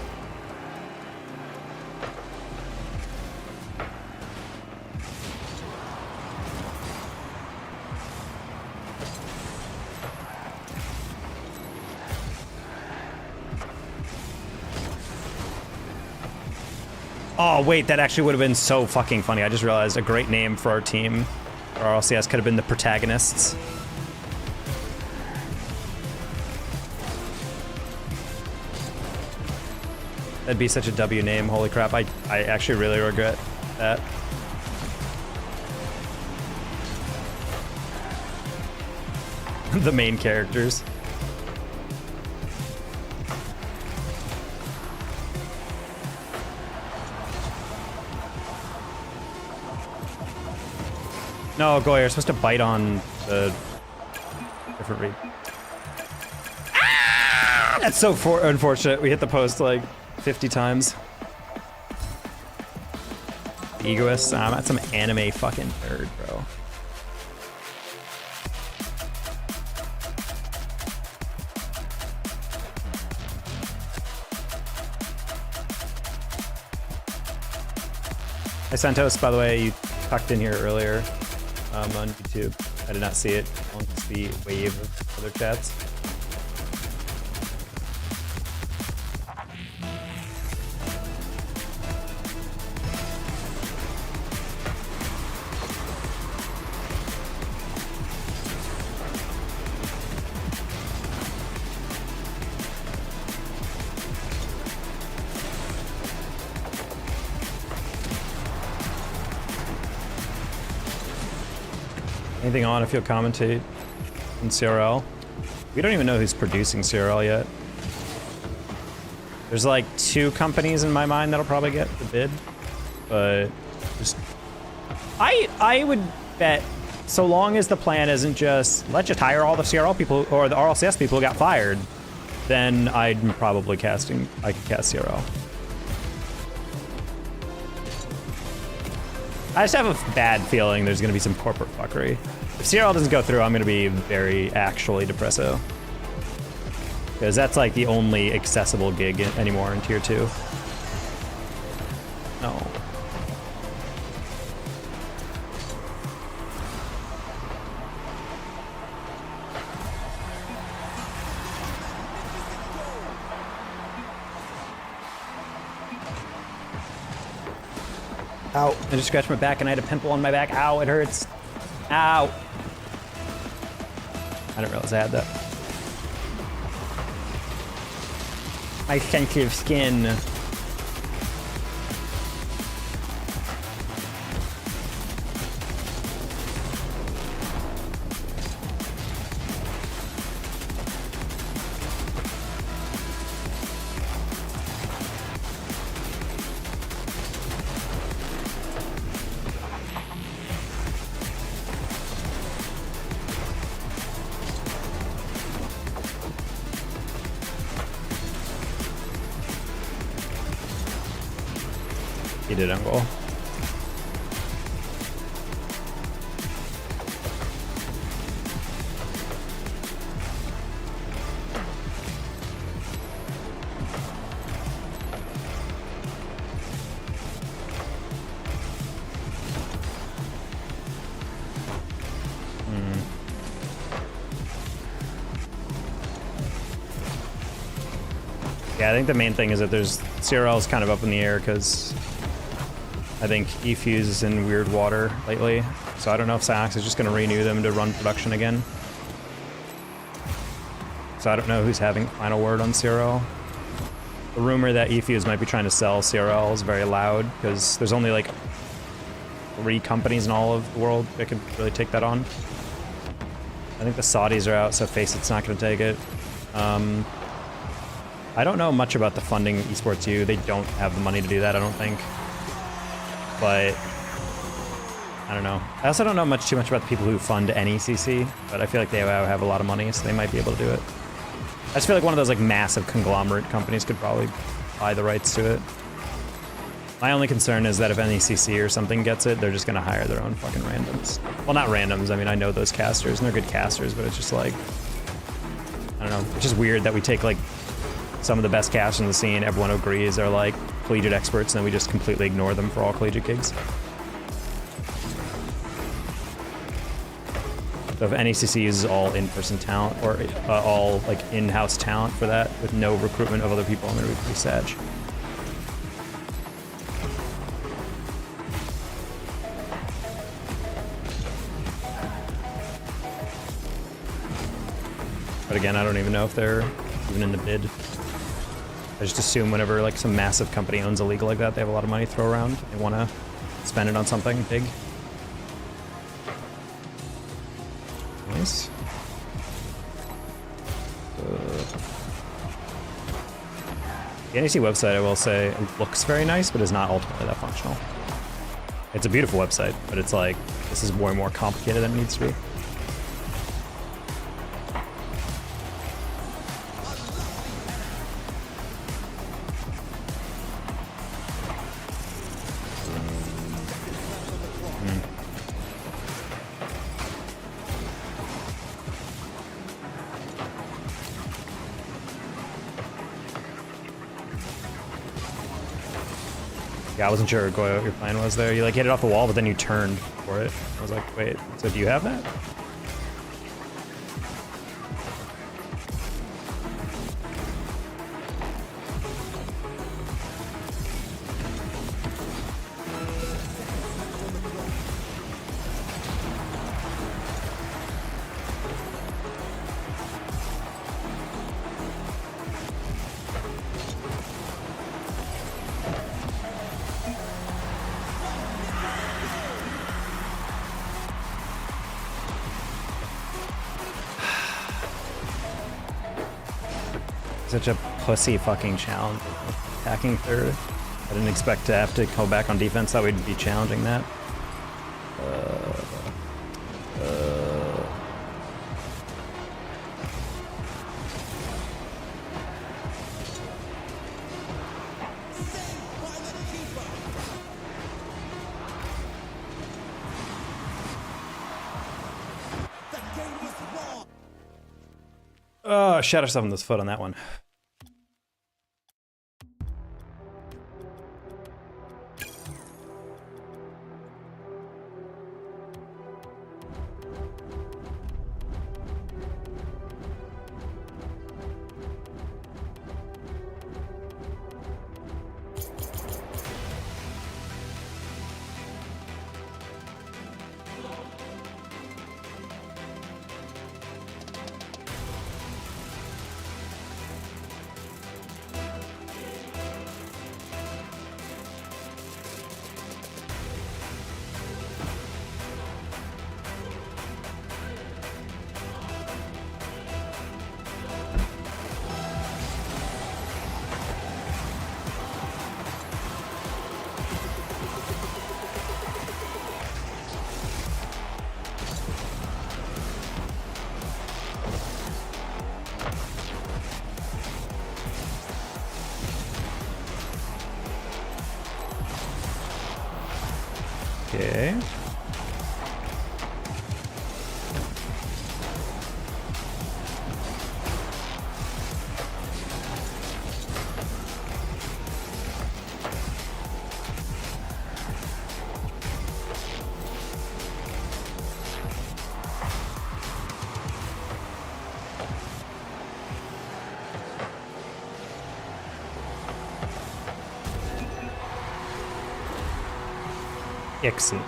Oh, wait, that actually would have been so fucking funny. I just realized a great name for our team. Our RLCS could have been the Protagonists. That'd be such a W name, holy crap. I actually really regret that. The main characters. No, Goy, you're supposed to bite on the different read. Ah! That's so unfortunate. We hit the post like 50 times. The egoist. I'm at some anime fucking nerd, bro. Hi Santos, by the way, you tucked in here earlier on YouTube. I did not see it on the wave of other chats. Anything on if you'll commentate in CRL? We don't even know who's producing CRL yet. There's like 2 companies in my mind that'll probably get the bid, but just I would bet so long as the plan isn't just let's just hire all the CRL people or the RLCS people who got fired, then I'm probably I could cast CRL. I just have a bad feeling there's gonna be some corporate fuckery. If CRL doesn't go through, I'm gonna be very actually depresso. Because that's like the only accessible gig anymore in tier 2. No. Ow. I just scratched my back and I had a pimple on my back. Ow, it hurts. Ow. I didn't realize I had that. My sensitive skin. He did uncle. Yeah, I think the main thing is that there's CRL is kind of up in the air because I think eFuse is in weird water lately, so I don't know if Psyonix is just going to renew them to run production again. So I don't know who's having final word on CRL. The rumor that eFuse might be trying to sell CRL is very loud because there's only like 3 companies in all of the world that could really take that on. I think the Saudis are out, so Facet's not going to take it. I don't know much about the funding Esports U. They don't have the money to do that, I don't think. But I don't know. I also don't know too much about the people who fund NECC, but I feel like they have a lot of money, so they might be able to do it. I just feel like one of those like massive conglomerate companies could probably buy the rights to it. My only concern is that if NECC or something gets it, they're just gonna hire their own fucking randoms. Well, not randoms. I mean, I know those casters, and they're good casters, but it's just like, I don't know. It's just weird that we take like some of the best casters in the scene, everyone agrees are like collegiate experts, and then we just completely ignore them for all collegiate gigs. So if NECC uses all in-person talent or all like in-house talent for that with no recruitment of other people, I'm gonna be pretty sad. But again, I don't even know if they're even in the bid. I just assume whenever like some massive company owns a league like that, they have a lot of money to throw around. They want to spend it on something big. Nice. The NEC website, I will say, looks very nice, but is not ultimately that functional. It's a beautiful website, but it's like, this is way more complicated than it needs to be. Yeah, I wasn't sure what your plan was there. You like hit it off the wall, but then you turned for it. I was like, wait, so do you have that? Such a pussy fucking challenge. Attacking third. I didn't expect to have to go back on defense. Thought we'd be challenging that. Oh, shot herself in the foot on that one. Okay. Excellent.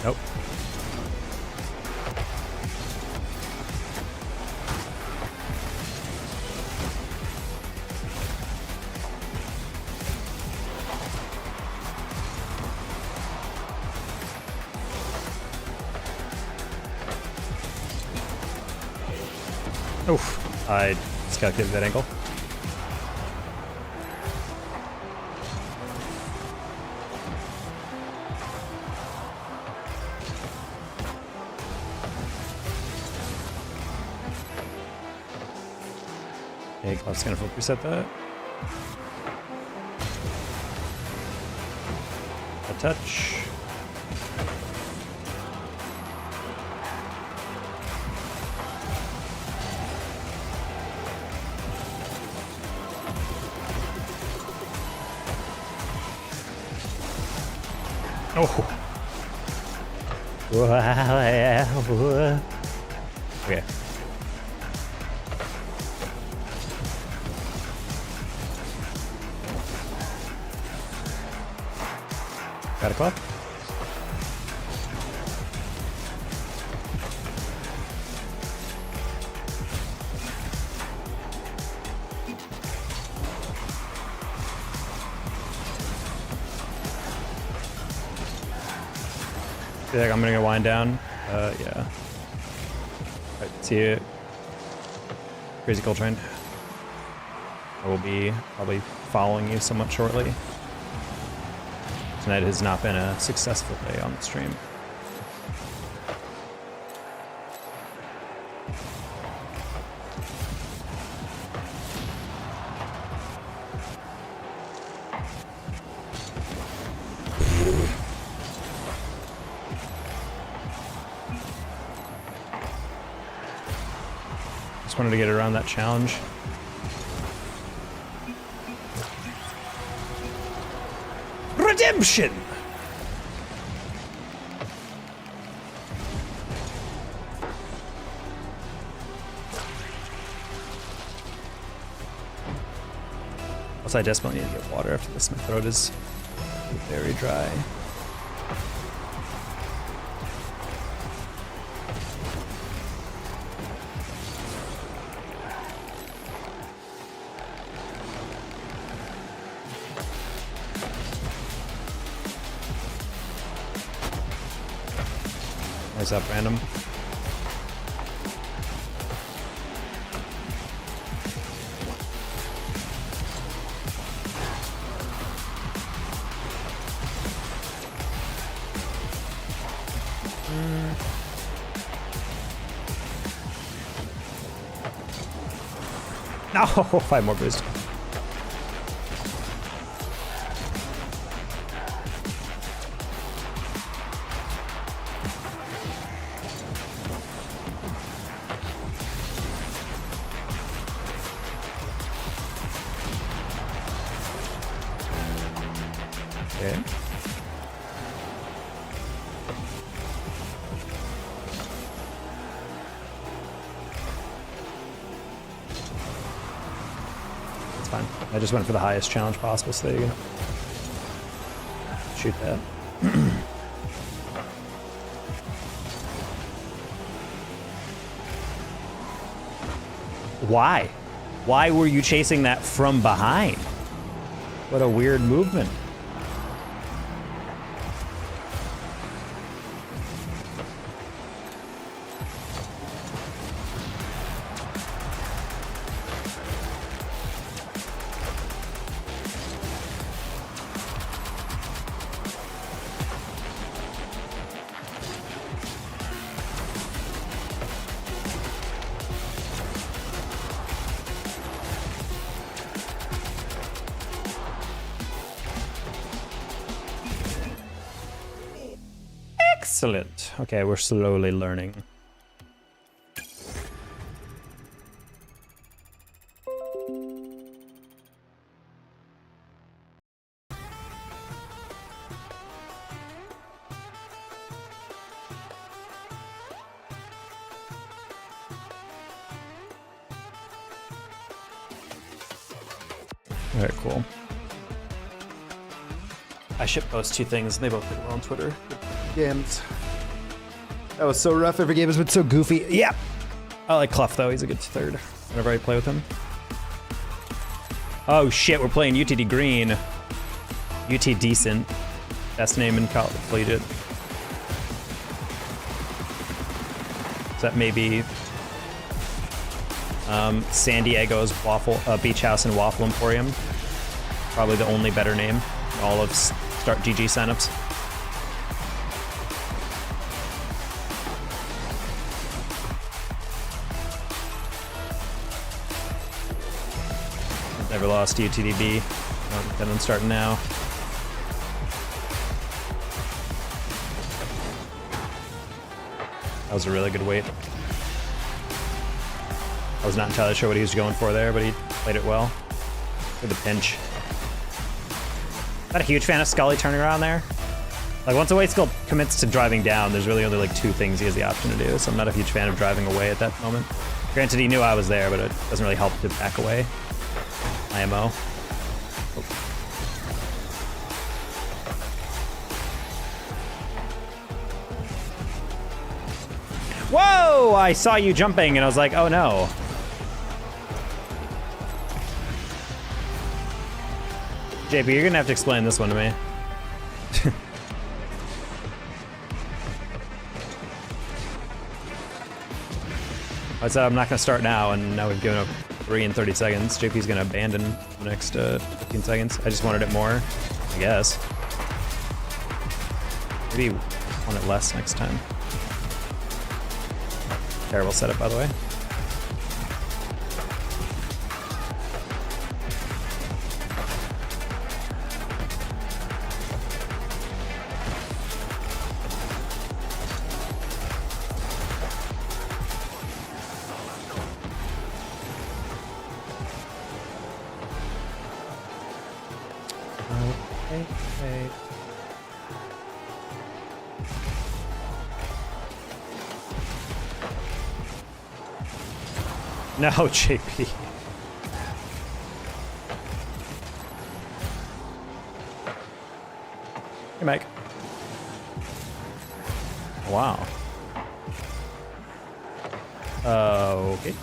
Nope. Oof, I just got to that angle. Okay, Cloud's gonna full reset that. A touch. Oh. Okay. Got a club? Feel like I'm gonna go wind down. Yeah. Alright, see you. Crazy Cool Train. I will be probably following you somewhat shortly. Tonight has not been a successful day on the stream. Just wanted to get around that challenge. Redemption! Also, I desperately need to get water after this. My throat is very dry. What's up, random? No, 5 more boost. Okay. It's fine. I just went for the highest challenge possible, so there you go. Shoot that. Why? Why were you chasing that from behind? What a weird movement. Excellent. Okay, we're slowly learning. Very cool. I shipped those 2 things and they both did well on Twitter. Games. That was so rough. Every game has been so goofy. Yeah. I like Clough though. He's a good 3rd whenever I play with him. Oh shit, we're playing UTD Green. UT Decent. Best name in college collegiate. So that may be San Diego's Beach House and Waffle Emporium. Probably the only better name in all of Start GG signups. Never lost to UTDB. That one's starting now. That was a really good weight. I was not entirely sure what he was going for there, but he played it well. For the pinch. Not a huge fan of Scully turning around there. Like, once a weight skill commits to driving down, there's really only like 2 things he has the option to do, so I'm not a huge fan of driving away at that moment. Granted, he knew I was there, but it doesn't really help to back away. IMO. Oh. Whoa! I saw you jumping and I was like, oh no. JP, you're gonna have to explain this one to me. I said I'm not gonna start now, and now we've given up 3 in 30 seconds. JP's gonna abandon the next 15 seconds. I just wanted it more, I guess. Maybe want it less next time. Terrible setup, by the way. Okay. No, JP. Hey, Mike. Wow. Okay.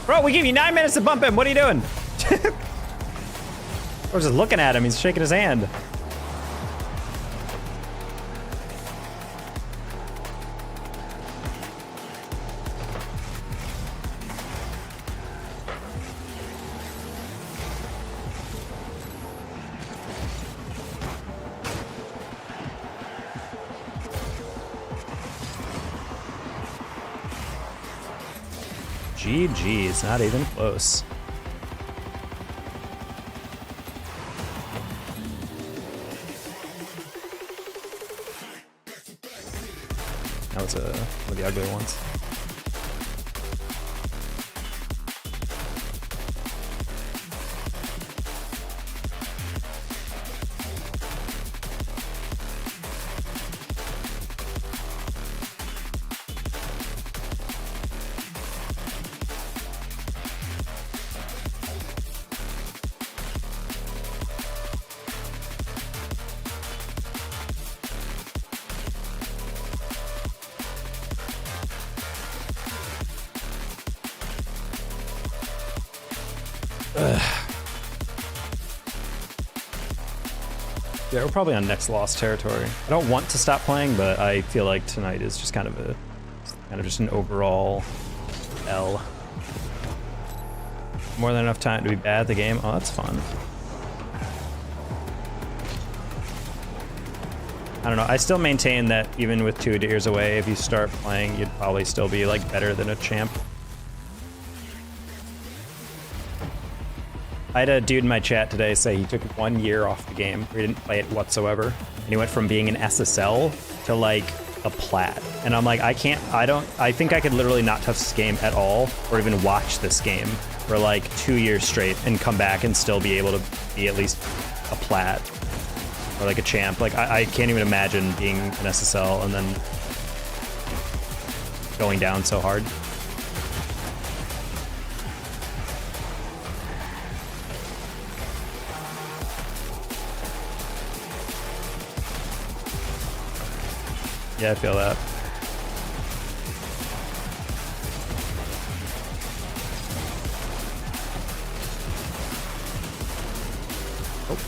Bro, we gave you 9 minutes to bump him. What are you doing? I was just looking at him. He's shaking his hand. GG's, not even close. That was one of the uglier ones. Yeah, we're probably on next lost territory. I don't want to stop playing, but I feel like tonight is just kind of just an overall L. More than enough time to be bad at the game. Oh, that's fun. I don't know. I still maintain that even with 2 years away, if you start playing, you'd probably still be like better than a champ. I had a dude in my chat today say he took 1 year off the game. He didn't play it whatsoever. And he went from being an SSL to like a plat. And I'm like, I think I could literally not touch this game at all or even watch this game for like 2 years straight and come back and still be able to be at least a plat or like a champ. Like I can't even imagine being an SSL and then going down so hard. Yeah, I feel that. Oh.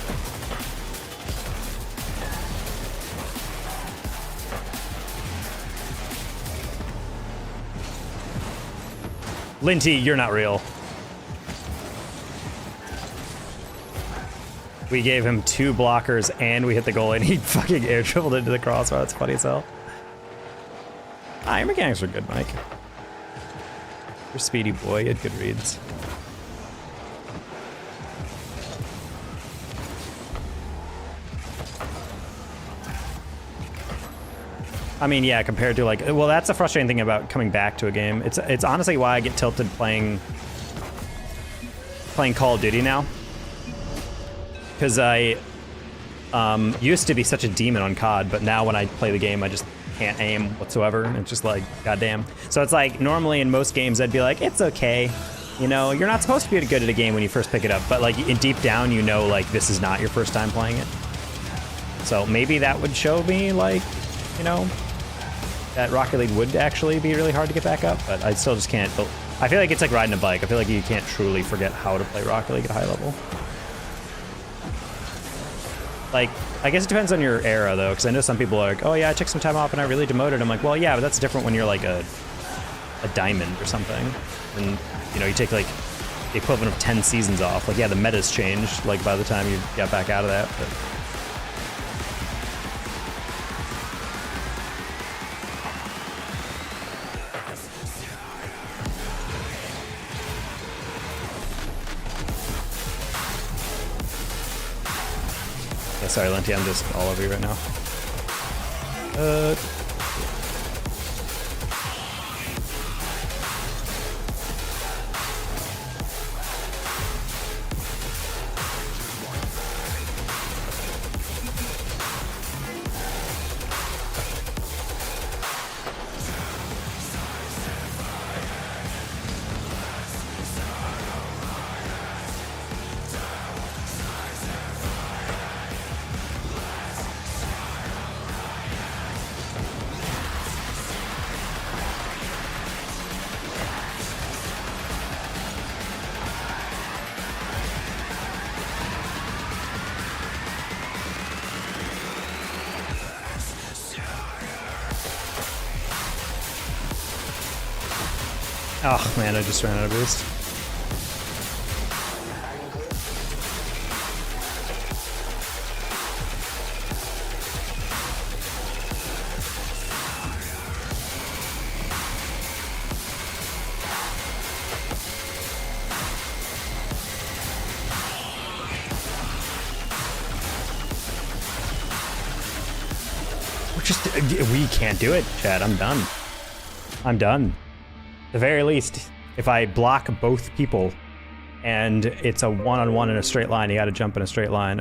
Linty, you're not real. We gave him 2 blockers and we hit the goal and he fucking air dribbled into the crossbar. That's funny as hell. Ah, your mechanics are good, Mike. You're a speedy boy, you had good reads. I mean, yeah, compared to like, well, that's the frustrating thing about coming back to a game. It's honestly why I get tilted playing Call of Duty now. Because I used to be such a demon on COD, but now when I play the game, I just can't aim whatsoever. And it's just like, goddamn. So it's like, normally in most games, I'd be like, it's okay. You know, you're not supposed to be good at a game when you first pick it up, but like in deep down, you know, like this is not your first time playing it. So maybe that would show me like, you know, that Rocket League would actually be really hard to get back up, but I still just can't. I feel like it's like riding a bike. I feel like you can't truly forget how to play Rocket League at a high level. Like, I guess it depends on your era, though, because I know some people are like, oh, yeah, I took some time off and I really demoted. I'm like, well, yeah, but that's different when you're, like, a diamond or something. And, you know, you take, like, the equivalent of 10 seasons off. Like, yeah, the meta's changed, like, by the time you got back out of that, but... Yeah, sorry, Lenti, I'm just all over you right now. Oh man, I just ran out of boost. We can't do it, Chad. I'm done. I'm done. At the very least, if I block both people and it's a one-on-one in a straight line, you gotta jump in a straight line.